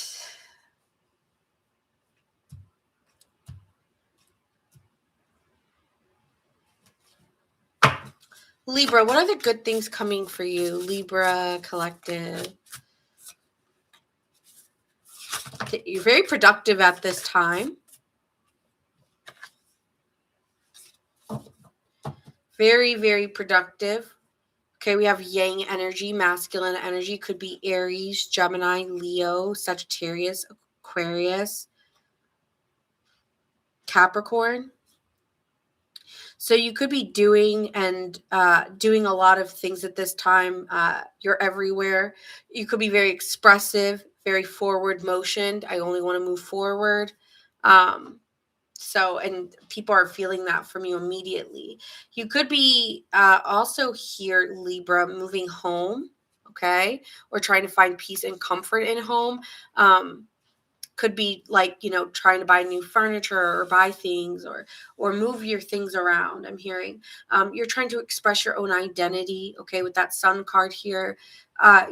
Libra, what are the good things coming for you? Libra collective. You're very productive at this time. Very, very productive. Okay, we have yang energy, masculine energy. Could be Aries, Gemini, Leo, Sagittarius, Aquarius, Capricorn. So you could be doing a lot of things at this time. You're everywhere. You could be very expressive, very forward motioned. I only want to move forward. And people are feeling that from you immediately. You could be also here, Libra, moving home, okay? Or trying to find peace and comfort in home. Could be like, trying to buy new furniture or buy things or move your things around. I'm hearing you're trying to express your own identity. Okay. With that sun card here.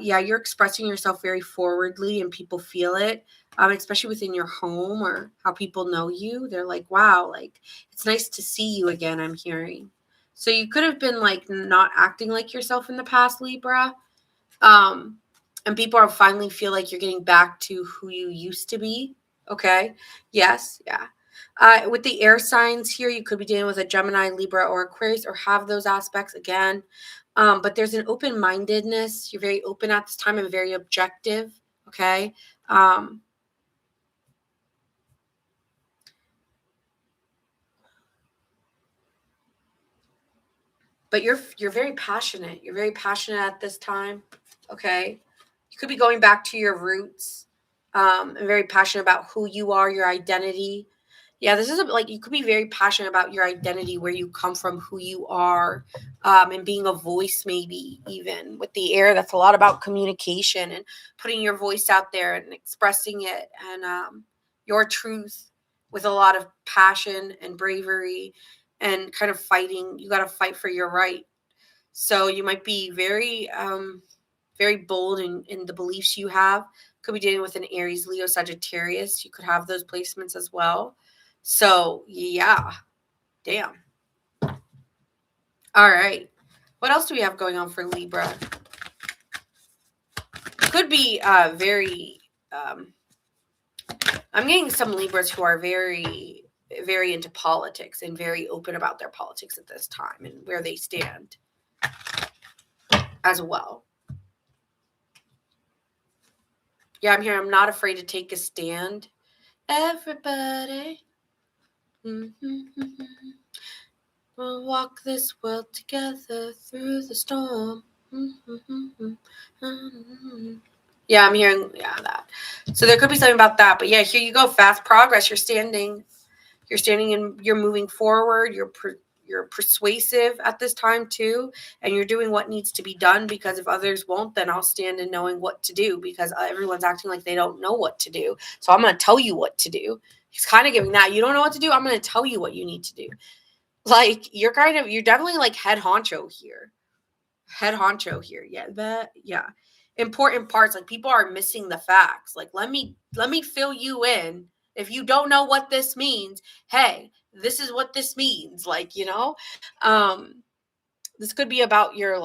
You're expressing yourself very forwardly and people feel it, especially within your home or how people know you. They're like, wow, like it's nice to see you again. I'm hearing. So you could have been like not acting like yourself in the past, Libra. And people are finally feel like you're getting back to who you used to be. Okay. Yes. Yeah. With the air signs here, you could be dealing with a Gemini, Libra, or Aquarius, or have those aspects again. But there's an open-mindedness. You're very open at this time and very objective. Okay. But you're very passionate. You're very passionate at this time. Okay. You could be going back to your roots, and very passionate about who you are, your identity. Yeah, this is like you could be very passionate about your identity, where you come from, who you are, and being a voice, maybe even with the air. That's a lot about communication and putting your voice out there and expressing it and your truth with a lot of passion and bravery and kind of fighting. You got to fight for your right. So you might be very very bold in the beliefs you have. Could be dealing with an Aries, Leo, Sagittarius. You could have those placements as well. So yeah, damn. All right. What else do we have going on for Libra? Could be very I'm getting some Libras who are very, very into politics and very open about their politics at this time and where they stand as well. Yeah, I'm here. I'm not afraid to take a stand. Everybody. We'll walk this world together through the storm. Yeah, I'm hearing that. So there could be something about that. But yeah, here you go. Fast progress. You're standing and you're moving forward. You're persuasive at this time too, and you're doing what needs to be done, because if others won't, then I'll stand in knowing what to do, because everyone's acting like they don't know what to do. So I'm going to tell you what to do. He's kind of giving that. You don't know what to do? I'm going to tell you what you need to do. Like, you're definitely like head honcho here. Yeah. Important parts. Like, people are missing the facts. Like, let me fill you in. If you don't know what this means, hey, this is what this means. Like, this could be about your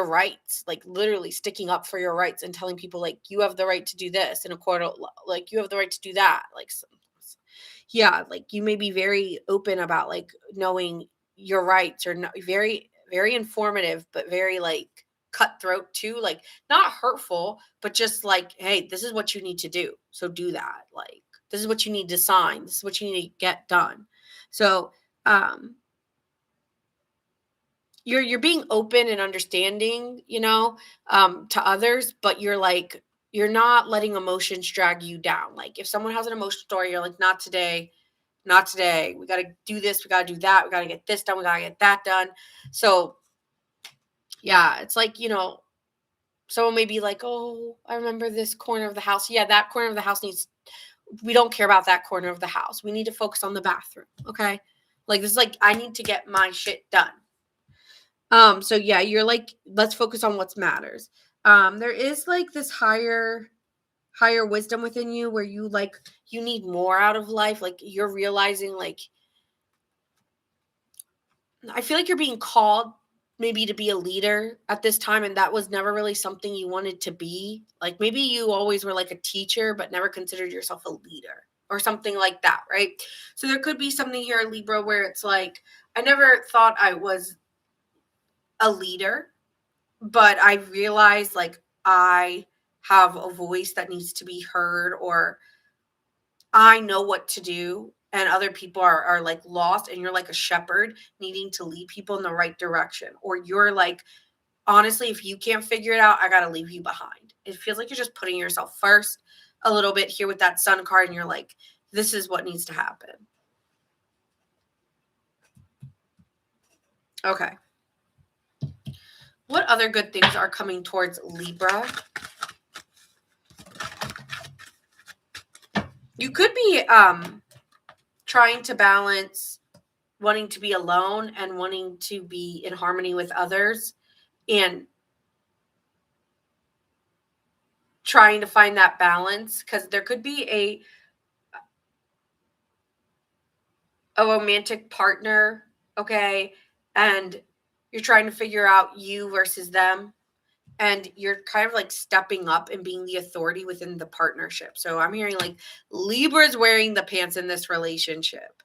rights, like literally sticking up for your rights and telling people, like, you have the right to do this in a court, like you have the right to do that. Like, yeah, like you may be very open about like knowing your rights, or not, very, very informative, but very like cutthroat too, like not hurtful, but just like, hey, this is what you need to do. So do that. Like, this is what you need to sign. This is what you need to get done. So, you're being open and understanding, to others, but you're not letting emotions drag you down. Like, if someone has an emotional story, you're like, not today, not today. We got to do this. We got to do that. We got to get this done. We got to get that done. So yeah, it's like, someone may be like, oh, I remember this corner of the house. Yeah, that corner of the house we don't care about that corner of the house. We need to focus on the bathroom. Okay. Like, this is like, I need to get my shit done. So yeah, you're like, let's focus on what matters. There is like this higher wisdom within you, where you need more out of life. Like, you're realizing, like, I feel like you're being called maybe to be a leader at this time, and that was never really something you wanted to be. Like, maybe you always were like a teacher, but never considered yourself a leader or something like that, right? So there could be something here, Libra, where it's like, I never thought I was a leader, but I realized, like, I have a voice that needs to be heard, or I know what to do, and other people are like lost, and you're like a shepherd needing to lead people in the right direction. Or you're like, honestly, if you can't figure it out, I got to leave you behind. It feels like you're just putting yourself first a little bit here with that Sun card, and you're like, this is what needs to happen. Okay. What other good things are coming towards Libra? You could be trying to balance wanting to be alone and wanting to be in harmony with others, and trying to find that balance, because there could be a romantic partner, okay, and you're trying to figure out you versus them, and you're kind of like stepping up and being the authority within the partnership. So I'm hearing like Libra's wearing the pants in this relationship.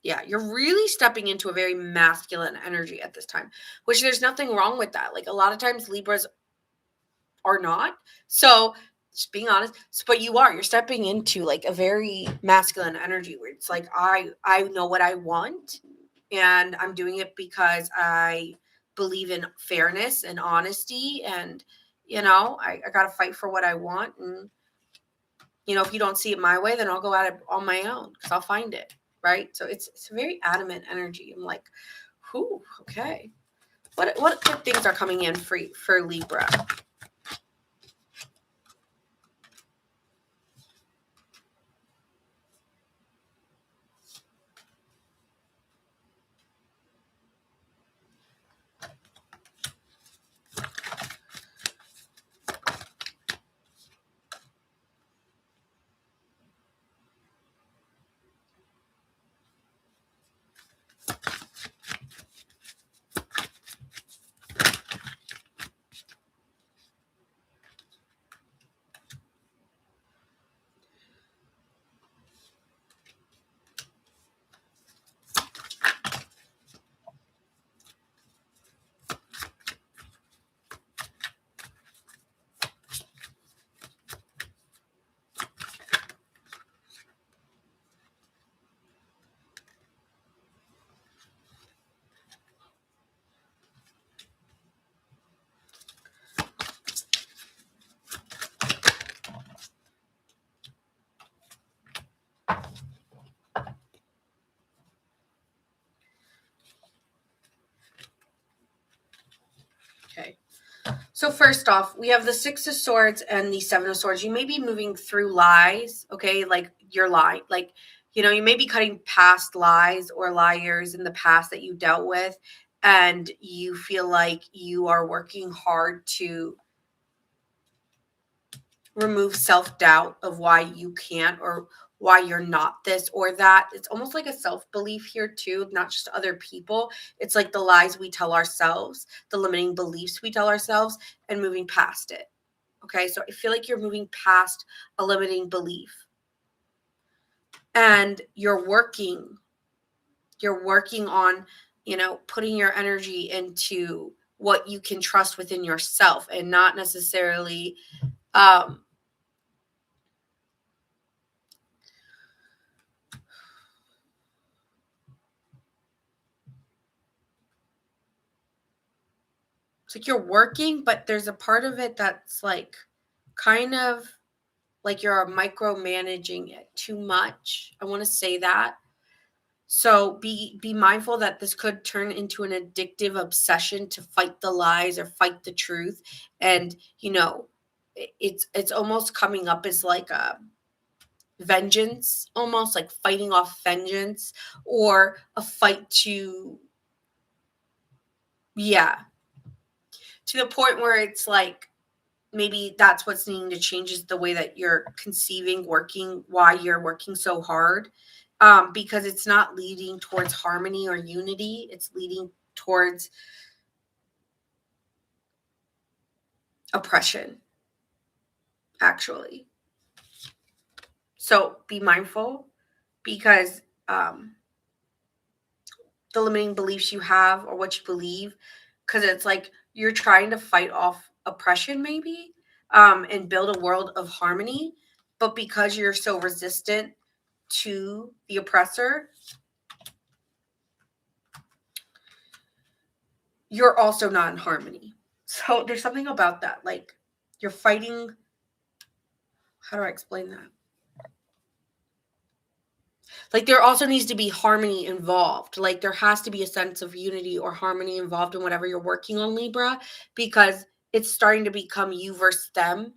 Yeah, you're really stepping into a very masculine energy at this time, which there's nothing wrong with that. Like, a lot of times Libras are not. So, just being honest, but you're stepping into like a very masculine energy, where it's like, I know what I want, and I'm doing it because I believe in fairness and honesty, and I got to fight for what I want. And if you don't see it my way, then I'll go at it on my own, because I'll find it. Right. So it's a very adamant energy. I'm like, whew, okay. What good things are coming in for Libra? So first off, we have the Six of Swords and the Seven of Swords. You may be moving through lies, okay? Like you're lying. Like, you may be cutting past lies or liars in the past that you dealt with, and you feel like you are working hard to remove self-doubt of why you can't or why you're not this or that. It's almost like a self-belief here too, not just other people. It's like the lies we tell ourselves, the limiting beliefs we tell ourselves, and moving past it. Okay, so I feel like you're moving past a limiting belief, and you're working on, putting your energy into what you can trust within yourself, and not necessarily um it's like you're working, but there's a part of it that's like kind of like you're micromanaging it too much. I want to say that. So be mindful that this could turn into an addictive obsession to fight the lies or fight the truth. And it's almost coming up as like a vengeance, almost like fighting off vengeance, or a fight to, yeah, to the point where it's like maybe that's what's needing to change, is the way that you're conceiving working, why you're working so hard, because it's not leading towards harmony or unity. It's leading towards oppression, actually. So be mindful, because the limiting beliefs you have or what you believe, because it's like you're trying to fight off oppression maybe, and build a world of harmony, but because you're so resistant to the oppressor, you're also not in harmony. So there's something about that, like you're fighting. How do I explain that? Like there also needs to be harmony involved. Like there has to be a sense of unity or harmony involved in whatever you're working on, Libra, because it's starting to become you versus them.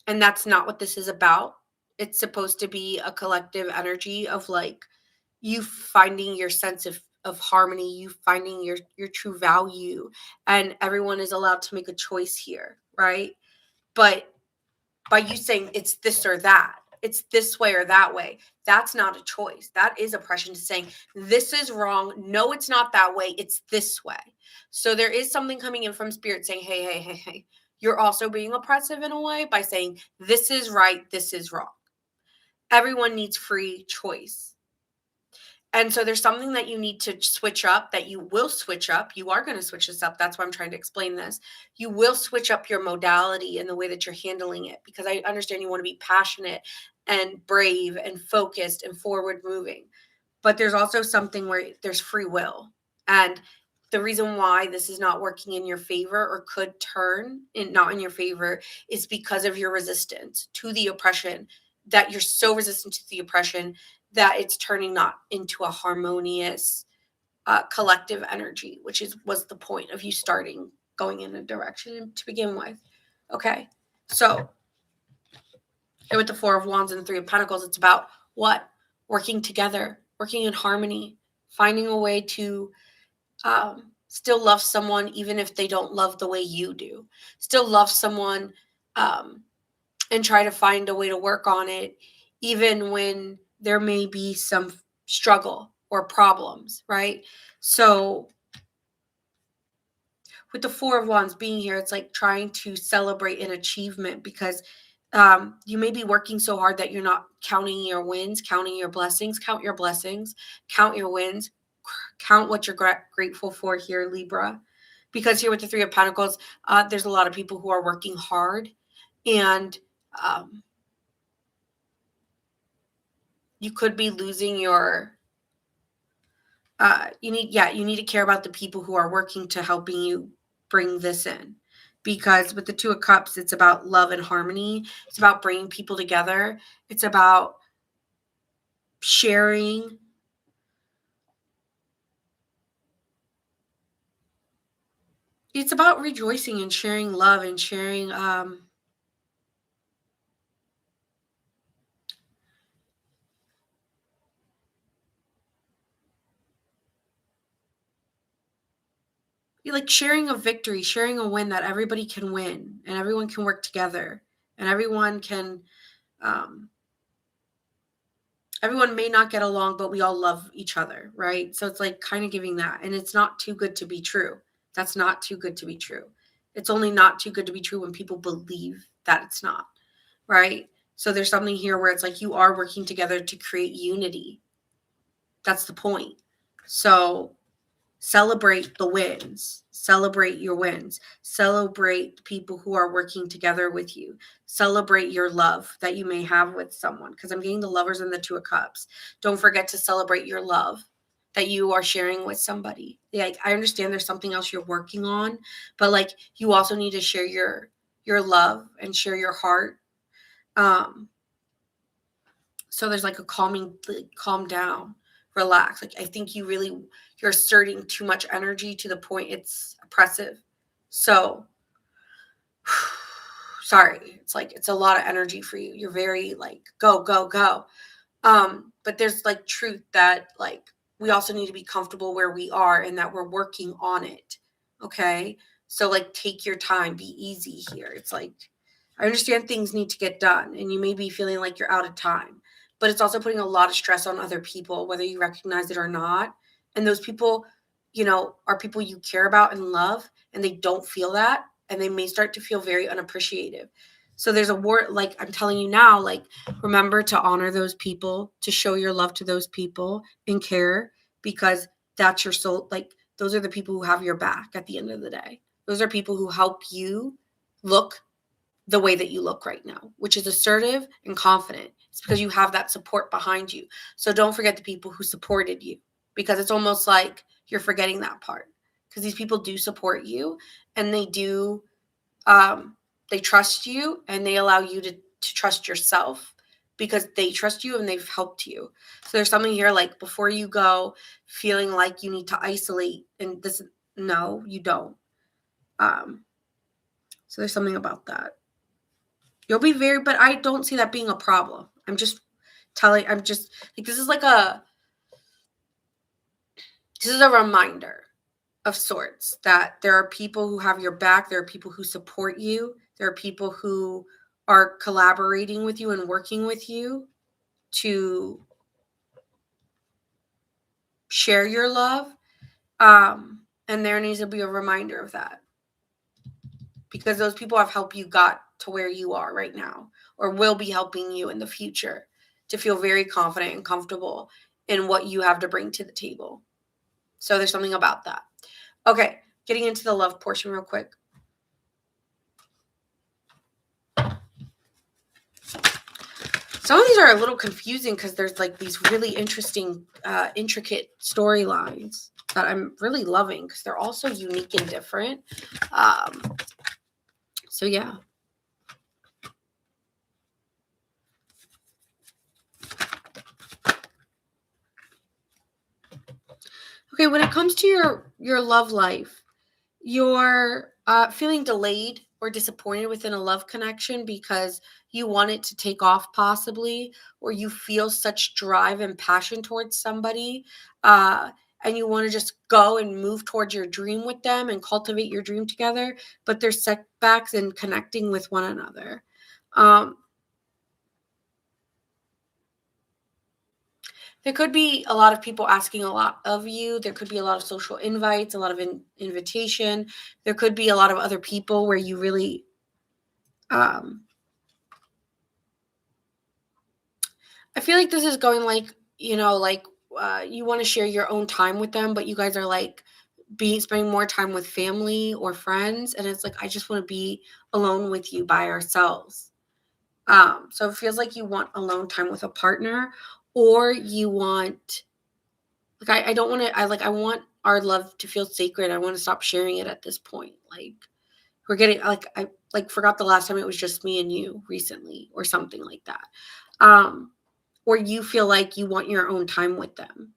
And that's not what this is about. It's supposed to be a collective energy of like you finding your sense of harmony, you finding your true value, and everyone is allowed to make a choice here, right? But by you saying it's this or that, it's this way or that way, that's not a choice. That is oppression, to saying this is wrong. No, it's not that way. It's this way. So there is something coming in from spirit saying, hey, hey, hey, hey, you're also being oppressive in a way by saying this is right, this is wrong. Everyone needs free choice. And so there's something that you need to switch up, that you will switch up. You are going to switch this up. That's why I'm trying to explain this. You will switch up your modality and the way that you're handling it, because I understand you want to be passionate and brave and focused and forward moving. But there's also something where there's free will. And the reason why this is not working in your favor, or could turn not in your favor, is because of your resistance to the oppression, that you're so resistant to the oppression that it's turning not into a harmonious collective energy, which was the point of you starting going in a direction to begin with. Okay, so here with the Four of Wands and the Three of Pentacles, it's about what? Working together, working in harmony, finding a way to still love someone even if they don't love the way you do. Still love someone, and try to find a way to work on it, even when there may be some struggle or problems, right? So with the Four of Wands being here, it's like trying to celebrate an achievement, because you may be working so hard that you're not counting your wins, counting your blessings. Count your blessings, count your wins, count what you're grateful for here, Libra. Because here with the Three of Pentacles, there's a lot of people who are working hard, and you could be losing your you need to care about the people who are working to helping you bring this in, because with the Two of Cups, it's about love and harmony. It's about bringing people together. It's about sharing. It's about rejoicing and sharing love and sharing like sharing a victory, sharing a win that everybody can win and everyone can work together and um everyone may not get along, but we all love each other, right? So it's like kind of giving that. And it's not too good to be true. That's not too good to be true. It's only not too good to be true when people believe that it's not, right? So there's something here where it's like you are working together to create unity. That's the point. So celebrate the wins, celebrate your wins, celebrate the people who are working together with you, celebrate your love that you may have with someone, because I'm getting the lovers and the two of cups. Don't forget to celebrate your love that you are sharing with somebody. Like, I understand there's something else you're working on, but like you also need to share your love and share your heart. So there's like a calm down, relax. Like, I think you're asserting too much energy to the point it's oppressive. So sorry, it's like it's a lot of energy for you. You're very like go go go. But there's like truth that like we also need to be comfortable where we are and that we're working on it. Okay, so like take your time, be easy here. It's like I understand things need to get done and you may be feeling like you're out of time, but it's also putting a lot of stress on other people, whether you recognize it or not. And those people, are people you care about and love, and they don't feel that, and they may start to feel very unappreciative. So there's a word, like I'm telling you now, like remember to honor those people, to show your love to those people and care, because that's your soul. Like those are the people who have your back at the end of the day. Those are people who help you look the way that you look right now, which is assertive and confident. It's because you have that support behind you. So don't forget the people who supported you, because it's almost like you're forgetting that part, because these people do support you and um, they trust you and they allow you to trust yourself because they trust you and they've helped you. So there's something here like before you go feeling like you need to isolate and this, no, you don't. Um, so there's something about that. You'll be but I don't see that being a problem. I'm just like, this is a reminder of sorts that there are people who have your back. There are people who support you. There are people who are collaborating with you and working with you to share your love. And there needs to be a reminder of that, because those people have helped you got to where you are right now, or will be helping you in the future to feel very confident and comfortable in what you have to bring to the table. So there's something about that. Okay, getting into the love portion real quick. Some of these are a little confusing because there's like these really interesting, intricate storylines that I'm really loving because they're also unique and different. So yeah. Okay, when it comes to your love life, you're feeling delayed or disappointed within a love connection because you want it to take off possibly, or you feel such drive and passion towards somebody, uh, and you want to just go and move towards your dream with them and cultivate your dream together, but there's setbacks in connecting with one another. Um, There could be a lot of people asking a lot of you. There could be a lot of social invites, a lot of invitation. There could be a lot of other people where you really, um, I feel like this is going like, you want to share your own time with them, but you guys are like spending more time with family or friends. And it's like, I just want to be alone with you by ourselves. So it feels like you want alone time with a partner, or you want, like, I don't want to, I want our love to feel sacred. I want to stop sharing it at this point. Like we're getting, like, I like forgot the last time it was just me and you recently or something like that. Um, or you feel like you want your own time with them.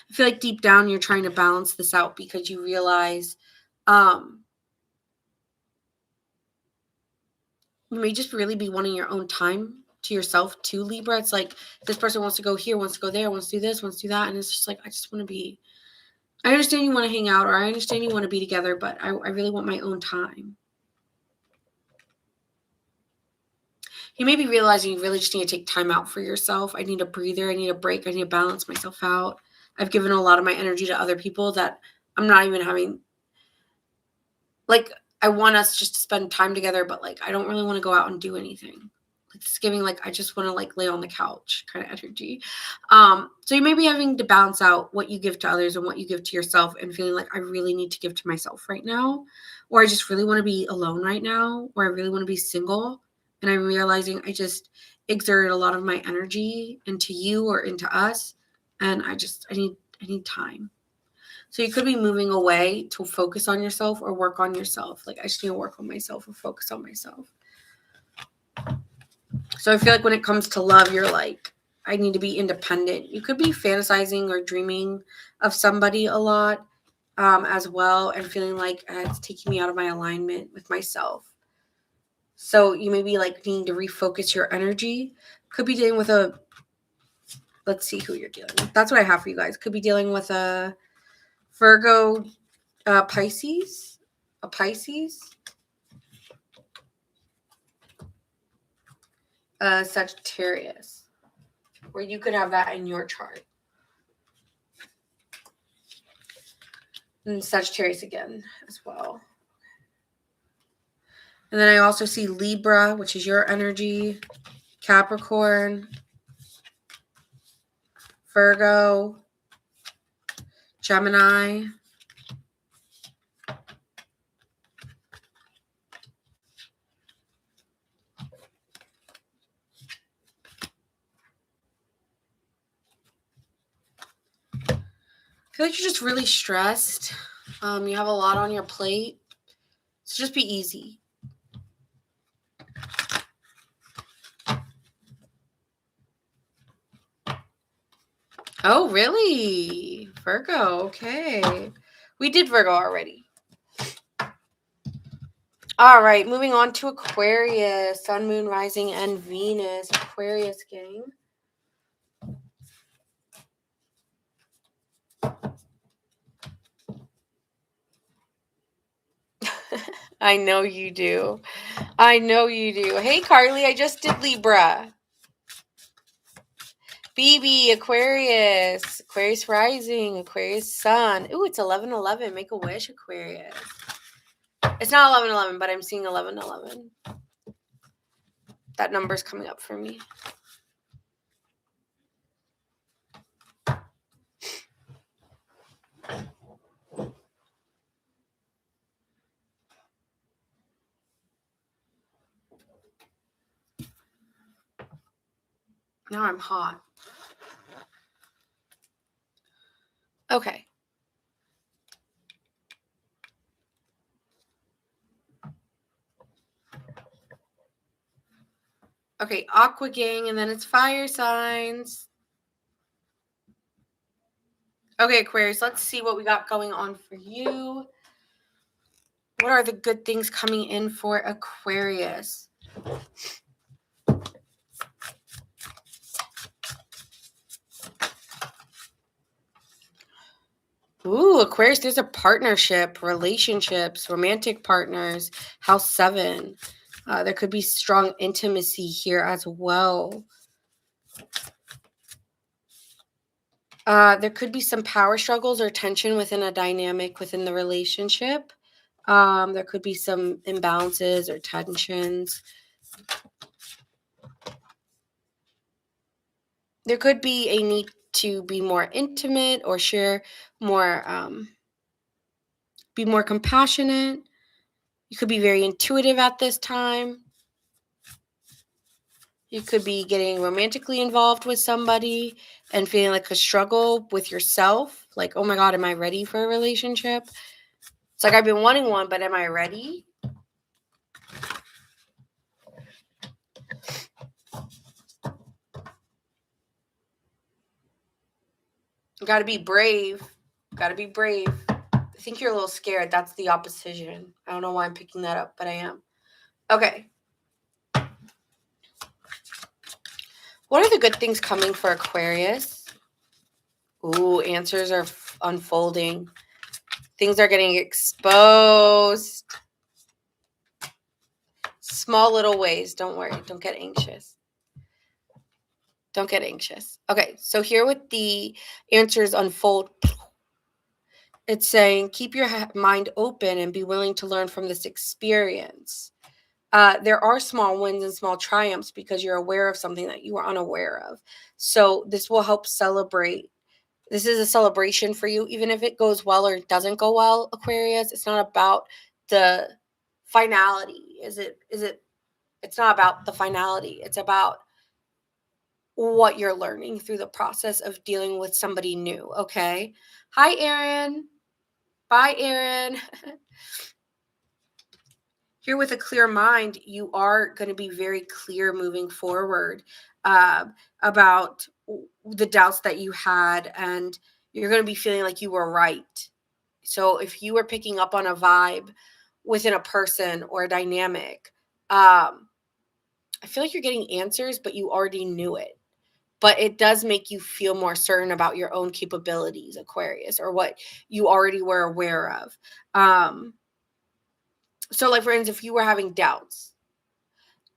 I feel like deep down you're trying to balance this out because you realize You may just really be wanting your own time to yourself too, Libra. It's like this person wants to go here, wants to go there, wants to do this, wants to do that. And it's just like, I just want to be, I understand you want to hang out, or I understand you want to be together, but I really want my own time. You may be realizing you really just need to take time out for yourself. I need a breather. I need a break. I need to balance myself out. I've given a lot of my energy to other people that I'm not even having, like, I want us just to spend time together, but like, I don't really want to go out and do anything. It's giving like, I just want to like lay on the couch kind of energy. So you may be having to balance out what you give to others and what you give to yourself, and feeling like I really need to give to myself right now, or I just really want to be alone right now, or I really want to be single. And I'm realizing I just exerted a lot of my energy into you or into us, and I need time. So you could be moving away to focus on yourself or work on yourself. Like, I just need to work on myself or focus on myself. So I feel like when it comes to love, you're like, I need to be independent. You could be fantasizing or dreaming of somebody a lot as well, and feeling like it's taking me out of my alignment with myself. So you may be like needing to refocus your energy. Could be dealing with let's see who you're dealing with. That's what I have for you guys. Could be dealing with a Virgo, Pisces, a Pisces, Sagittarius, where you could have that in your chart. And Sagittarius again as well. And then I also see Libra, which is your energy, Capricorn, Virgo, Gemini, I feel like you're just really stressed. You have a lot on your plate. So just be easy. Oh, really? Virgo, okay. We did Virgo already. All right, moving on to Aquarius, Sun, Moon, Rising, and Venus. Aquarius gang. I know you do. I know you do. Hey, Carly, I just did Libra. BB, Aquarius. Aquarius Rising, Aquarius Sun. Ooh, it's 11/11. Make a wish, Aquarius. It's not 11/11, but I'm seeing 11/11. That number's coming up for me. Now I'm hot. Okay. Okay, Aqua Gang, and then it's fire signs. Okay, Aquarius, let's see what we got going on for you. What are the good things coming in for Aquarius? Ooh, Aquarius, there's a partnership, relationships, romantic partners, house 7. There could be strong intimacy here as well. There could be some power struggles or tension within a dynamic within the relationship. There could be some imbalances or tensions. There could be a need to be more intimate or share more, be more compassionate. You could be very intuitive at this time. You could be getting romantically involved with somebody and feeling like a struggle with yourself. Like, oh my God, am I ready for a relationship? It's like, I've been wanting one, but am I ready? You got to be brave. Got to be brave. think you're a little scared. That's the opposition. I don't know why I'm picking that up, but I am. Okay. What are the good things coming for Aquarius? Ooh, answers are unfolding. Things are getting exposed. Small little ways. Don't worry. Don't get anxious. Don't get anxious. Okay, so here with the answers unfold, it's saying keep your mind open and be willing to learn from this experience. There are small wins and small triumphs because you're aware of something that you were unaware of. So this will help celebrate. This is a celebration for you, even if it goes well or doesn't go well, Aquarius. It's not about the finality. It's not about the finality. It's about what you're learning through the process of dealing with somebody new, okay? Hi, Aaron. Bye, Aaron. Here with a clear mind, you are going to be very clear moving forward about the doubts that you had, and you're going to be feeling like you were right. So if you were picking up on a vibe within a person or a dynamic, I feel like you're getting answers, but you already knew it. But it does make you feel more certain about your own capabilities, Aquarius, or what you already were aware of. So like, for instance, if you were having doubts,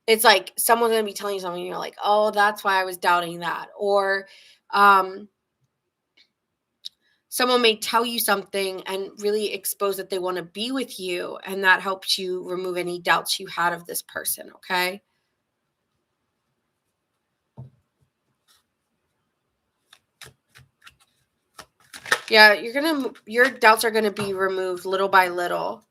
it's like someone's going to be telling you something and you're like, oh, that's why I was doubting that. Or someone may tell you something and really expose that they want to be with you, and that helps you remove any doubts you had of this person, okay? Yeah, your doubts are gonna be removed little by little.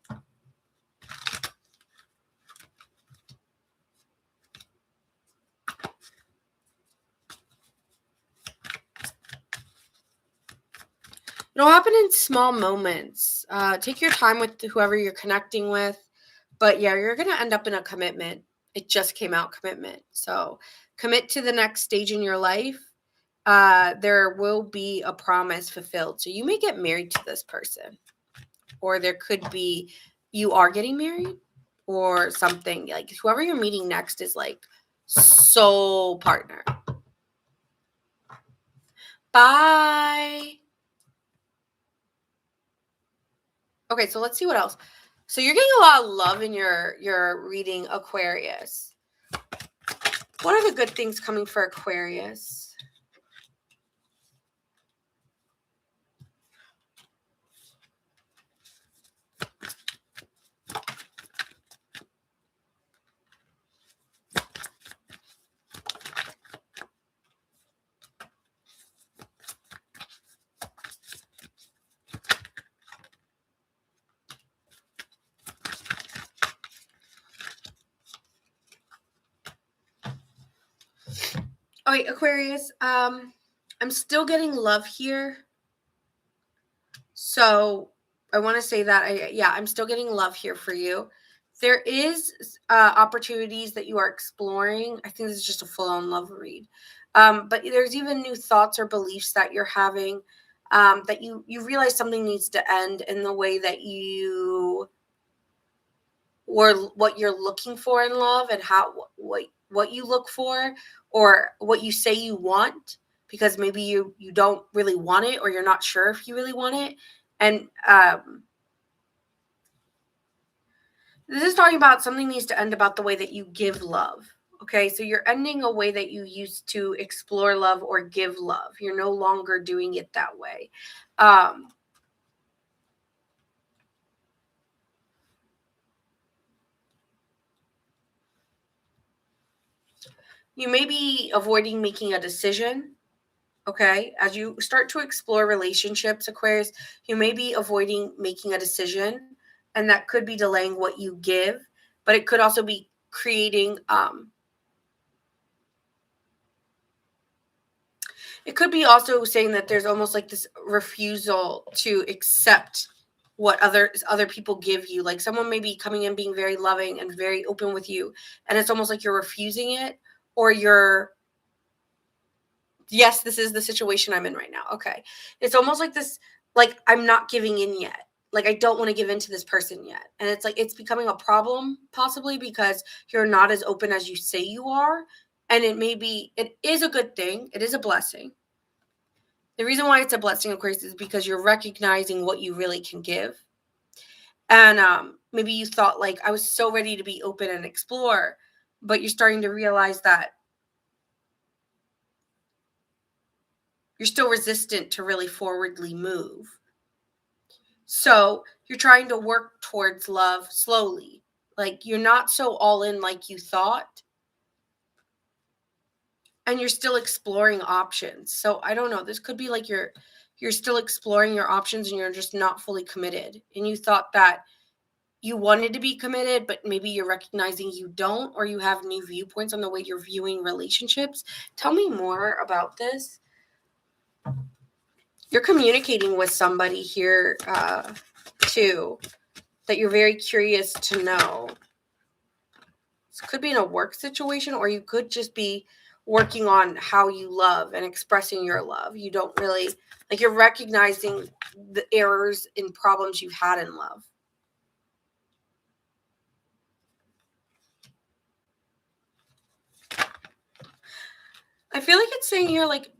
It'll happen in small moments. Take your time with whoever you're connecting with. But yeah, you're gonna end up in a commitment. It just came out, commitment. So commit to the next stage in your life. There will be a promise fulfilled. So you may get married to this person, or there could be you are getting married, or something. Like whoever you're meeting next is like soul partner. Bye. Okay, so let's see what else. So you're getting a lot of love in your reading, Aquarius. What are the good things coming for Aquarius? All right, Aquarius, I'm still getting love here. So I want to say that I'm still getting love here for you. There is opportunities that you are exploring. I think this is just a full-on love read. But there's even new thoughts or beliefs that you're having, that you realize something needs to end in the way that you or what you're looking for in love, and how what you look for, or what you say you want, because maybe you don't really want it, or you're not sure if you really want it. And this is talking about something needs to end about the way that you give love. Okay, so you're ending a way that you used to explore love or give love. You're no longer doing it that way. You may be avoiding making a decision. Okay, as you start to explore relationships, Aquarius, you may be avoiding making a decision, and that could be delaying what you give, but it could also be creating it could be also saying that there's almost like this refusal to accept what other people give you. Like someone may be coming in being very loving and very open with you, and it's almost like you're refusing it, or you're, yes, this is the situation I'm in right now. Okay. It's almost like this, like I'm not giving in yet. like I don't want to give in to this person yet. And it's like it's becoming a problem possibly because you're not as open as you say you are. And it is a good thing. It is a blessing. The reason why it's a blessing, of course, is because you're recognizing what you really can give. And maybe you thought like I was so ready to be open and explore, but you're starting to realize that you're still resistant to really forwardly move. So you're trying to work towards love slowly. Like you're not so all in like you thought. And you're still exploring options. So I don't know. This could be like you're still exploring your options and you're just not fully committed. And you thought that you wanted to be committed, but maybe you're recognizing you don't, or you have new viewpoints on the way you're viewing relationships. Tell me more about this. You're communicating with somebody here too that you're very curious to know. This could be in a work situation, or you could just be working on how you love and expressing your love. You don't really, like, you're recognizing the errors and problems you've had in love. I feel like it's saying here, like,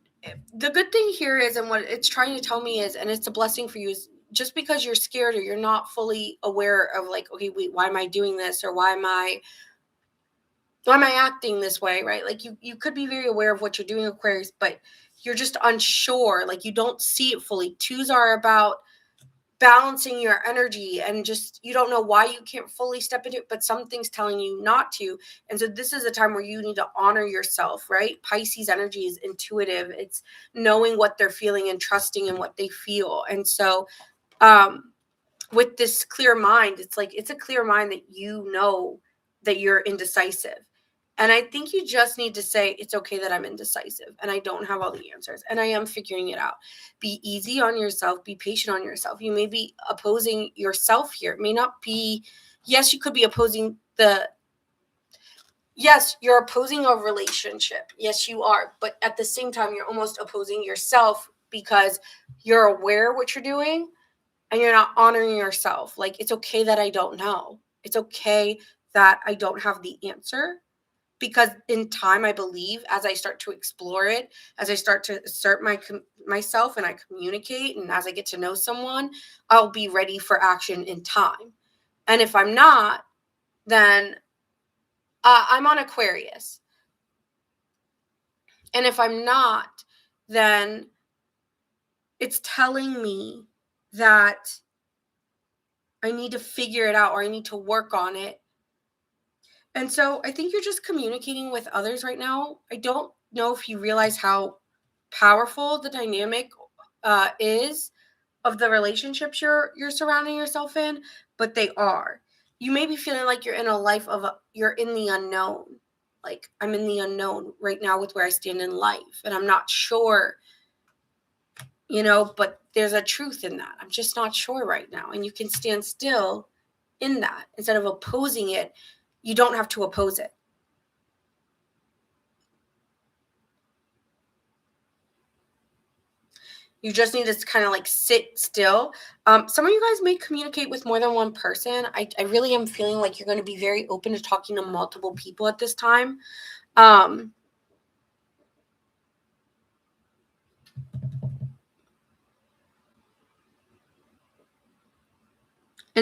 the good thing here is, and what it's trying to tell me is, and it's a blessing for you, is just because you're scared or you're not fully aware of, like, okay, wait, why am I doing this? Or why am I acting this way, right? Like you could be very aware of what you're doing, Aquarius, but you're just unsure. Like you don't see it fully. Twos are about balancing your energy and just you don't know why you can't fully step into it, but something's telling you not to. And so this is a time where you need to honor yourself, right? Pisces energy is intuitive. It's knowing what they're feeling and trusting in what they feel. And so with this clear mind, it's like it's a clear mind that you know that you're indecisive. And I think you just need to say, it's okay that I'm indecisive and I don't have all the answers and I am figuring it out. Be easy on yourself. Be patient on yourself. You may be opposing yourself here. It may not be, yes, you could be opposing yes, you're opposing a relationship. Yes, you are. But at the same time, you're almost opposing yourself because you're aware of what you're doing and you're not honoring yourself. Like, it's okay that I don't know. It's okay that I don't have the answer. Because in time, I believe, as I start to explore it, as I start to assert myself and I communicate, and as I get to know someone, I'll be ready for action in time. And if I'm not, then I'm on Aquarius. And if I'm not, then it's telling me that I need to figure it out or I need to work on it. And so I think you're just communicating with others right now. I don't know if you realize how powerful the dynamic is of the relationships you're surrounding yourself in, but they are. You may be feeling like you're in a life of you're in the unknown. Like I'm in the unknown right now with where I stand in life, and I'm not sure, but there's a truth in that. I'm just not sure right now, and you can stand still in that instead of opposing it. You don't have to oppose it. You just need to kind of like sit still. Some of you guys may communicate with more than one person. I really am feeling like you're going to be very open to talking to multiple people at this time. And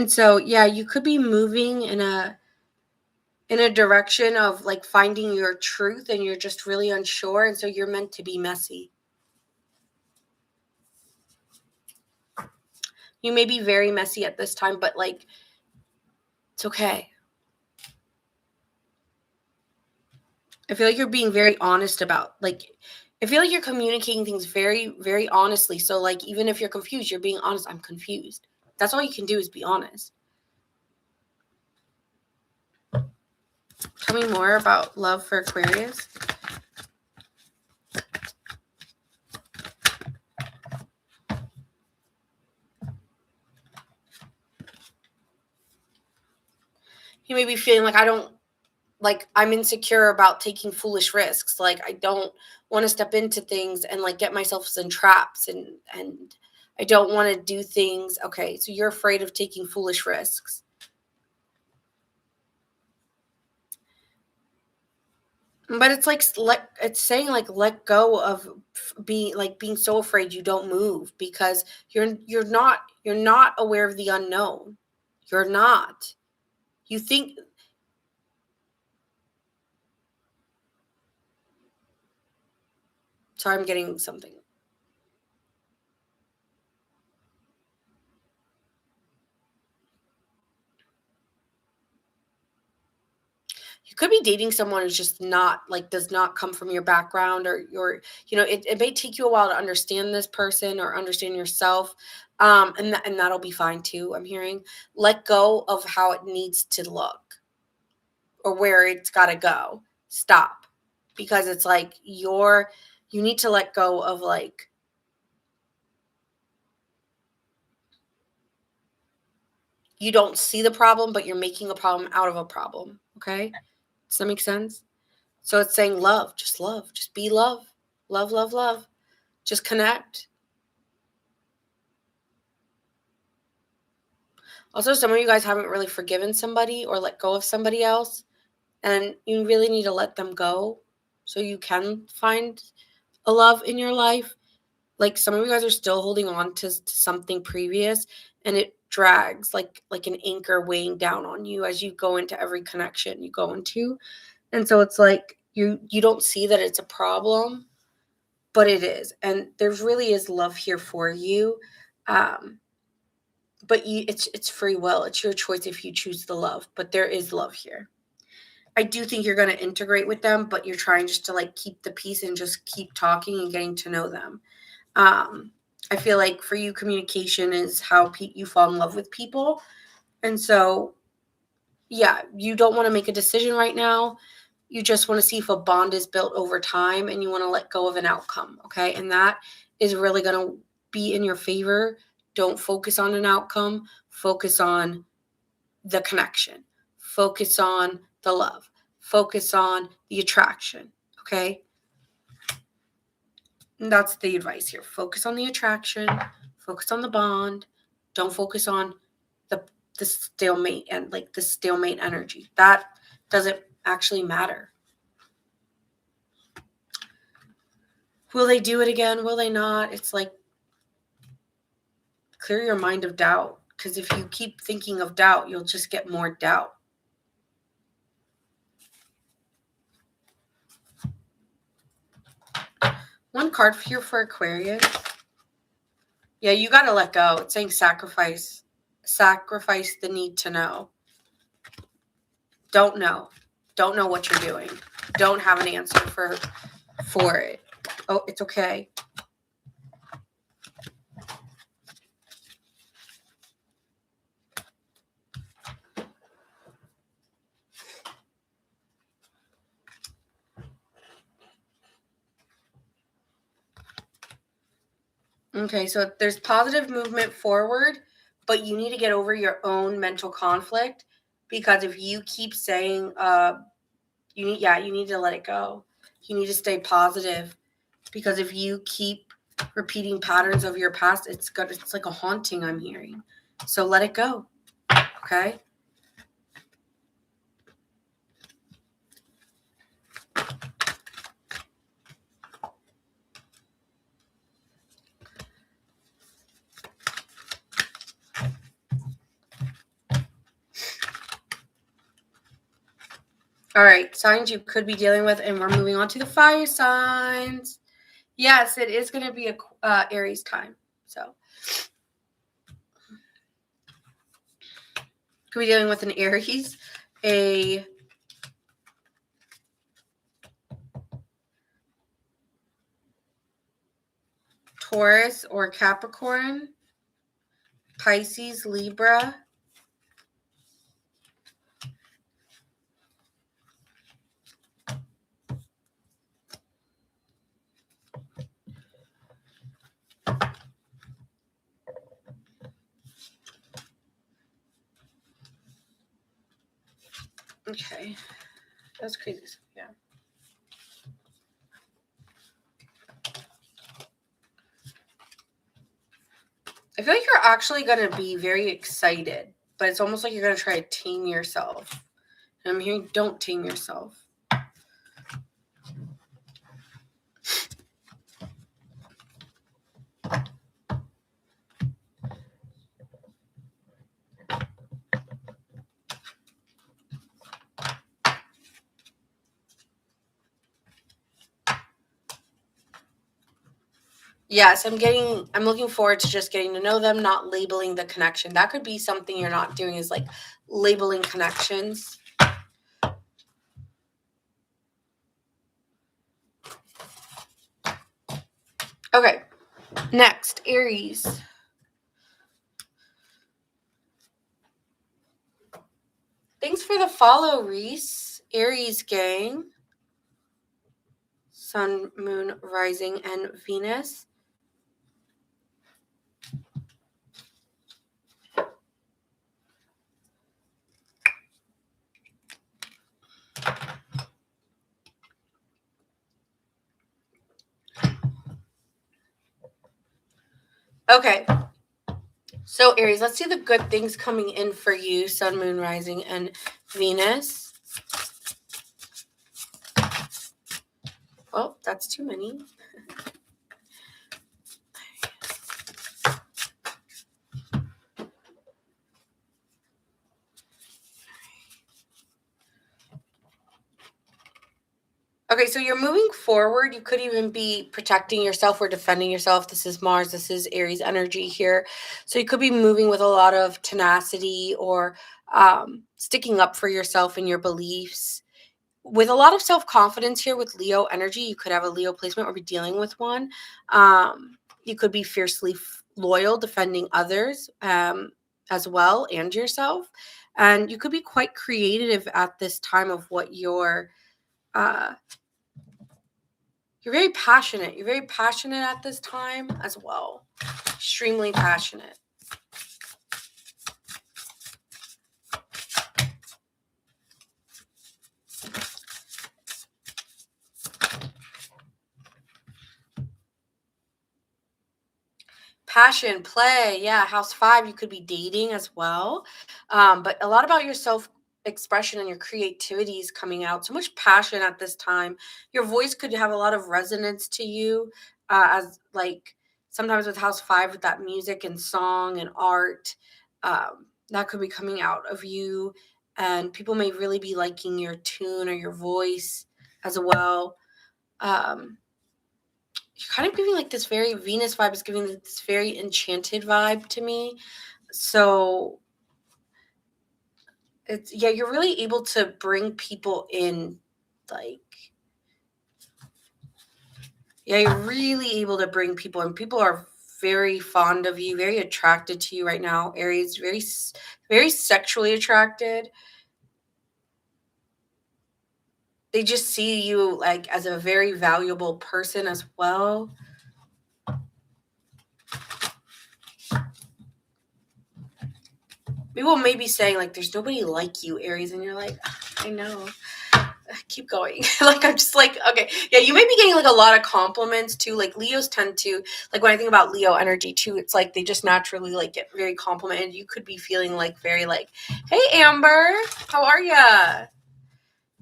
so, yeah, you could be moving in a direction of like finding your truth and you're just really unsure. And so you're meant to be messy. You may be very messy at this time, but like, it's okay. I feel like you're being very honest about, like, I feel like you're communicating things very, very honestly. So, like, even if you're confused, you're being honest. I'm confused. That's all you can do is be honest. Tell me more about love for Aquarius. You may be feeling like I'm insecure about taking foolish risks. Like I don't want to step into things and like get myself in traps and I don't want to do things. Okay, so you're afraid of taking foolish risks. But it's like it's saying like let go of being so afraid you don't move because you're not aware of the unknown. You're not. You think sorry, I'm getting something. You could be dating someone who's just not like does not come from your background or your it may take you a while to understand this person or understand yourself. And that'll be fine too. I'm hearing let go of how it needs to look or where it's got to go. Stop, because it's like you need to let go of like you don't see the problem but you're making a problem out of a problem. Okay, does that make sense? So it's saying love, just be love, love, love, love. Just connect. Also, some of you guys haven't really forgiven somebody or let go of somebody else, and you really need to let them go so you can find a love in your life. Like some of you guys are still holding on to something previous, and it drags like an anchor weighing down on you as you go into every connection you go into. And so it's like you don't see that it's a problem, but it is, and there really is love here for you. um but it's free will. It's your choice if you choose the love, but there is love here. I do think you're going to integrate with them, but you're trying just to like keep the peace and just keep talking and getting to know them. I feel like for you, communication is how you fall in love with people. And so yeah, you don't want to make a decision right now. You just want to see if a bond is built over time and you want to let go of an outcome. Okay, and that is really going to be in your favor. Don't focus on an outcome, focus on the connection, focus on the love, focus on the attraction. Okay, and that's the advice here. Focus on the attraction, focus on the bond. Don't focus on the the stalemate and like the stalemate energy. That doesn't actually matter. Will they do it again? Will they not? It's like clear your mind of doubt, because if you keep thinking of doubt, you'll just get more doubt. One card here for Aquarius. Yeah, you got to let go. It's saying sacrifice. Sacrifice the need to know. Don't know. Don't know what you're doing. Don't have an answer for it. Oh, it's okay. Okay, so there's positive movement forward, but you need to get over your own mental conflict, because if you keep saying you need to let it go. You need to stay positive, because if you keep repeating patterns of your past, it's like a haunting I'm hearing. So let it go. Okay? All right, signs you could be dealing with, and we're moving on to the fire signs. Yes, it is going to be a Aries time. So could be dealing with an Aries, a Taurus or Capricorn, Pisces, Libra, okay, that's crazy. Yeah. I feel like you're actually going to be very excited, but it's almost like you're going to try to tame yourself. And I'm hearing don't tame yourself. Yes, I'm looking forward to just getting to know them, not labeling the connection. That could be something you're not doing, is like labeling connections. Okay, next, Aries. Thanks for the follow, Reese. Aries gang. Sun, Moon, Rising, and Venus. Okay. So, Aries, let's see the good things coming in for you, Sun, Moon, Rising, and Venus. Oh, that's too many. Okay, so you're moving forward. You could even be protecting yourself or defending yourself. This is Mars. This is Aries energy here. So you could be moving with a lot of tenacity or sticking up for yourself and your beliefs. With a lot of self-confidence here with Leo energy, you could have a Leo placement or be dealing with one. You could be fiercely loyal, defending others as well and yourself. And you could be quite creative at this time of what you're very passionate. You're very passionate at this time as well. Extremely passionate. Passion, play, yeah. House 5, you could be dating as well. But a lot about your self expression and your creativity is coming out. So much passion at this time. Your voice could have a lot of resonance to you, as like sometimes with House 5, with that music and song and art, that could be coming out of you. And people may really be liking your tune or your voice as well. Um, you're kind of giving like this very Venus vibe is giving this very enchanted vibe to me. So it's, yeah, you're really able to bring people in, like, yeah, you're really able to bring people in. People are very fond of you, very attracted to you right now. Aries, very sexually attracted. They just see you like as a very valuable person as well. People may be saying like there's nobody like you, Aries, and you're like, I know. Keep going. Like, I'm just like, okay, yeah, you may be getting like a lot of compliments too. Like Leos tend to, like, when I think about Leo energy too, it's like they just naturally like get very complimented. You could be feeling like very like, hey Amber, how are ya?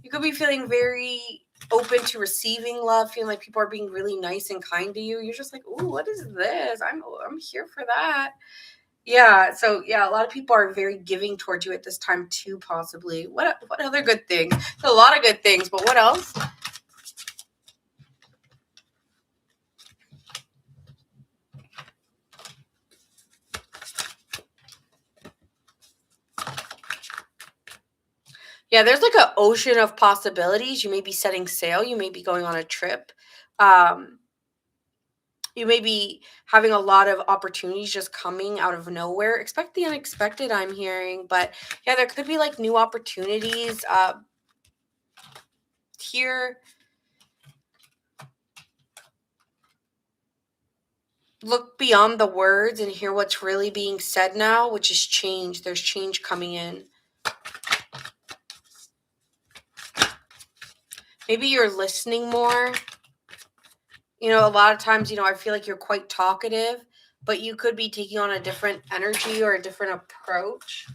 You could be feeling very open to receiving love, feeling like people are being really nice and kind to you. You're just like, ooh, what is this? I'm here for that. Yeah, so yeah, a lot of people are very giving towards you at this time too, possibly. What other good things? A lot of good things, but what else? Yeah, there's like an ocean of possibilities. You may be setting sail, you may be going on a trip. Um, you may be having a lot of opportunities just coming out of nowhere. Expect the unexpected, I'm hearing, but yeah, there could be like new opportunities here. Look beyond the words and hear what's really being said now, which is change. There's change coming in. Maybe you're listening more. You know, a lot of times, I feel like you're quite talkative, but you could be taking on a different energy or a different approach.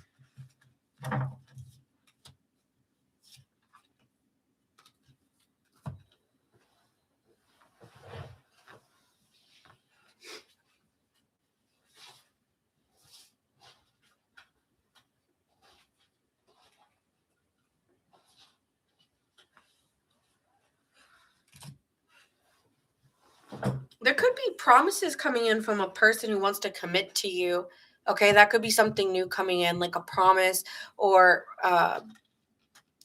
There could be promises coming in from a person who wants to commit to you. Okay, that could be something new coming in, like a promise or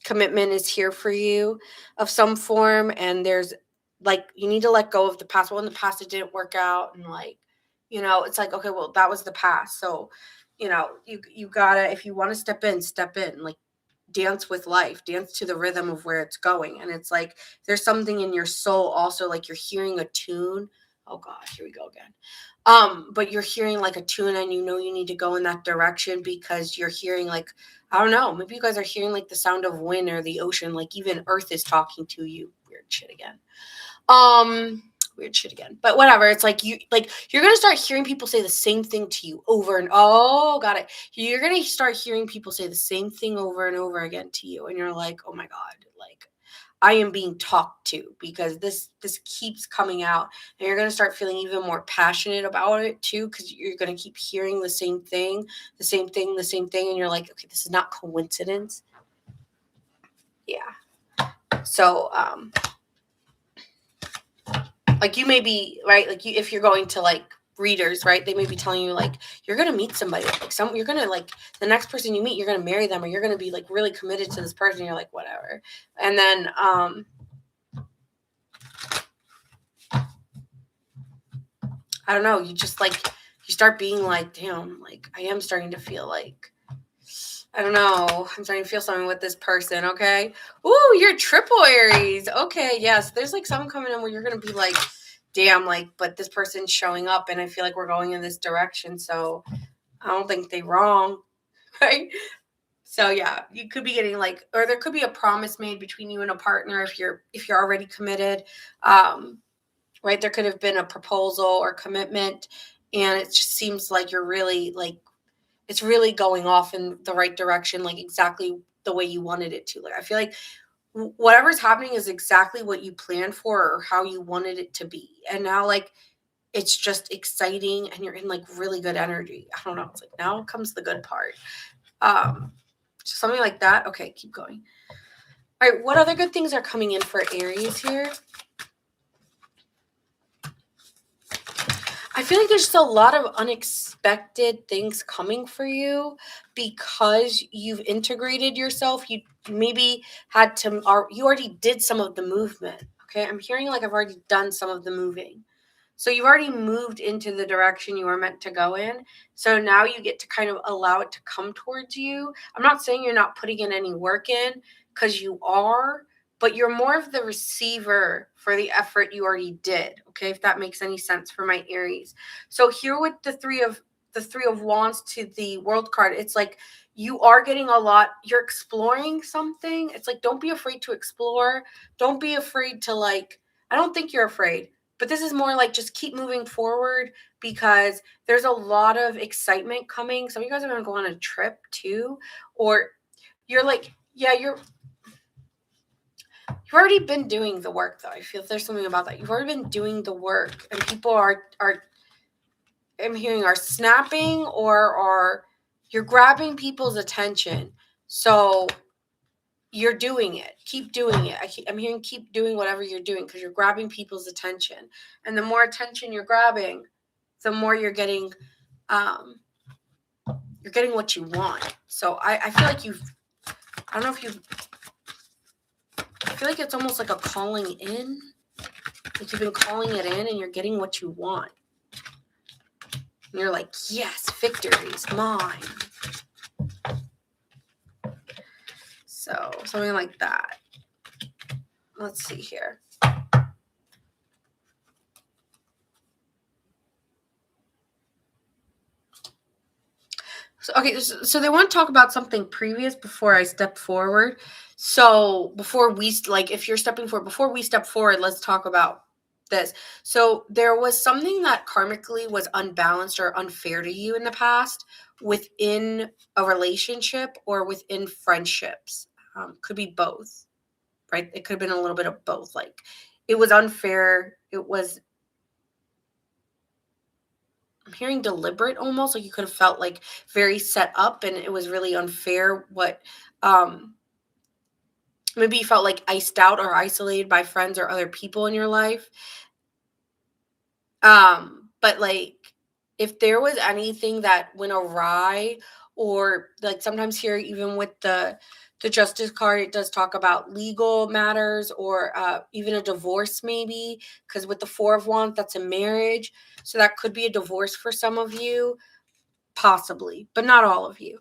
commitment is here for you of some form. And there's like, you need to let go of the past. Well, in the past, it didn't work out. And like, it's like, okay, well, that was the past. So, you gotta, if you want to step in, like, dance with life, dance to the rhythm of where it's going. And it's like there's something in your soul also, like you're hearing a tune. Oh god, here we go again. But you're hearing like a tune and you need to go in that direction because you're hearing like, I don't know, maybe you guys are hearing like the sound of wind or the ocean, like even earth is talking to you. Weird shit again. Weird shit again. But whatever. It's like you're gonna start hearing people say the same thing to you over and got it. You're gonna start hearing people say the same thing over and over again to you, and you're like, oh my god, like I am being talked to because this keeps coming out, and you're gonna start feeling even more passionate about it too, because you're gonna keep hearing the same thing, and you're like, okay, this is not coincidence. Yeah. So like you may be right, like if you're going to like readers, right, they may be telling you like you're gonna meet somebody, like you're gonna like the next person you meet, you're gonna marry them, or you're gonna be like really committed to this person. You're like whatever, and then I don't know, you just like you start being like, damn, like I am starting to feel like, I don't know, I'm starting to feel something with this person. Okay. Ooh, you're triple Aries. Okay, yes, there's like something coming in where you're gonna be like, damn, like, but this person's showing up and I feel like we're going in this direction. So I don't think they're wrong. Right. So yeah, you could be getting like, or there could be a promise made between you and a partner if you're already committed. Right. There could have been a proposal or commitment, and it just seems like you're really like, it's really going off in the right direction, like exactly the way you wanted it to. Like I feel like whatever's happening is exactly what you planned for or how you wanted it to be. And now like it's just exciting and you're in like really good energy. I don't know. It's like now comes the good part. Something like that. Okay, keep going. All right, what other good things are coming in for Aries here? I feel like there's just a lot of unexpected things coming for you because you've integrated yourself. You maybe had to, or you already did some of the movement. Okay, I'm hearing like I've already done some of the moving. So you already moved into the direction you were meant to go in. So now you get to kind of allow it to come towards you. I'm not saying you're not putting in any work in, because you are, but you're more of the receiver for the effort you already did. Okay, if that makes any sense for my Aries. So here with the three of wands to the world card, it's like you are getting a lot, you're exploring something. It's like, don't be afraid to explore. Don't be afraid to like, I don't think you're afraid, but this is more like just keep moving forward because there's a lot of excitement coming. Some of you guys are going to go on a trip too, or you're like, yeah, you've already been doing the work though. I feel there's something about that. You've already been doing the work, and people are I'm hearing are snapping or you're grabbing people's attention. So you're doing it. Keep doing it. I'm hearing keep doing whatever you're doing because you're grabbing people's attention. And the more attention you're grabbing, the more you're getting what you want. So I feel like I don't know if I feel like it's almost like a calling in. Like you've been calling it in and you're getting what you want. And you're like, yes, victory is mine. So something like that. Let's see here. So they want to talk about something previous before I step forward. So before we, like, if you're stepping forward, before we step forward, let's talk about this. So there was something that karmically was unbalanced or unfair to you in the past within a relationship or within friendships. Could be both, right? It could have been a little bit of both. Like it was unfair. It was, I'm hearing deliberate almost, like you could have felt like very set up and it was really unfair what maybe you felt like iced out or isolated by friends or other people in your life. But like if there was anything that went awry, or like sometimes here, even with the justice card, it does talk about legal matters or even a divorce, maybe, because with the Four of Wands, that's a marriage. So that could be a divorce for some of you, possibly, but not all of you.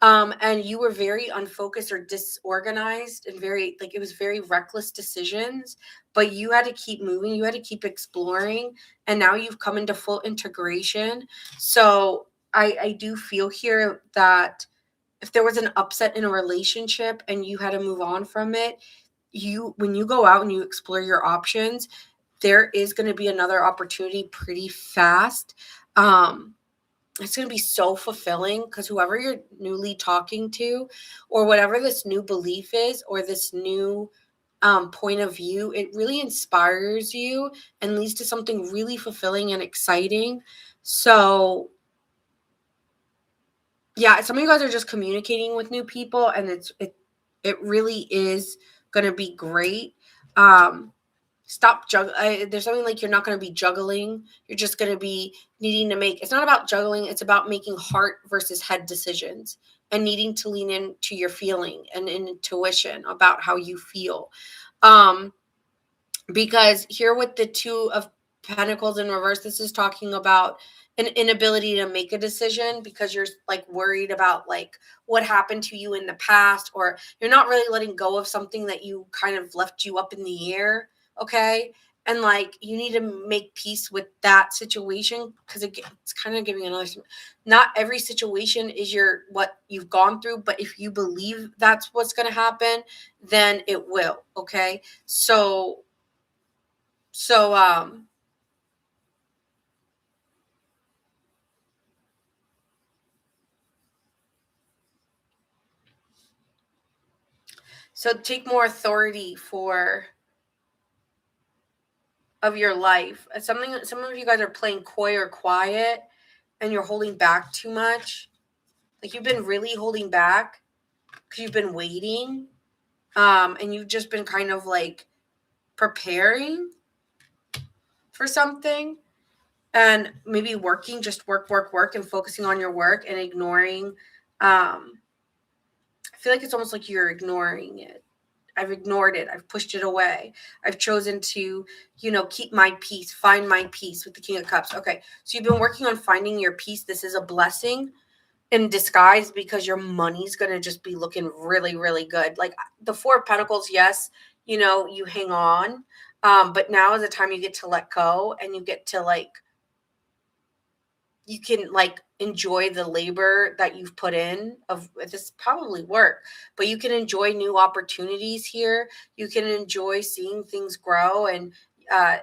And you were very unfocused or disorganized and very, like, it was very reckless decisions, but you had to keep moving, you had to keep exploring, and now you've come into full integration. So I do feel here that if there was an upset in a relationship and you had to move on from it, when you go out and you explore your options, there is going to be another opportunity pretty fast. It's going to be so fulfilling because whoever you're newly talking to, or whatever this new belief is, or this new point of view, it really inspires you and leads to something really fulfilling and exciting. So yeah, some of you guys are just communicating with new people, and it really is going to be great. Stop juggling. There's something like you're not going to be juggling. You're just going to be needing to make, it's not about juggling. It's about making heart versus head decisions and needing to lean into your feeling and intuition about how you feel. Because here with the Two of Pentacles in reverse, this is talking about an inability to make a decision because you're like worried about like what happened to you in the past, or you're not really letting go of something that you kind of left you up in the air. Okay. And like you need to make peace with that situation because it's kind of giving another, not every situation is what you've gone through, but if you believe that's what's going to happen, then it will. Okay. So so take more authority of your life. Some of you guys are playing coy or quiet and you're holding back too much. Like you've been really holding back because you've been waiting. And you've just been kind of like preparing for something and maybe working, just work, and focusing on your work and ignoring. I feel like it's almost like you're ignoring it. I've ignored it. I've pushed it away. I've chosen to, keep my peace, find my peace with the King of Cups. Okay. So you've been working on finding your peace. This is a blessing in disguise because your money's going to just be looking really, really good. Like the Four of Pentacles, yes, you hang on. But now is the time you get to let go and you get to you can enjoy the labor that you've put in of this probably work, but you can enjoy new opportunities here. You can enjoy seeing things grow, and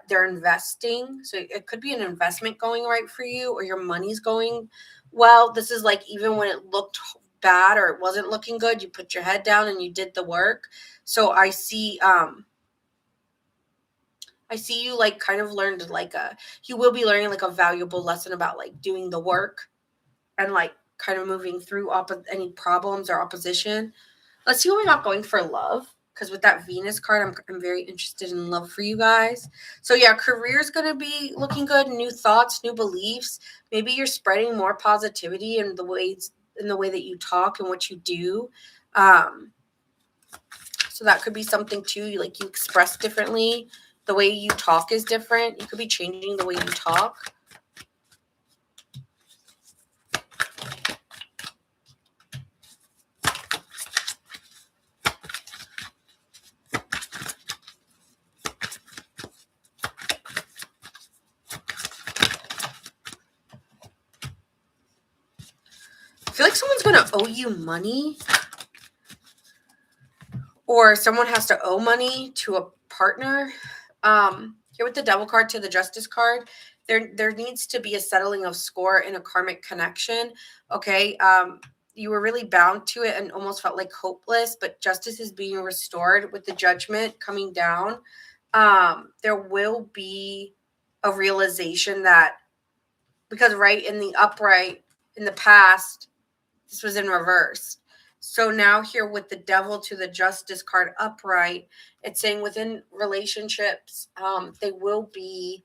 they're investing. So it could be an investment going right for you, or your money's going well. This is like, even when it looked bad or it wasn't looking good, you put your head down and you did the work. So I see you kind of learned you will be learning a valuable lesson about doing the work and kind of moving through any problems or opposition. Let's see what we got going for love, because with that Venus card, I'm very interested in love for you guys. So yeah, career is going to be looking good. New thoughts, new beliefs. Maybe you're spreading more positivity in the way that you talk and what you do. So that could be something too. You express differently. The way you talk is different. You could be changing the way you talk. I feel like someone's going to owe you money, or someone has to owe money to a partner. Here with the Devil card to the Justice card, there needs to be a settling of score in a karmic connection. Okay. You were really bound to it and almost felt like hopeless, but justice is being restored with the Judgment coming down. There will be a realization that, because right in the upright in the past, this was in reverse. So now here with the Devil to the Justice card upright, it's saying within relationships, they will be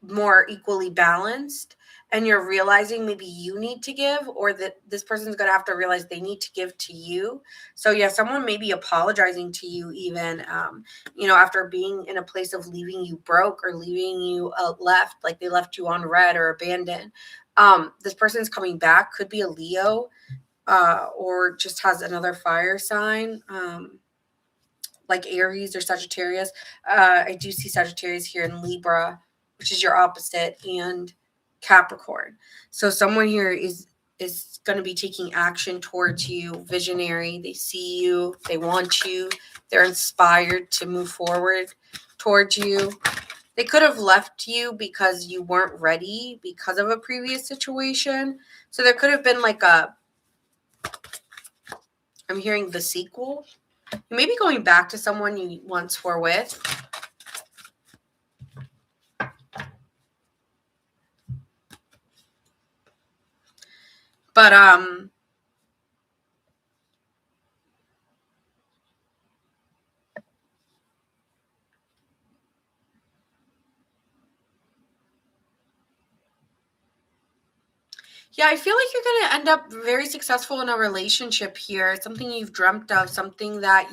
more equally balanced, and you're realizing maybe you need to give, or that this person's going to have to realize they need to give to you. So yeah, someone may be apologizing to you even, after being in a place of leaving you broke or leaving you left, like they left you on red or abandoned. This person's coming back, could be a Leo, or just has another fire sign, like Aries or Sagittarius. I do see Sagittarius here in Libra, which is your opposite, and Capricorn. So someone here is going to be taking action towards you, visionary. They see you, they want you, they're inspired to move forward towards you. They could have left you because you weren't ready because of a previous situation. So there could have been I'm hearing the sequel. You may be going back to someone you once were with. But yeah, I feel like you're going to end up very successful in a relationship here. Something you've dreamt of, something that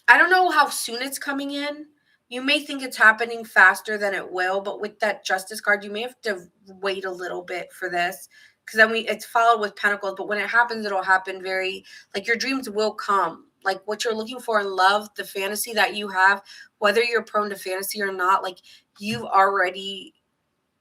I don't know how soon it's coming in. You may think it's happening faster than it will, but with that Justice card, you may have to wait a little bit for this, because then it's followed with Pentacles. But when it happens, it'll happen very, like, your dreams will come. Like what you're looking for in love, the fantasy that you have, whether you're prone to fantasy or not, like you've already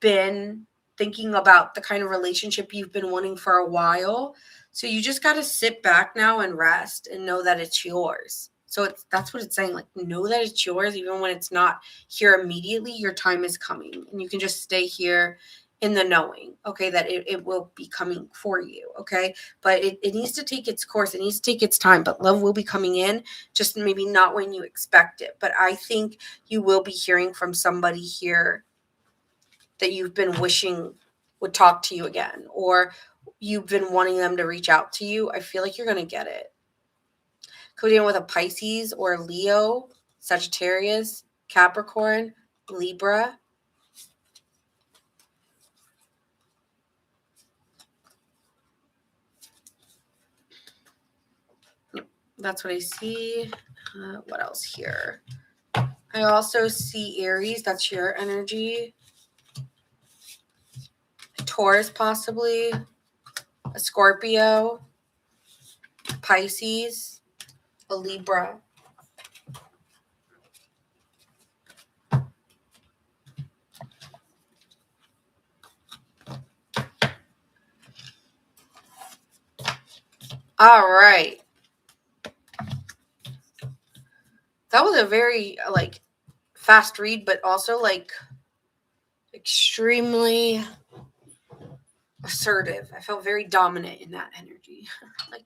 been thinking about the kind of relationship you've been wanting for a while. So you just got to sit back now and rest and know that it's yours. So that's what it's saying. Like, know that it's yours, even when it's not here immediately. Your time is coming, and you can just stay here in the knowing, okay, that it will be coming for you, okay? But it needs to take its course. It needs to take its time, but love will be coming in, just maybe not when you expect it. But I think you will be hearing from somebody here that you've been wishing would talk to you again, or you've been wanting them to reach out to you. I feel like you're going to get it. Could be with a Pisces or Leo, Sagittarius, Capricorn, Libra. Yep, that's what I see. What else here? I also see Aries. That's your energy. A Taurus, possibly. A Scorpio. Pisces. A Libra. All right. That was a very fast read, but also extremely assertive. I felt very dominant in that energy. Like,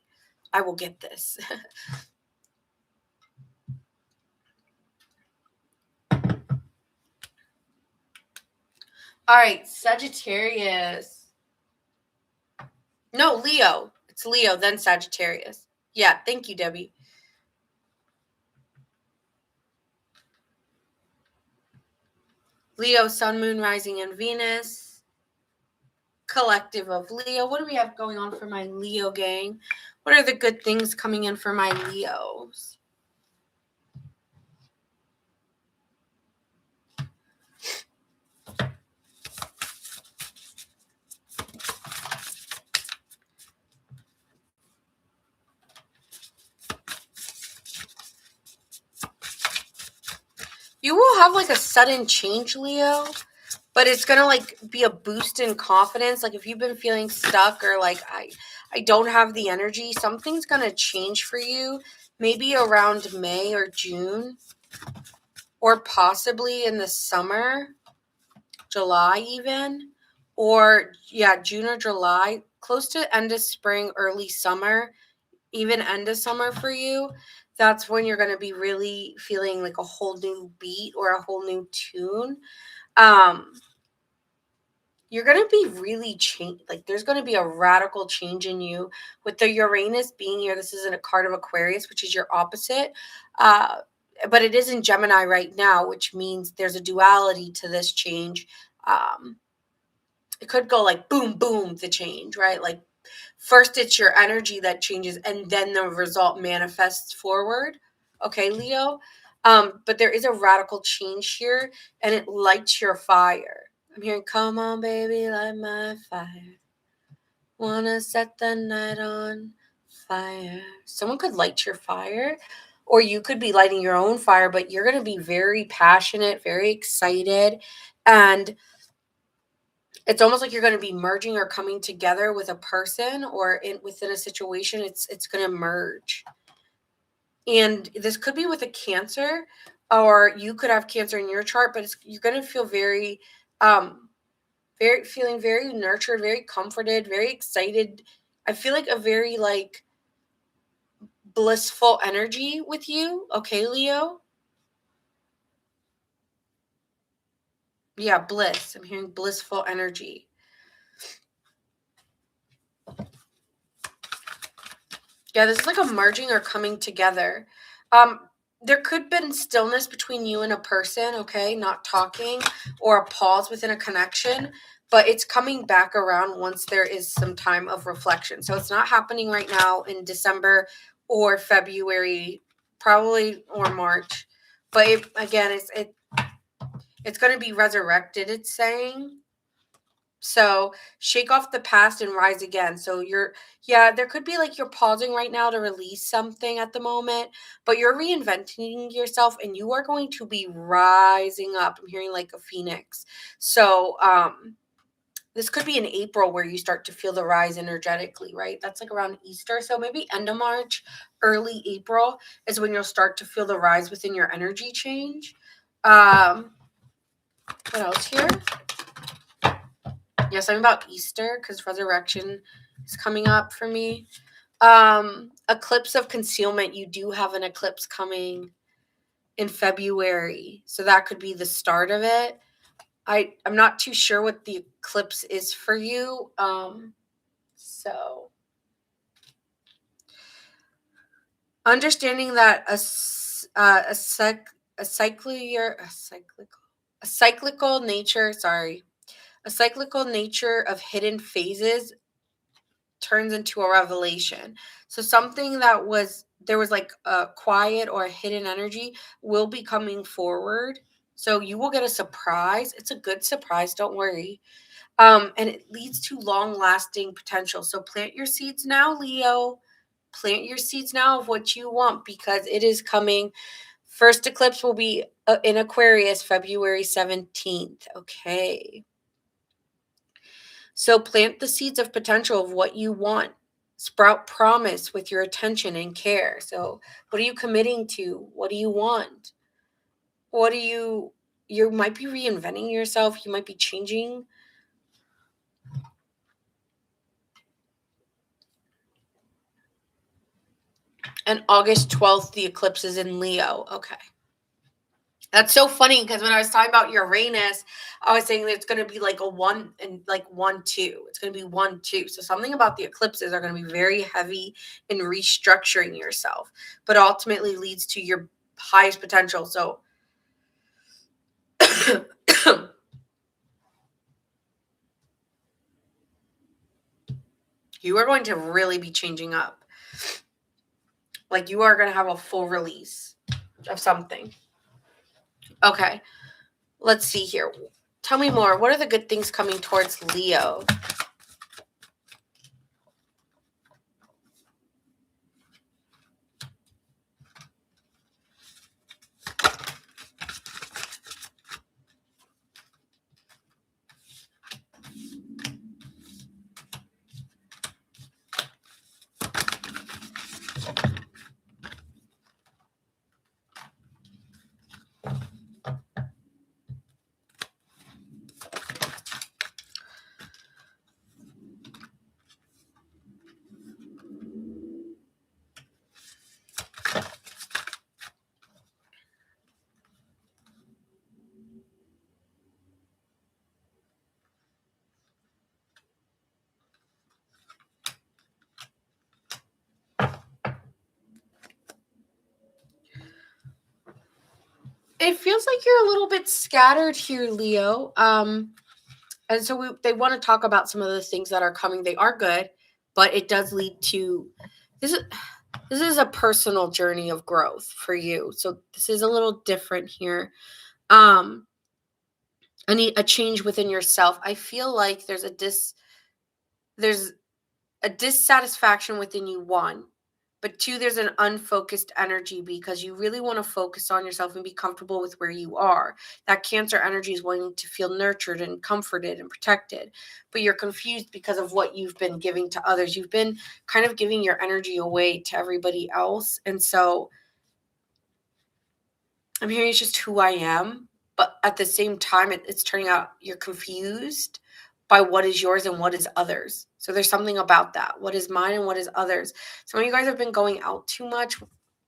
I will get this. All right, Sagittarius. No, Leo. It's Leo, then Sagittarius. Yeah, thank you, Debbie. Leo, Sun, Moon, Rising, and Venus. Collective of Leo. What do we have going on for my Leo gang? What are the good things coming in for my Leos? You will have a sudden change, Leo, but it's gonna be a boost in confidence. Like if you've been feeling stuck, or I I don't have the energy. Something's going to change for you, maybe around May or June, or possibly in the summer, July even, or yeah, June or July, close to end of spring, early summer, even end of summer for you. That's when you're going to be really feeling like a whole new beat or a whole new tune. You're going to be really change. Like there's going to be a radical change in you with the Uranus being here. This isn't a card of Aquarius, which is your opposite. But it is in Gemini right now, which means there's a duality to this change. It could go like boom, boom, the change, right? Like first it's your energy that changes and then the result manifests forward. Okay, Leo. But there is a radical change here and it lights your fire. I'm hearing, come on, baby, light my fire. Wanna set the night on fire. Someone could light your fire, or you could be lighting your own fire, but you're going to be very passionate, very excited. And it's almost like you're going to be merging or coming together with a person or within a situation. It's going to merge. And this could be with a Cancer, or you could have Cancer in your chart, but you're going to feel very feeling very nurtured, very comforted, very excited. I feel like a very like blissful energy with you. Okay, Leo? Yeah, bliss. I'm hearing blissful energy. Yeah, this is like a merging or coming together. There could have been stillness between you and a person, okay, not talking, or a pause within a connection, but it's coming back around once there is some time of reflection. So it's not happening right now in December or February, probably, or March. But it's going to be resurrected, it's saying. So shake off the past and rise again. So there could be like you're pausing right now to release something at the moment, but you're reinventing yourself and you are going to be rising up. I'm hearing like a phoenix. So, this could be in April where you start to feel the rise energetically, right? That's like around Easter. So maybe end of March, early April is when you'll start to feel the rise within your energy change. What else here? Yeah, something about Easter because resurrection is coming up for me. Eclipse of concealment. You do have an eclipse coming in February. So that could be the start of it. I'm not too sure what the eclipse is for you. So understanding that a cyclical nature of hidden phases turns into a revelation. So something there was like a quiet or a hidden energy will be coming forward. So you will get a surprise. It's a good surprise, don't worry. And it leads to long-lasting potential. So plant your seeds now, Leo. Plant your seeds now of what you want because it is coming. First eclipse will be in Aquarius, February 17th. Okay. So plant the seeds of potential of what you want. Sprout promise with your attention and care. So what are you committing to? What do you want? You might be reinventing yourself. You might be changing. And August 12th, the eclipse is in Leo. Okay. That's so funny because when I was talking about Uranus, I was saying that it's going to be like a 1 and like 1, 2. It's going to be 1, 2. So something about the eclipses are going to be very heavy in restructuring yourself, but ultimately leads to your highest potential. So you are going to really be changing up. Like you are going to have a full release of something. Okay. Let's see here. Tell me more. What are the good things coming towards Leo? It feels like you're a little bit scattered here, Leo. And so they want to talk about some of the things that are coming. They are good, but it does lead to this is this is a personal journey of growth for you. So this is a little different here. Um, I need a change within yourself. I feel like there's a dissatisfaction within you, one, but two, there's an unfocused energy because you really want to focus on yourself and be comfortable with where you are. That Cancer energy is wanting to feel nurtured and comforted and protected, but you're confused because of what you've been giving to others. You've been kind of giving your energy away to everybody else. And so I'm hearing it's just who I am, but at the same time, it's turning out you're confused by what is yours and what is others. So there's something about that. What is mine and what is others? Some of you guys have been going out too much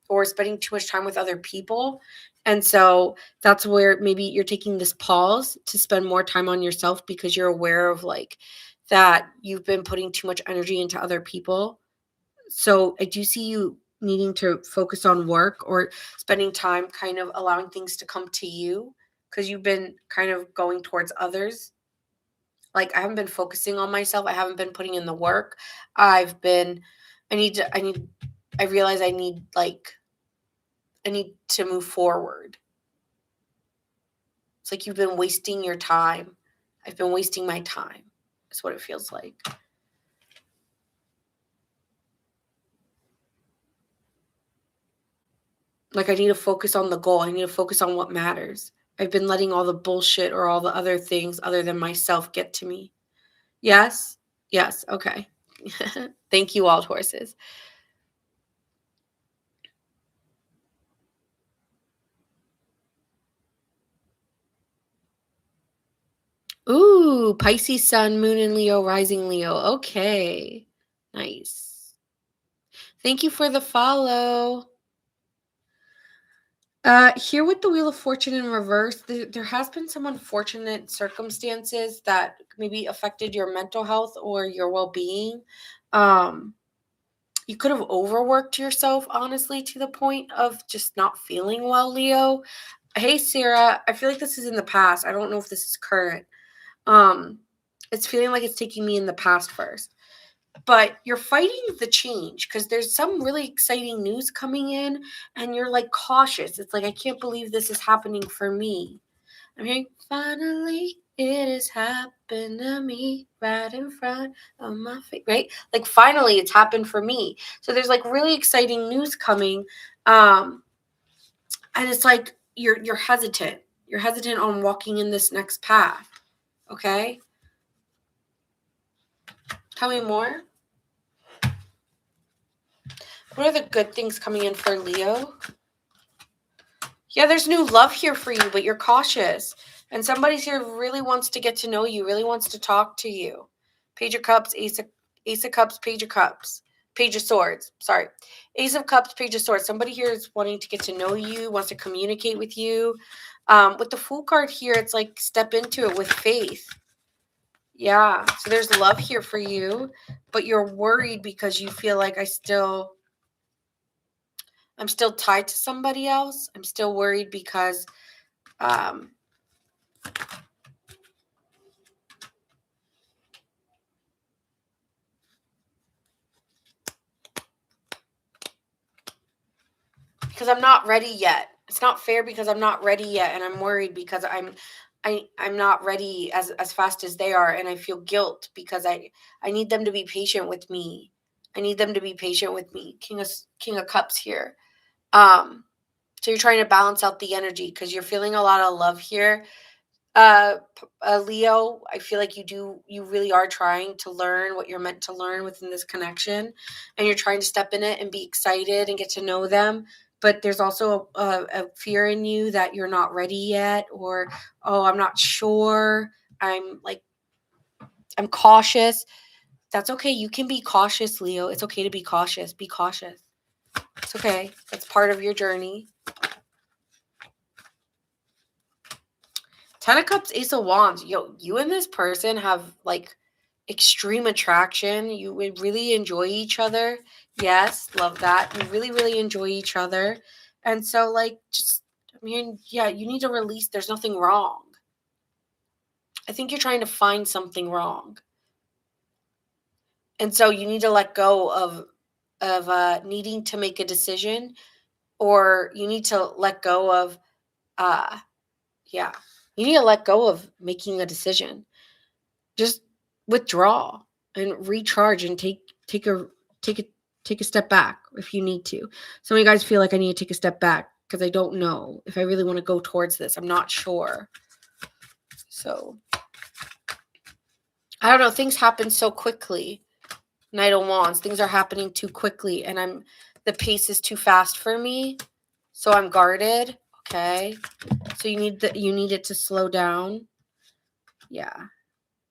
or spending too much time with other people. And so that's where maybe you're taking this pause to spend more time on yourself because you're aware of like that you've been putting too much energy into other people. So I do see you needing to focus on work or spending time kind of allowing things to come to you because you've been kind of going towards others. Like I haven't been focusing on myself. I haven't been putting in the work. I've been I realize I need to move forward. It's like you've been wasting your time. I've been wasting my time. That's what it feels like. Like I need to focus on the goal. I need to focus on what matters. I've been letting all the bullshit or all the other things other than myself get to me. Yes? Yes. Okay. Thank you, wild horses. Ooh, Pisces, Sun, Moon, and Leo, Rising Leo. Okay. Nice. Thank you for the follow. Here with the Wheel of Fortune in reverse, there has been some unfortunate circumstances that maybe affected your mental health or your well-being. You could have overworked yourself, honestly, to the point of just not feeling well, Leo. Hey, Sarah, I feel like this is in the past. I don't know if this is current. Um, it's feeling like it's taking me in the past first. But you're fighting the change because there's some really exciting news coming in and you're like cautious. It's like, I can't believe this is happening for me. I'm hearing, finally, it has happened to me right in front of my face, right? Like, finally, it's happened for me. So there's like really exciting news coming. And it's like you're hesitant. You're hesitant on walking in this next path. Okay? Tell me more. What are the good things coming in for Leo? Yeah, there's new love here for you, but you're cautious. And somebody's here who really wants to get to know you, really wants to talk to you. Page of Cups, Ace of Cups, Page of Cups, Page of Swords. Sorry. Ace of Cups, Page of Swords. Somebody here is wanting to get to know you, wants to communicate with you. With the Fool card here, it's like step into it with faith. Yeah. So there's love here for you, but you're worried because you feel like I'm still tied to somebody else. I'm still worried because because I'm not ready yet. It's not fair because I'm not ready yet, and I'm worried because I'm not ready as fast as they are, and I feel guilt because I need them to be patient with me. I need them to be patient with me. King of Cups here. So you're trying to balance out the energy because you're feeling a lot of love here. Leo, I feel like you really are trying to learn what you're meant to learn within this connection, and you're trying to step in it and be excited and get to know them. But there's also a fear in you that you're not ready yet, or, oh, I'm not sure. I'm cautious. That's okay. You can be cautious, Leo. It's okay to be cautious. Be cautious. It's okay. That's part of your journey. Ten of Cups, Ace of Wands. Yo, you and this person have like extreme attraction. You would really enjoy each other. Yes, love that. You really, really enjoy each other. And so, like, just yeah, you need to release. There's nothing wrong. I think you're trying to find something wrong. And so you need to let go of needing to make a decision, or you need to let go of yeah. You need to let go of making a decision. Just withdraw and recharge and take a step back if you need to. Some of you guys feel like I need to take a step back because I don't know if I really want to go towards this. I'm not sure. So I don't know. Things happen so quickly. Knight of Wands. Things are happening too quickly, and the pace is too fast for me. So I'm guarded. Okay. So you need it to slow down. Yeah.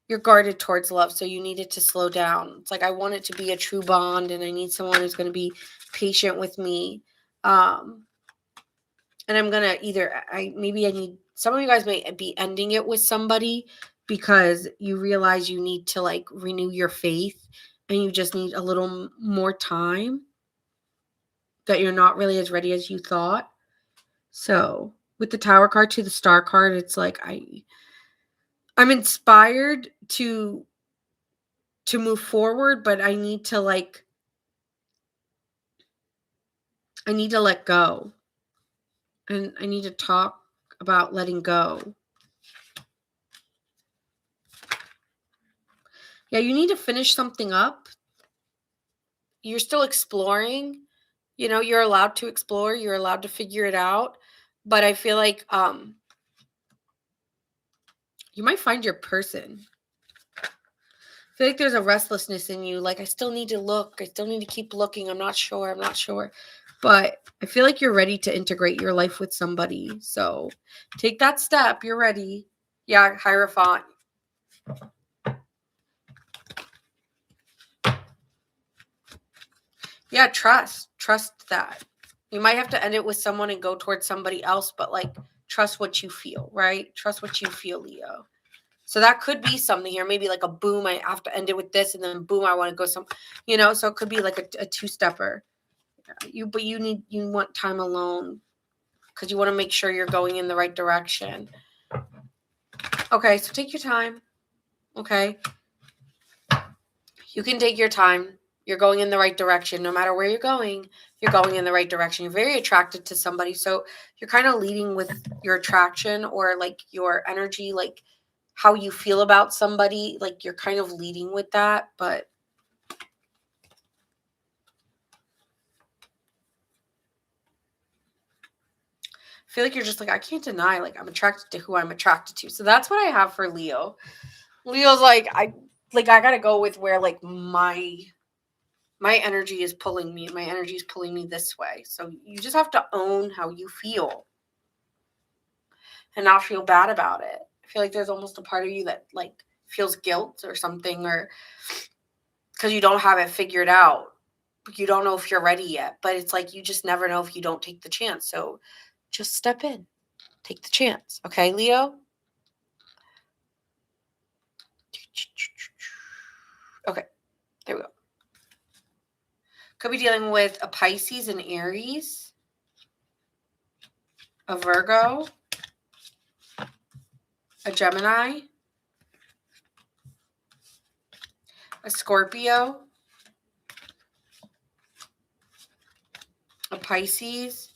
You're guarded towards love, so you need it to slow down. It's like I want it to be a true bond, and I need someone who's going to be patient with me. And I'm gonna I need some of you guys may be ending it with somebody because you realize you need to like renew your faith, and you just need a little more time. That you're not really as ready as you thought. So with the Tower card to the Star card, it's like I'm inspired to move forward, but I need to let go. And I need to talk about letting go. Yeah, you need to finish something up. You're still exploring. You're allowed to explore. You're allowed to figure it out. But I feel like you might find your person. I feel like there's a restlessness in you. Like, I still need to look. I still need to keep looking. I'm not sure. But I feel like you're ready to integrate your life with somebody. So take that step. You're ready. Yeah, Hierophant. Yeah, trust that. You might have to end it with someone and go towards somebody else, but like trust what you feel, right? Trust what you feel, Leo. So that could be something here. Maybe like a boom, I have to end it with this, and then boom, I want to go so it could be like a two-stepper. You want time alone because you want to make sure you're going in the right direction. Okay, so take your time. Okay. You can take your time. You're going in the right direction. No matter where you're going in the right direction. You're very attracted to somebody. So you're kind of leading with your attraction or like your energy, like how you feel about somebody. Like you're kind of leading with that. But I feel like you're just like, I can't deny, like I'm attracted to who I'm attracted to. So that's what I have for Leo. Leo's like, I gotta go with where like my energy is pulling me. My energy is pulling me this way. So you just have to own how you feel and not feel bad about it. I feel like there's almost a part of you that like feels guilt or something, or because you don't have it figured out. You don't know if you're ready yet, but it's like you just never know if you don't take the chance. So just step in. Take the chance. Okay, Leo? Okay, there we go. Could be dealing with a Pisces, an Aries, a Virgo, a Gemini, a Scorpio, a Pisces,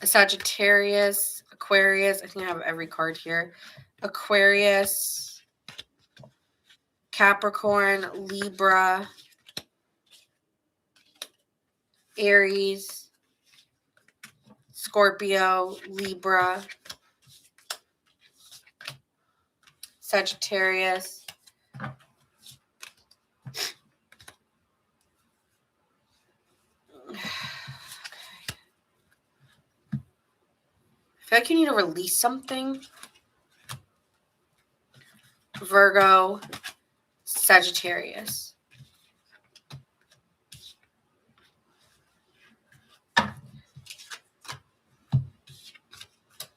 a Sagittarius, Aquarius. I think I have every card here. Aquarius, Capricorn, Libra, Aries, Scorpio, Libra, Sagittarius. I feel like you need to release something. Virgo, Sagittarius.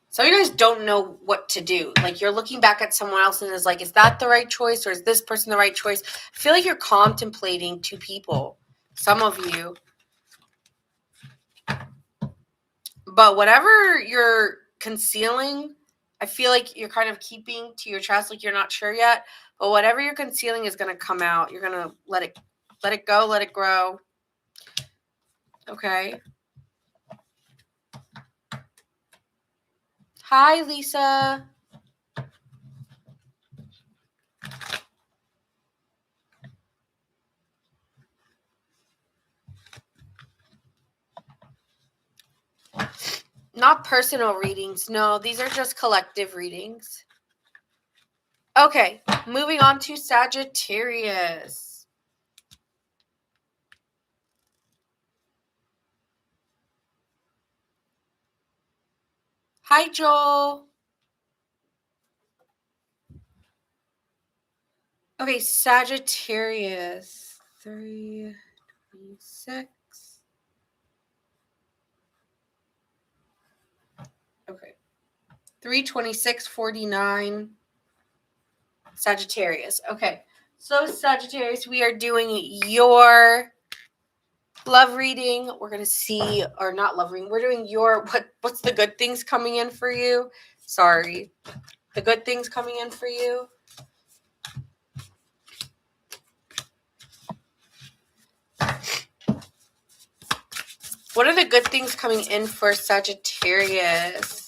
Some of you guys don't know what to do. Like you're looking back at someone else and is like, is that the right choice or is this person the right choice? I feel like you're contemplating two people. Some of you. But whatever you're concealing, I feel like you're kind of keeping to your chest, like you're not sure yet. But whatever you're concealing is going to come out. You're going to let it go, let it grow. Okay. Hi, Lisa. Not personal readings. No, these are just collective readings. Okay, moving on to Sagittarius. Hi, Joel. Okay, Sagittarius. 326. Okay. 32649. Sagittarius. Okay. So Sagittarius, we are doing your love reading. We're gonna see, or not love reading. We're doing your what's the good things coming in for you? Sorry. The good things coming in for you. What are the good things coming in for Sagittarius?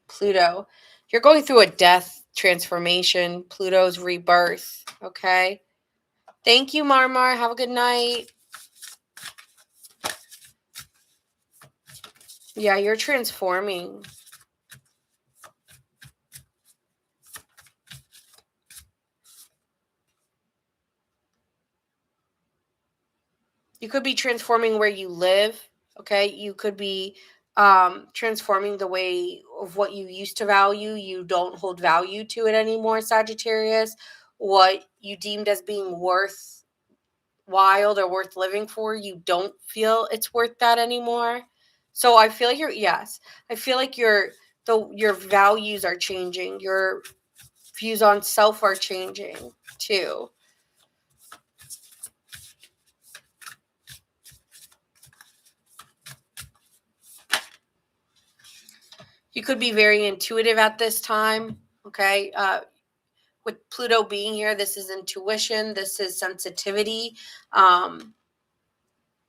Pluto. You're going through a death transformation. Pluto's rebirth. Okay. Thank you, Marmar. Have a good night. Yeah, you're transforming. You could be transforming where you live. Okay. You could be transforming the way of what you used to value. You don't hold value to it anymore, Sagittarius. What you deemed as being worthwhile or worth living for, you don't feel it's worth that anymore. So I feel like I feel like your values are changing. Your views on self are changing too. You could be very intuitive at this time. Okay. With Pluto being here, this is intuition, this is sensitivity, and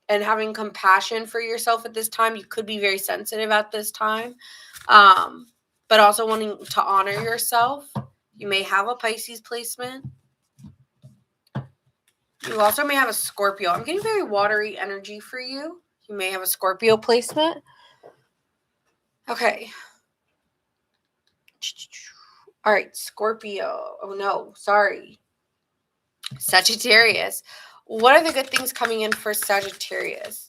having compassion for yourself at this time. You could be very sensitive at this time, but also wanting to honor yourself. You may have a Pisces placement. You also may have a Scorpio. I'm getting very watery energy for you. You may have a Scorpio placement. Okay. All right, Scorpio. Oh no, sorry. Sagittarius. What are the good things coming in for Sagittarius?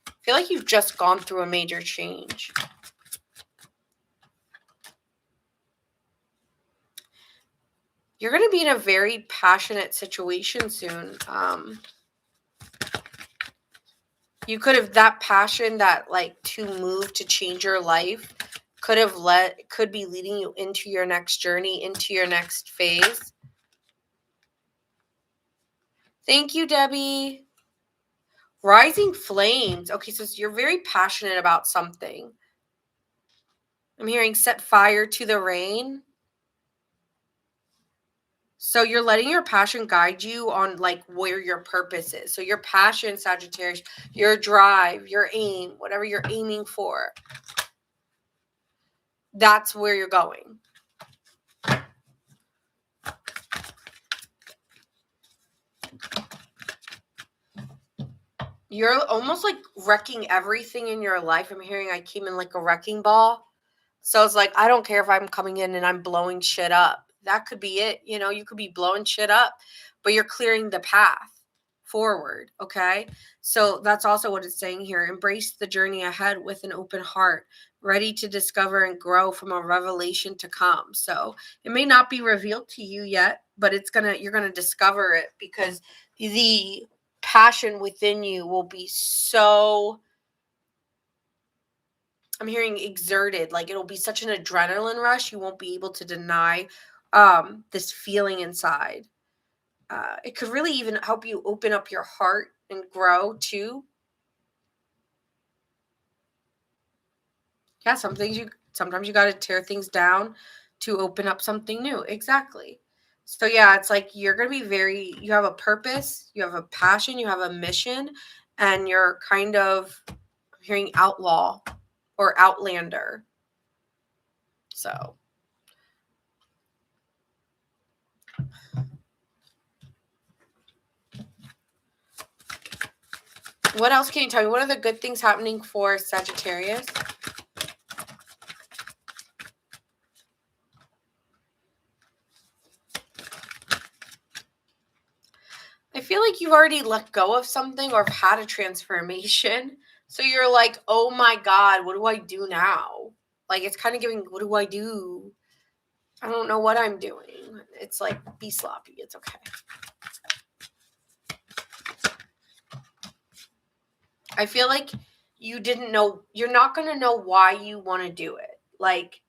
I feel like you've just gone through a major change. You're going to be in a very passionate situation soon. You could have that passion, that like to move, to change your life, could be leading you into your next journey, into your next phase. Thank you, Debbie. Rising flames. Okay, so you're very passionate about something. I'm hearing set fire to the rain. So you're letting your passion guide you on like where your purpose is. So your passion, Sagittarius, your drive, your aim, whatever you're aiming for, that's where you're going. You're almost like wrecking everything in your life. I'm hearing I came in like a wrecking ball. So it's like, I don't care if I'm coming in and I'm blowing shit up. That could be it. You know, you could be blowing shit up, but you're clearing the path forward. Okay. So that's also what it's saying here. Embrace the journey ahead with an open heart, ready to discover and grow from a revelation to come. So it may not be revealed to you yet, but you're going to discover it, because the passion within you will be so, I'm hearing exerted, like it'll be such an adrenaline rush. You won't be able to deny this feeling inside. It could really even help you open up your heart and grow too. Yeah, sometimes you got to tear things down to open up something new. Exactly. So yeah, it's like you're going to be you have a purpose, you have a passion, you have a mission, and you're kind of, I'm hearing outlaw or outlander. So what else can you tell me? What are the good things happening for Sagittarius? I feel like you've already let go of something or have had a transformation. So you're like, oh my God, what do I do now? Like, it's kind of giving, what do I do? I don't know what I'm doing. It's like, be sloppy. It's okay. I feel like you didn't know, you're not going to know why you want to do it. Like,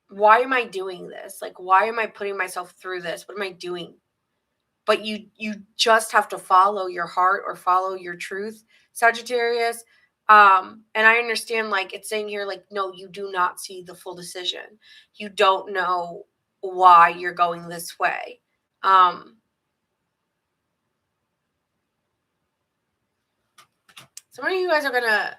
why am I doing this? Like, why am I putting myself through this? What am I doing? But you just have to follow your heart or follow your truth, Sagittarius. And I understand, like, it's saying here, like, no, you do not see the full decision. You don't know why you're going this way. Some of you guys are gonna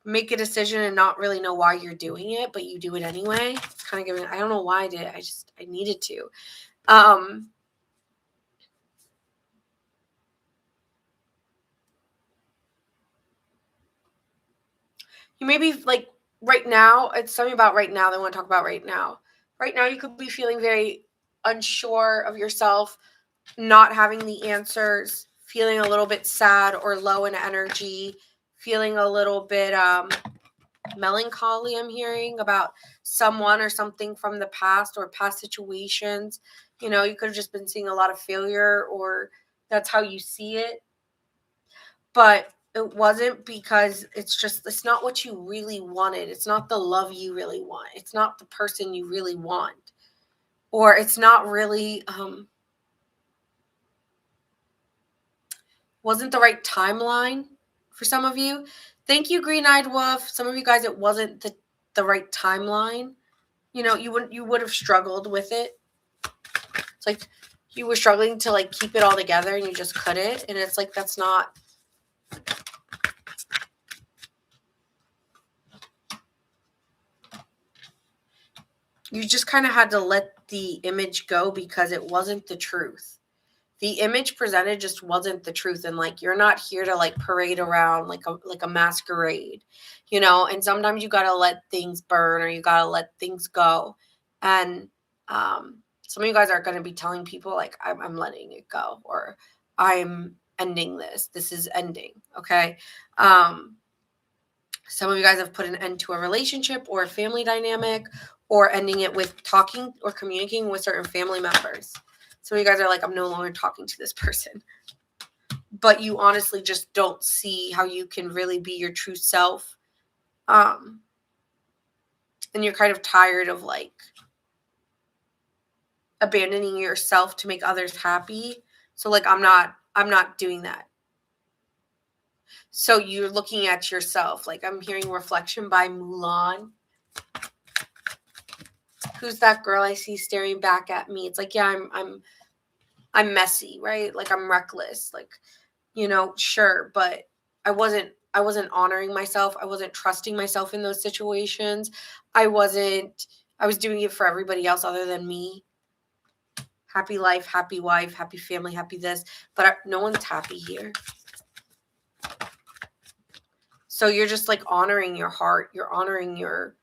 make a decision and not really know why you're doing it, but you do it anyway. It's kind of giving, I don't know why I did it. I needed to. You may be like, right now, it's something about right now that I want to talk about right now. Right now, you could be feeling very unsure of yourself, not having the answers, feeling a little bit sad or low in energy, feeling a little bit melancholy. I'm hearing about someone or something from the past or past situations. You know, you could have just been seeing a lot of failure, or that's how you see it. But it wasn't, because it's not what you really wanted. It's not the love you really want. It's not the person you really want. Or it's not really wasn't the right timeline for some of you. Thank you, Green-Eyed Wolf. Some of you guys, it wasn't the right timeline. You know, you would have struggled with it. It's like you were struggling to like keep it all together and you just couldn't. And it's like, that's not, you just kind of had to let the image go because it wasn't the truth. The image presented just wasn't the truth. And like, you're not here to like parade around like a masquerade, you know. And sometimes you got to let things burn, or you got to let things go. And some of you guys are going to be telling people like, I'm letting it go, or I'm ending this is ending. Okay. Some of you guys have put an end to a relationship or a family dynamic, or ending it with talking or communicating with certain family members. Some of you guys are like, I'm no longer talking to this person. But you honestly just don't see how you can really be your true self. And you're kind of tired of like abandoning yourself to make others happy. So like, I'm not doing that. So you're looking at yourself. Like, I'm hearing Reflection by Mulan. Who's that girl I see staring back at me? It's like, yeah, I'm messy, right? Like, I'm reckless, like, you know, sure, but I wasn't honoring myself. I wasn't trusting myself in those situations. I was doing it for everybody else other than me. Happy life, happy wife, happy family, happy this, but no one's happy here. So you're just like honoring your heart. You're honoring your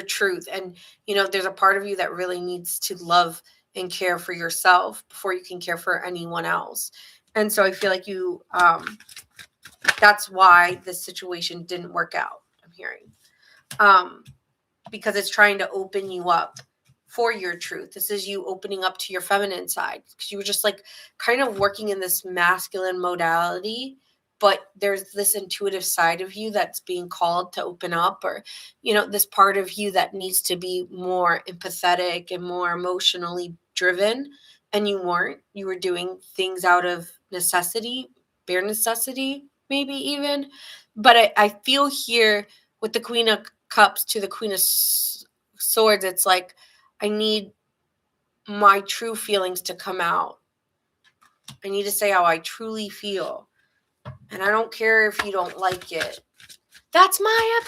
truth. And, you know, there's a part of you that really needs to love and care for yourself before you can care for anyone else. And so I feel like you, that's why this situation didn't work out, I'm hearing. Because it's trying to open you up for your truth. This is you opening up to your feminine side, because you were just like kind of working in this masculine modality, but there's this intuitive side of you that's being called to open up, or, you know, this part of you that needs to be more empathetic and more emotionally driven. And you weren't. You were doing things out of necessity, bare necessity, maybe even. But I feel here with the Queen of Cups to the Queen of Swords, it's like, I need my true feelings to come out. I need to say how I truly feel. And I don't care if you don't like it. That's my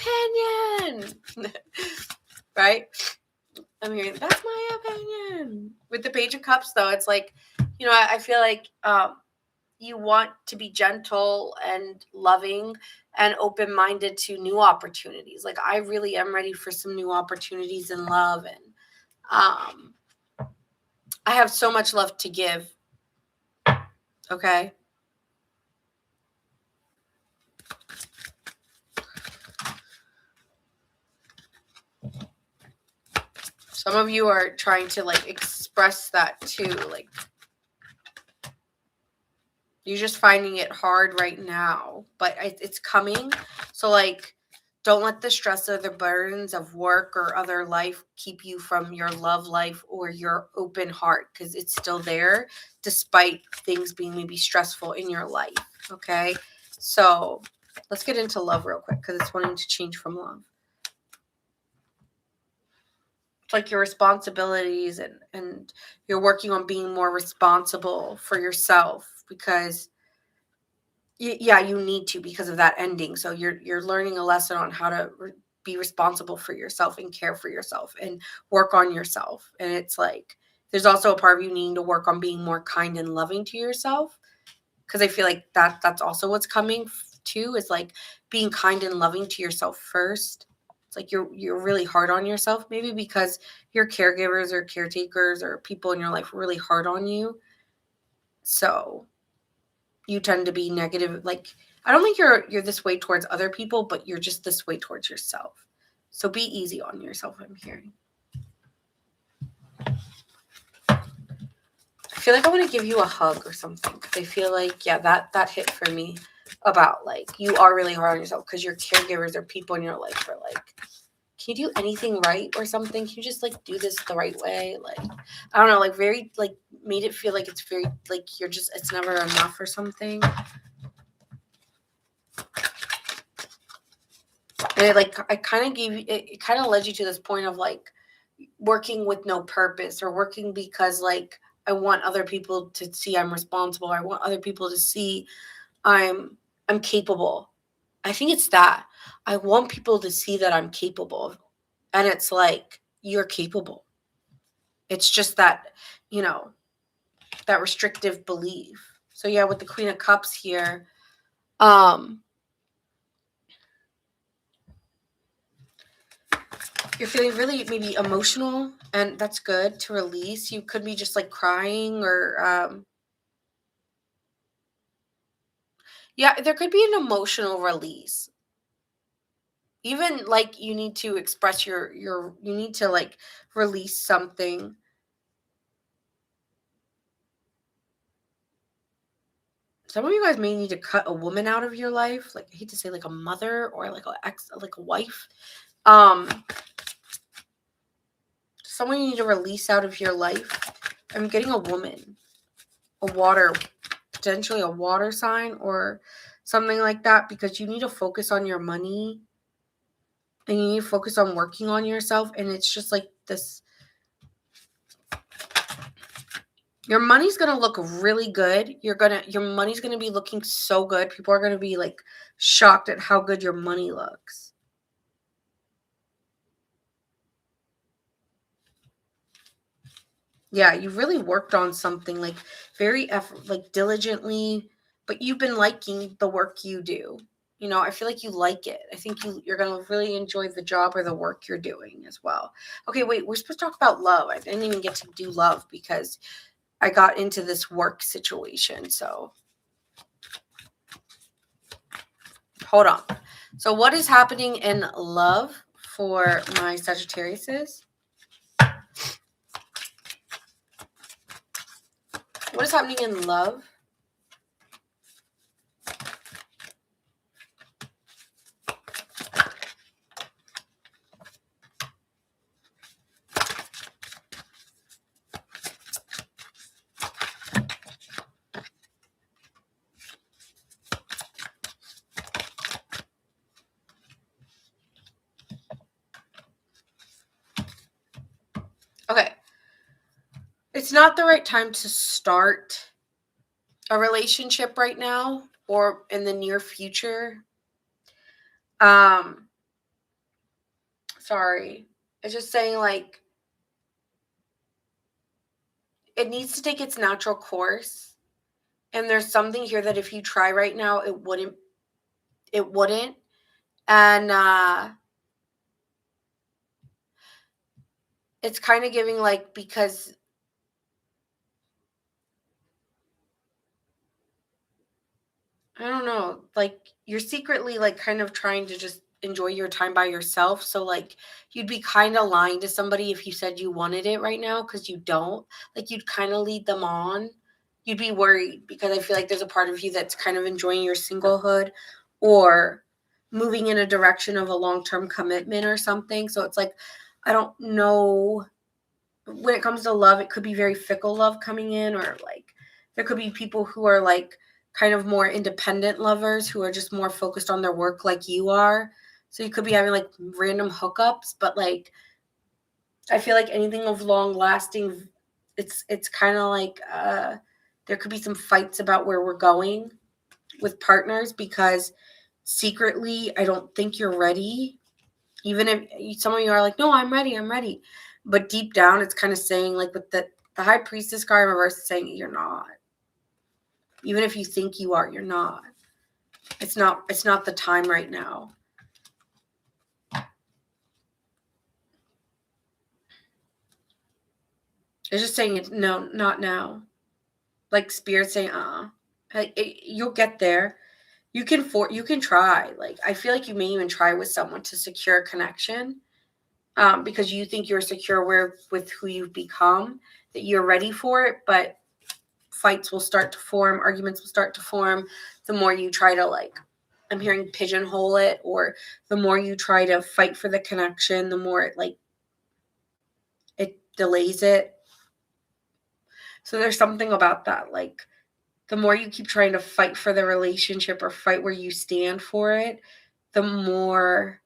opinion. Right? I'm hearing, that's my opinion. With the Page of Cups, though, it's like, I feel like you want to be gentle and loving and open-minded to new opportunities. Like, I really am ready for some new opportunities in love. And I have so much love to give. Okay? Some of you are trying to, like, express that too. Like, you're just finding it hard right now, but it's coming. So, like, don't let the stress or the burdens of work or other life keep you from your love life or your open heart, because it's still there despite things being maybe stressful in your life. Okay? So let's get into love real quick, because it's wanting to change from love. It's like your responsibilities, and you're working on being more responsible for yourself, because you need to, because of that ending. So you're learning a lesson on how to be responsible for yourself and care for yourself and work on yourself. And it's like, there's also a part of you needing to work on being more kind and loving to yourself, because I feel like that's also what's coming too, is like being kind and loving to yourself first. It's like you're really hard on yourself, maybe because your caregivers or caretakers or people in your life are really hard on you. So you tend to be negative. Like, I don't think you're this way towards other people, but you're just this way towards yourself. So be easy on yourself, I'm hearing. I feel like I want to give you a hug or something, because I feel like, that hit for me, about like, you are really hard on yourself because your caregivers or people in your life are like, can you do anything right or something? Can you just like do this the right way? Like, I don't know, like very, like made it feel like it's very, like you're just, it's never enough or something. And I kind of gave you, it kind of led you to this point of like working with no purpose, or working because like, I want other people to see I'm responsible. I want other people to see I'm capable. I think it's that. I want people to see that I'm capable. And it's like, you're capable. It's just that, that restrictive belief. So yeah, with the Queen of Cups here, you're feeling really maybe emotional, and that's good to release. You could be just like crying, or there could be an emotional release. Even like you need to express you need to like release something. Some of you guys may need to cut a woman out of your life. Like, I hate to say like a mother or like a wife. Someone you need to release out of your life. I'm getting a woman, potentially a water sign or something like that, because you need to focus on your money and you need to focus on working on yourself. And it's just like this. Your money's going to look really good. Your money's going to be looking so good. People are going to be like shocked at how good your money looks. Yeah, you've really worked on something like very diligently, but you've been liking the work you do. I feel like you like it. I think you're going to really enjoy the job or the work you're doing as well. Okay, wait, we're supposed to talk about love. I didn't even get to do love because I got into this work situation. So hold on. So what is happening in love for my Sagittariuses? What is happening in love? it's not the right time to start a relationship right now or in the near future. Um, sorry. It's just saying like it needs to take its natural course. And there's something here that if you try right now, it wouldn't. And it's kind of giving like because I don't know, like you're secretly like kind of trying to just enjoy your time by yourself. So like you'd be kind of lying to somebody if you said you wanted it right now because you don't. Like you'd kind of lead them on. You'd be worried because I feel like there's a part of you that's kind of enjoying your singlehood or moving in a direction of a long-term commitment or something. So it's like I don't know, when it comes to love, it could be very fickle love coming in, or like there could be people who are like kind of more independent lovers who are just more focused on their work like you are. So you could be having like random hookups, but like I feel like anything of long lasting, it's kind of like there could be some fights about where we're going with partners because secretly I don't think you're ready. Even if some of you are like, no, I'm ready. But deep down, it's kind of saying, like, with the high priestess card in reverse is saying you're not. Even if you think you are, you're not. It's not the time right now. It's just saying it, no, not now. Like spirit saying, you'll get there. You can try. Like I feel like you may even try with someone to secure a connection. Because you think you're secure with who you've become, that you're ready for it, but fights will start to form, arguments will start to form the more you try to like, I'm hearing pigeonhole it, or the more you try to fight for the connection, the more it delays it. So there's something about that, like the more you keep trying to fight for the relationship or fight where you stand for it, the more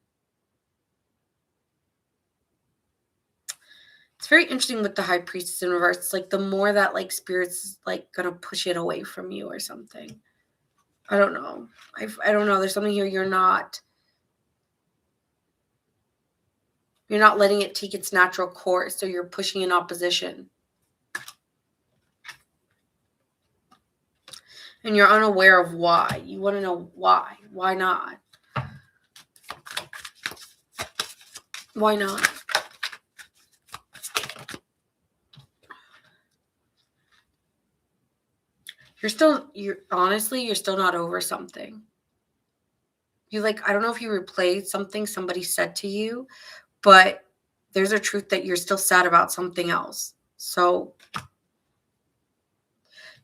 it's very interesting with the high priestess in reverse. It's like the more that like spirit's like gonna push it away from you or something. I don't know. I don't know. There's something here you're not letting it take its natural course, so you're pushing in opposition. And you're unaware of why. You want to know why. Why not? Why not? Honestly, you're still not over something. You like, I don't know if you replayed something somebody said to you, but there's a truth that you're still sad about something else. So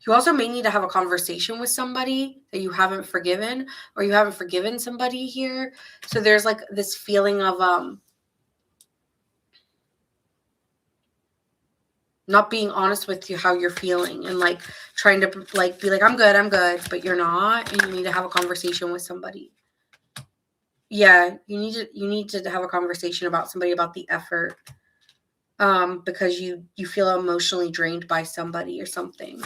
you also may need to have a conversation with somebody that you haven't forgiven, or you haven't forgiven somebody here. So there's like this feeling of not being honest with you how you're feeling, and like trying to like be like I'm good, but you're not, and you need to have a conversation with somebody. Yeah, you need to have a conversation about somebody about the effort, because you feel emotionally drained by somebody or something.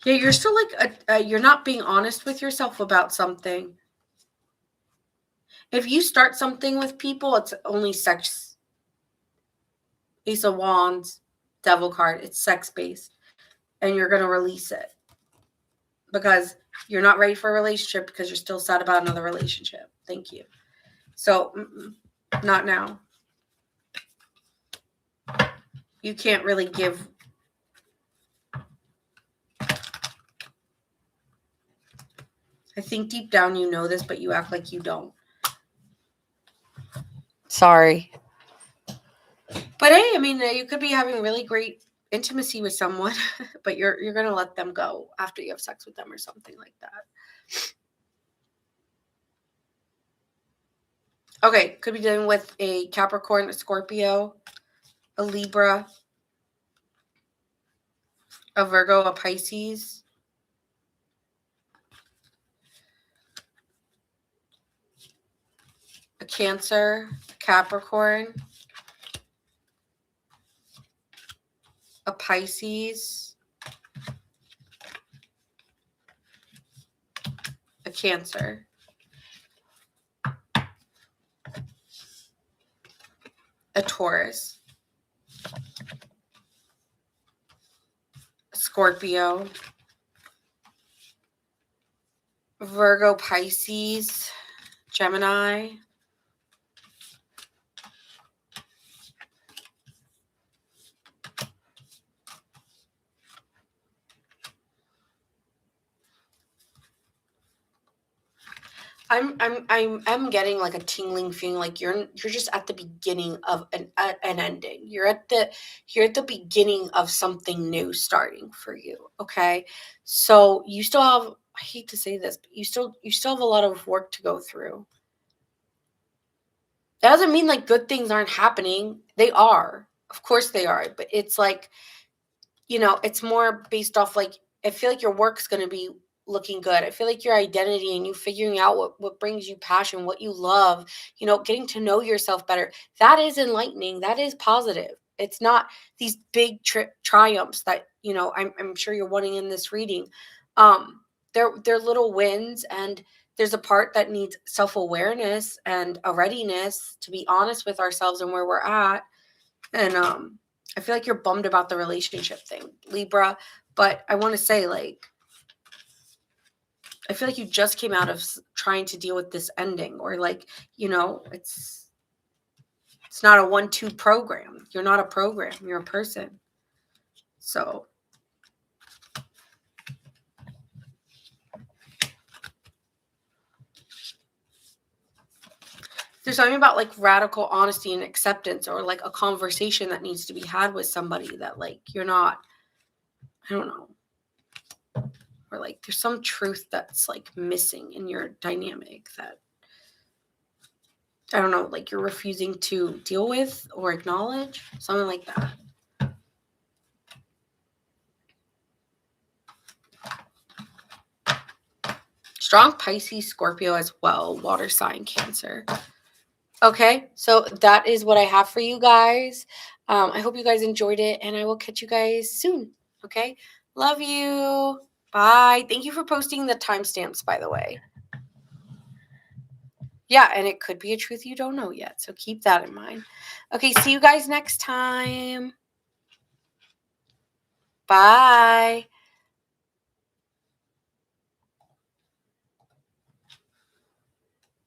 Yeah, you're still like you're not being honest with yourself about something. If you start something with people, it's only sex. Ace of Wands, Devil card, it's sex based, and you're gonna release it because you're not ready for a relationship because you're still sad about another relationship. Thank you. So, not now. You can't really give. I think deep down you know this, but you act like you don't. Sorry. But hey, I mean, you could be having really great intimacy with someone, but you're going to let them go after you have sex with them or something like that. Okay, could be dealing with a Capricorn, a Scorpio, a Libra, a Virgo, a Pisces. a Cancer, Capricorn, a Pisces, a Cancer, a Taurus, a Scorpio, Virgo, Pisces, Gemini, I'm getting like a tingling feeling like you're just at the beginning of an ending. You're at the beginning of something new starting for you. Okay, so you still have, I hate to say this, but you still have a lot of work to go through. That doesn't mean like good things aren't happening. They are, of course they are, but it's like, it's more based off like, I feel like your work's going to be looking good. I feel like your identity and you figuring out what brings you passion, what you love, getting to know yourself better. That is enlightening. That is positive. It's not these big triumphs that, I'm sure you're wanting in this reading. They're little wins, and there's a part that needs self-awareness and a readiness to be honest with ourselves and where we're at. And I feel like you're bummed about the relationship thing, Libra. But I want to say, like, I feel like you just came out of trying to deal with this ending, or like, it's not a 1-2 program. You're not a program. You're a person. So there's something about like radical honesty and acceptance, or like a conversation that needs to be had with somebody that like you're not, I don't know, or like there's some truth that's like missing in your dynamic that, I don't know, like you're refusing to deal with or acknowledge, something like that. Strong Pisces, Scorpio as well, water sign, Cancer. Okay, so that is what I have for you guys. I hope you guys enjoyed it, and I will catch you guys soon. Okay, love you. Bye. Thank you for posting the timestamps, by the way. Yeah, and it could be a truth you don't know yet, so keep that in mind. Okay, see you guys next time. Bye.